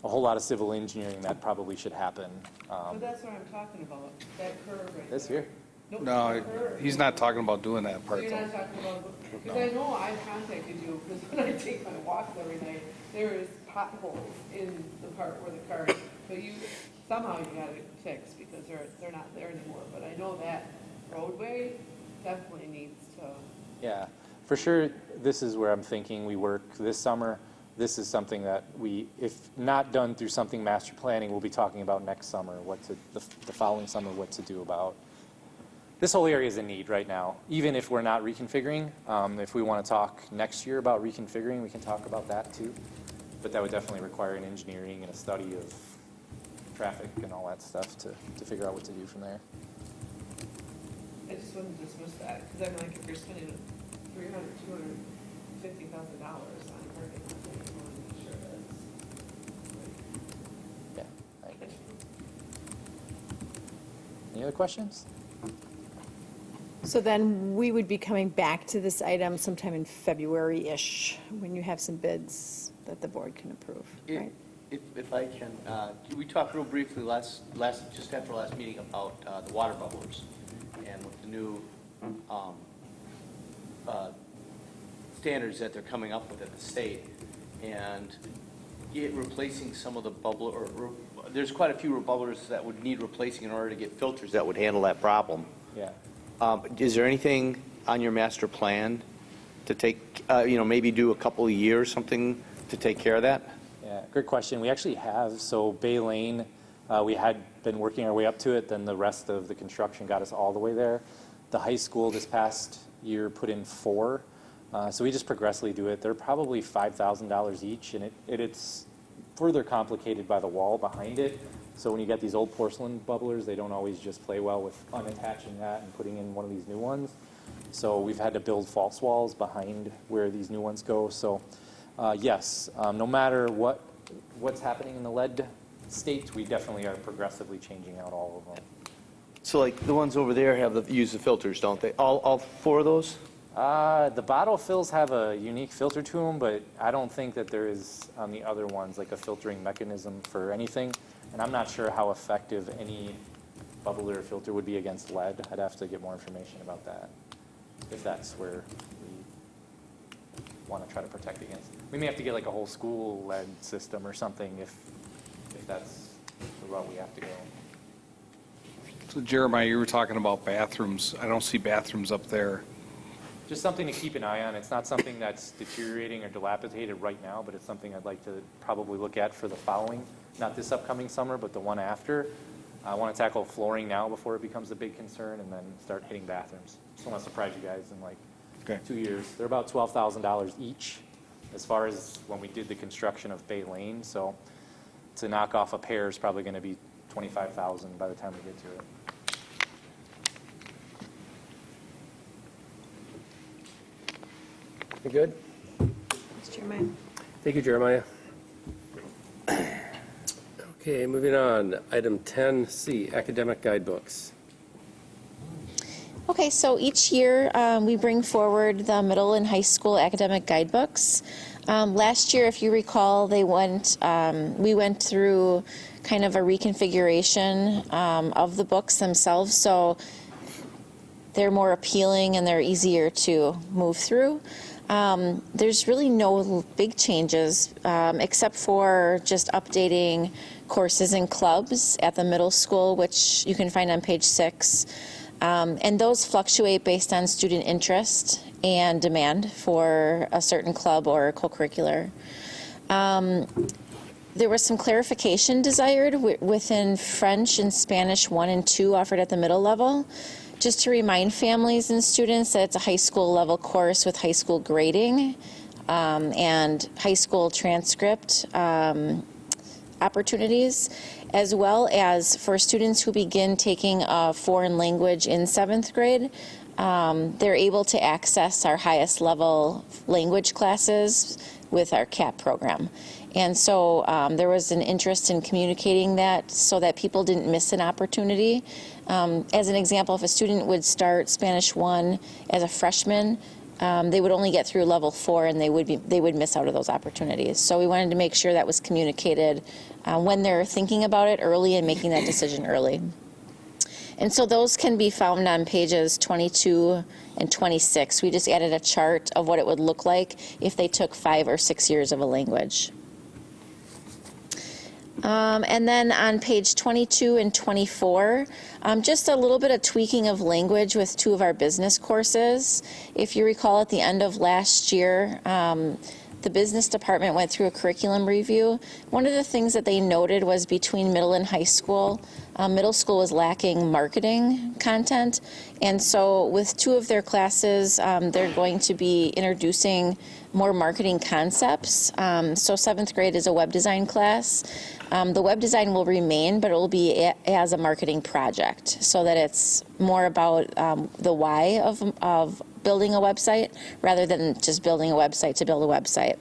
a whole lot of civil engineering that probably should happen. But that's what I'm talking about, that curve right This there. here? Nope, No, the curve. he's not talking about doing that So part you're though. not talking about, because I know I've contacted you, because when I take my walks every night, there is potholes in the part where the car is, but somehow you got it fixed, because they're not there anymore, but I know that roadway definitely needs to. Yeah, for sure, this is where I'm thinking we work this summer. This is something that if not done through something master planning, we'll be talking about next summer, the following summer, what to do about. This whole area is in need right now, even if we're not reconfiguring. If we want to talk next year about reconfiguring, we can talk about that too. But that would definitely require an engineering and a study of traffic and all that stuff to figure out what to do from there. I just wouldn't dismiss that, because I'm like, if you're spending $300,000, $250,000 on parking lot, then you want to make sure that's. Yeah, I agree. Any other questions? So then we would be coming back to this item sometime in February-ish, when you have some bids that the board can approve, right? If I can, we talked real briefly just after last meeting about the water bubblers and with the new standards that they're coming up with at the state, and replacing some of the there's quite a few bubblers that would need replacing in order to get filters that would handle that problem. Yeah. Is there anything on your master plan to take, maybe do a couple of years, something to take care of that? Yeah, good question. We actually have. So Bay Lane, we had been working our way up to it. Then the rest of the construction got us all the way there. The high school this past year put in 4. So we just progressively do it. They're probably $5,000 each, and it's further complicated by the wall behind it. So when you get these old porcelain bubblers, they don't always just play well with unattaching that and putting in one of these new ones. So we've had to build false walls behind where these new ones go. So yes, no matter what's happening in the lead state, we definitely are progressively changing out all of them. So like the ones over there use the filters, don't they? All 4 of those? The bottle fills have a unique filter to them, but I don't think that there is on the other ones like a filtering mechanism for anything. And I'm not sure how effective any bubbler or filter would be against lead. I'd have to get more information about that, if that's where we want to try to protect against. We may have to get like a whole school lead system or something if that's the route we have to go. So Jeremiah, you were talking about bathrooms. I don't see bathrooms up there. Just something to keep an eye on. It's not something that's deteriorating or dilapidated right now, but it's something I'd like to probably look at for the following, not this upcoming summer, but the one after. I want to tackle flooring now before it becomes a big concern, and then start hitting bathrooms. Just don't want to surprise you guys in like 2 years. They're about $12,000 each as far as when we did the construction of Bay Lane. So to knock off a pair is probably going to be $25,000 by the time we get to it. You good? Jeremiah. Thank you, Jeremiah. Okay, moving on. Item 10C, academic guidebooks. Okay, so each year we bring forward the middle and high school academic guidebooks. Last year, if you recall, we went through kind of a reconfiguration of the books themselves, so they're more appealing and they're easier to move through. There's really no big changes except for just updating courses and clubs at the middle school, which you can find on page 6. And those fluctuate based on student interest and demand for a certain club or co-curricular. There was some clarification desired within French and Spanish 1 and 2 offered at the middle level, just to remind families and students that it's a high school level course with high school grading. and high school transcript opportunities, as well as for students who begin taking a foreign language in 7th grade. They're able to access our highest level language classes with our CAP program. And so there was an interest in communicating that so that people didn't miss an opportunity. As an example, if a student would start Spanish 1 as a freshman, they would only get through level 4 and they would miss out of those opportunities. So we wanted to make sure that was communicated when they're thinking about it early and making that decision early. And so those can be found on pages 22 and 26. We just added a chart of what it would look like if they took 5 or 6 years of a language. And then on page 22 and 24, just a little bit of tweaking of language with 2 of our business courses. If you recall, at the end of last year, the business department went through a curriculum review. One of the things that they noted was between middle and high school, middle school was lacking marketing content. And so with 2 of their classes, they're going to be introducing more marketing concepts. So 7th grade is a web design class. The web design will remain, but it will be as a marketing project so that it's more about the why of building a website rather than just building a website to build a website.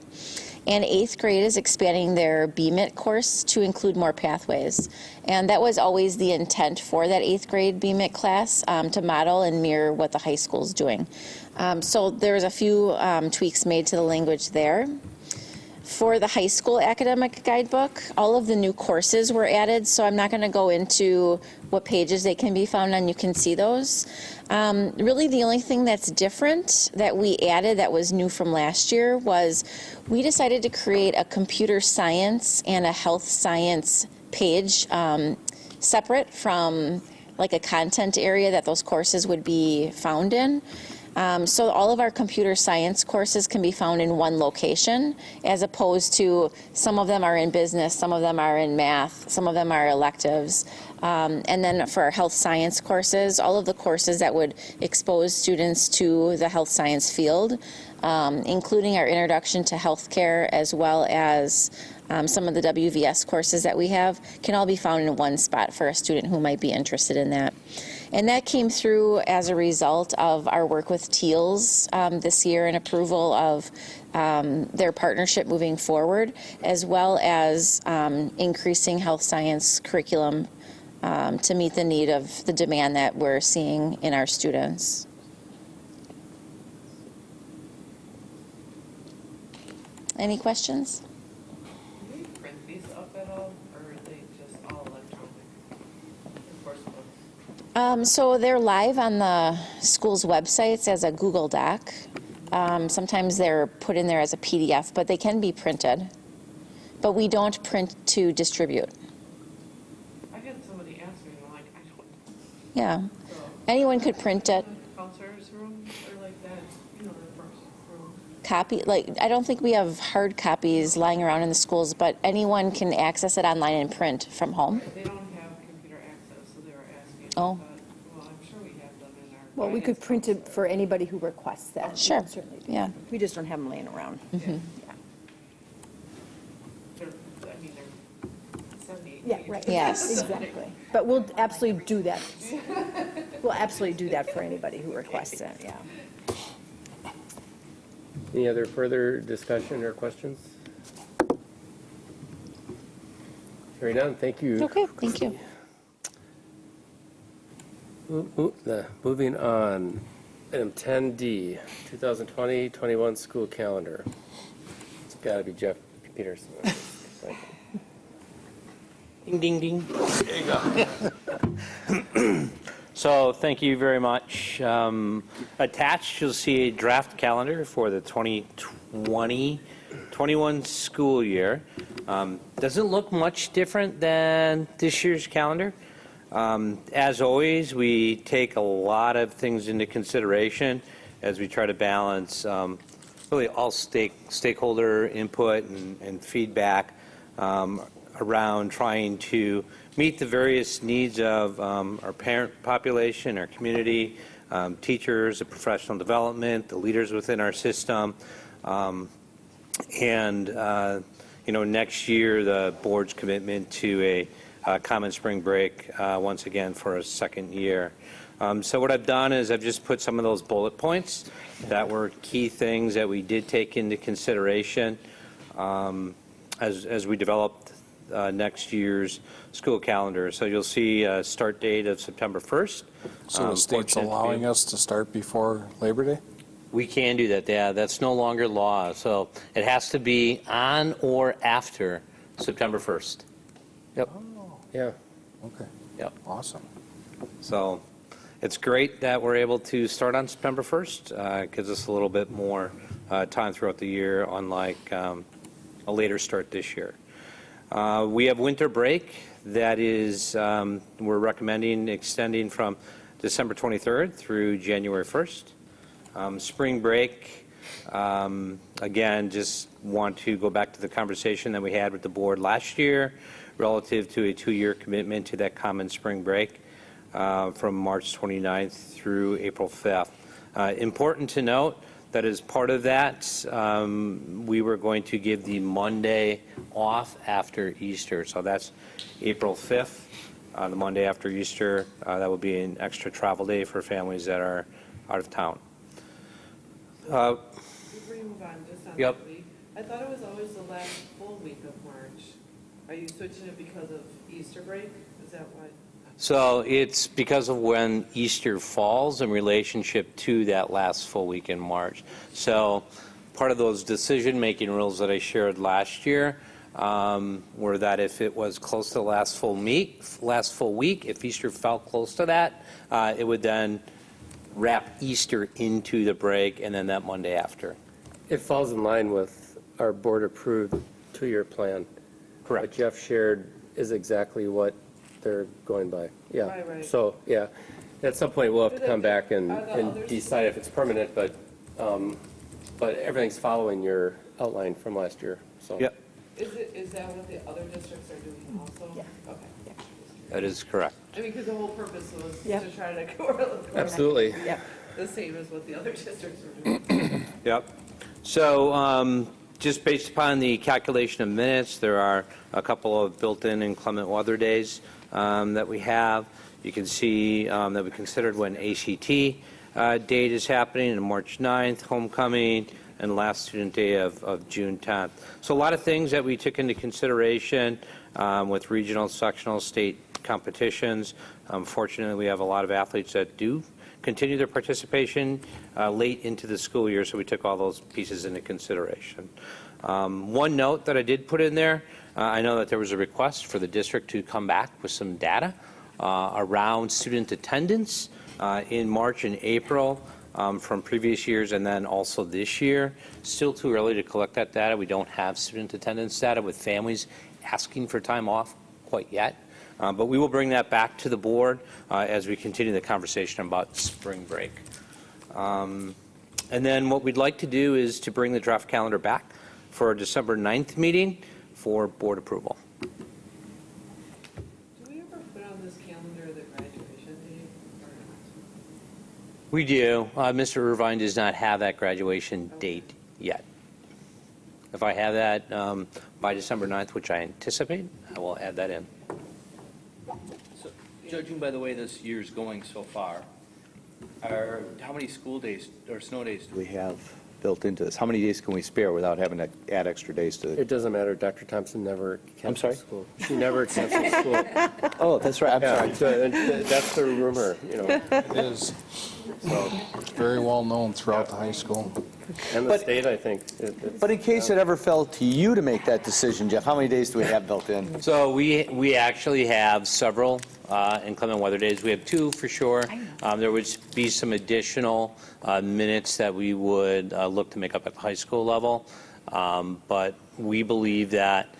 And 8th grade is expanding their BMIT course to include more pathways. And that was always the intent for that 8th grade BMIT class, to model and mirror what the high school is doing. So there's a few tweaks made to the language there. For the high school academic guidebook, all of the new courses were added, so I'm not going to go into what pages they can be found on. You can see those. Really, the only thing that's different that we added that was new from last year was we decided to create a computer science and a health science page separate from like a content area that those courses would be found in. So all of our computer science courses can be found in one location, as opposed to some of them are in business, some of them are in math, some of them are electives. And then for our health science courses, all of the courses that would expose students to the health science field, including our introduction to healthcare, as well as some of the WVS courses that we have, can all be found in one spot for a student who might be interested in that. And that came through as a result of our work with TEALS this year and approval of their partnership moving forward, as well as increasing health science curriculum to meet the need of the demand that we're seeing in our students. Any questions? Do we print these up at all, or are they just all electronic? Course books? So they're live on the school's websites as a Google Doc. Sometimes they're put in there as a PDF, but they can be printed. But we don't print to distribute. I had somebody ask me, and I'm like, I don't. Yeah. So, Anyone could print it. counselor's room, or like that, you know, the first room. Copy, like, I don't think we have hard copies lying around in the schools, but anyone can access it online and print from home. They don't have computer access, so they were asking. Oh. Well, I'm sure we have them in our. Well, we could print it for anybody who requests that. Sure. We certainly do. Yeah. We just don't have them laying around. Mhm. They're, I mean, they're 78 Yeah, pages. right. Yes. Exactly. But we'll absolutely do that. We'll absolutely do that for anybody who requests it, yeah. Any other further discussion or questions? Hearing none, thank you. Okay, thank you. Moving on, item 10D, 2020-21 school calendar. It's got to be Jeff Peterson. Ding, ding, ding. There you go. So thank you very much. Attached, you'll see a draft calendar for the 2020-21 school year. Doesn't look much different than this year's calendar. As always, we take a lot of things into consideration as we try to balance really all stakeholder input and feedback around trying to meet the various needs of our parent population, our community, teachers, the professional development, the leaders within our system, And, next year, the board's commitment to a common spring break, once again, for a second year. So what I've done is I've just put some of those bullet points that were key things that we did take into consideration as we developed next year's school calendar. So you'll see a start date of September 1st. So the state's allowing us to start before Labor Day? We can do that, yeah. That's no longer law. So it has to be on or after September 1st. Yep. Yeah. Okay. Yep. Awesome. So it's great that we're able to start on September 1st. It gives us a little bit more time throughout the year, unlike a later start this year. We have winter break. That is, we're recommending extending from December 23rd through January 1st. Spring break, again, just want to go back to the conversation that we had with the board last year relative to a 2-year commitment to that common spring break from March 29th through April 5th. Important to note that as part of that, we were going to give the Monday off after Easter. So that's April 5th, the Monday after Easter. That will be an extra travel day for families that are out of town. Before you move on, just on Yep. that week, I thought it was always the last full week of March. Are you switching it because of Easter break? Is that why? So it's because of when Easter falls in relationship to that last full week in March. So part of those decision-making rules that I shared last year were that if it was close to the last full week, if Easter fell close to that, it would then wrap Easter into the break and then that Monday after. It falls in line with our board-approved 2-year plan. Correct. What Jeff shared is exactly what they're going by. Yeah. Right. So, yeah, at some point, we'll have to Do they come back and are the others- decide if it's permanent, but everything's following your outline from last year, so. Yep, Is that what the other districts are doing also? Yeah. Okay. that is correct. I mean, because the whole purpose was Yep. to try to go Absolutely. Yep. the same as what the other districts are doing. Yep. So just based upon the calculation of minutes, there are a couple of built-in inclement weather days that we have. You can see that we considered when ACT date is happening on March 9th, homecoming, and last student day of June 10th. So a lot of things that we took into consideration with regional, sectional, state competitions. Fortunately, we have a lot of athletes that do continue their participation late into the school year, so we took all those pieces into consideration. One note that I did put in there, I know that there was a request for the district to come back with some data around student attendance in March and April from previous years and then also this year. Still too early to collect that data. We don't have student attendance data with families asking for time off quite yet. But we will bring that back to the board as we continue the conversation about spring break. And then what we'd like to do is to bring the draft calendar back for a December 9th meeting for board approval. Do we ever put on this calendar the graduation date or not? We do. Mr. Irvine does not have that graduation date yet. If I have that by December 9th, which I anticipate, I will add that in. So, judging by the way this year's going so far, how many school days or snow days do we have built into this? How many days can we spare without having to add extra days to it? It doesn't matter. Dr. Thompson never cancels sorry? school. She never cancels school. Oh, that's right, I'm Yeah, sorry. that's the rumor, It is. It's very well known throughout the high school. And the But- state, I think. But in case it ever fell to you to make that decision, Jeff, how many days do we have built in? So we actually have several inclement weather days. We have 2 for sure. There would be some additional minutes that we would look to make up at the high school level. But we believe that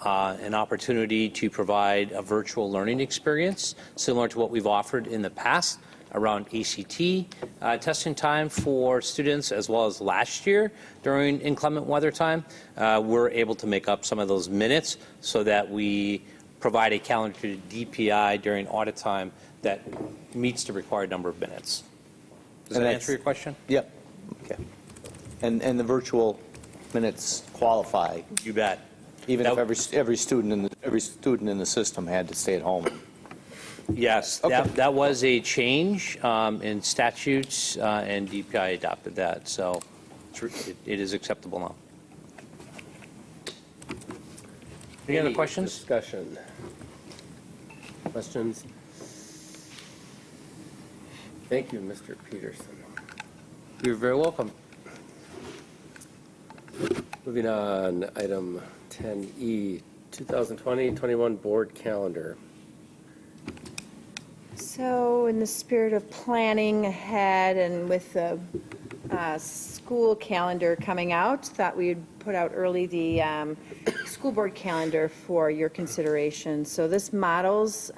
an opportunity to provide a virtual learning experience similar to what we've offered in the past around ACT testing time for students, as well as last year during inclement weather time, we're able to make up some of those minutes so that we provide a calendar to DPI during audit time that meets the required number of minutes. Does that answer your question? Yep. Okay. And the virtual minutes qualify, You bet. even if every student in the system had to stay at home. Yes, Okay. that was a change in statutes, and DPI adopted that, so it is acceptable now. Any other questions? Discussion. Questions? Thank you, Mr. Peterson. You're very welcome. Moving on, item 10E, 2020-21 board calendar. So in the spirit of planning ahead and with the school calendar coming out, thought we'd put out early the school board calendar for your consideration. So this models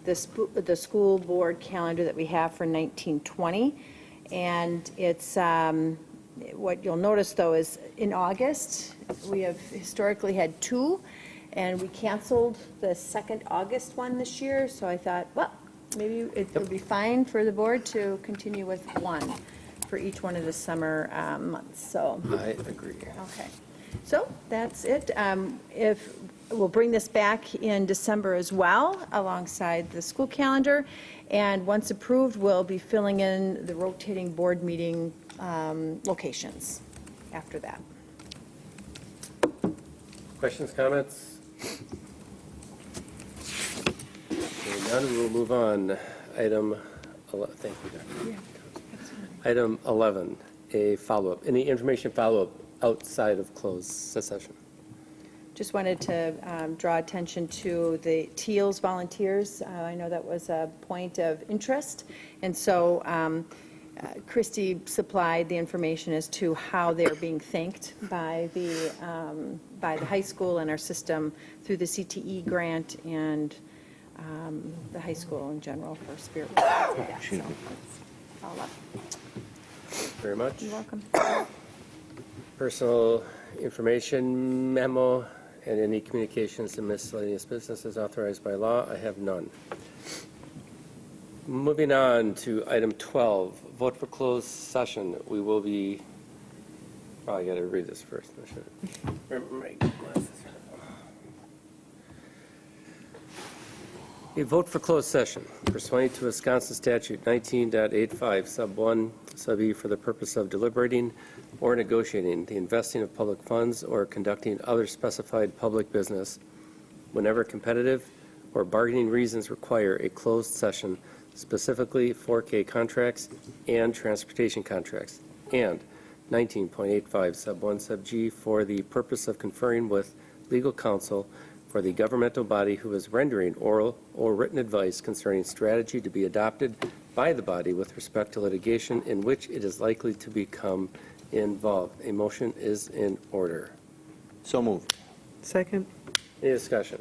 the school board calendar that we have for 1920. And it's, what you'll notice though is in August, we have historically had 2, and we canceled the second August one this year. So I thought, well, maybe it would be fine for the board to continue with 1 for each one of the summer months, so. I agree. Okay, so that's it. If, we'll bring this back in December as well, alongside the school calendar, and once approved, we'll be filling in the rotating board meeting locations after that. Questions, comments? Hearing none, we'll move on. Item 11, thank you, Dr. Item 11, a follow-up. Any information follow-up outside of closed session? Just wanted to draw attention to the TEALS volunteers. I know that was a point of interest, and so Christy supplied the information as to how they're being thanked by the high school and our system through the CTE grant and the high school in general for spirit. So, all up. Very much. You're welcome. Personal information memo and any communications to miscellaneous businesses authorized by law, I have none. Moving on to item 12, vote for closed session. We will be, I got to read this first. I should. My glasses. A vote for closed session pursuant to Wisconsin Statute 19.85, sub 1, sub E, for the purpose of deliberating or negotiating the investing of public funds or conducting other specified public business whenever competitive or bargaining reasons require a closed session, specifically 4K contracts and transportation contracts, and 19.85, sub 1, sub G, for the purpose of conferring with legal counsel for the governmental body who is rendering oral or written advice concerning strategy to be adopted by the body with respect to litigation in which it is likely to become involved. A motion is in order. So moved. Second. Any discussion?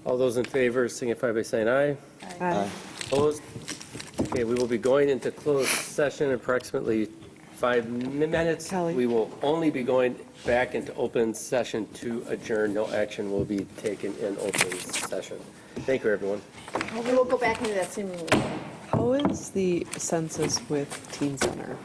All those in favor signify by saying aye. Aye. Opposed? Okay, we will be going into closed session in approximately 5 minutes. Kelly. We will only be going back into open session to adjourn. No action will be taken in open session. Thank you, everyone. And we'll go back into that same room. How is the census with Teen Center?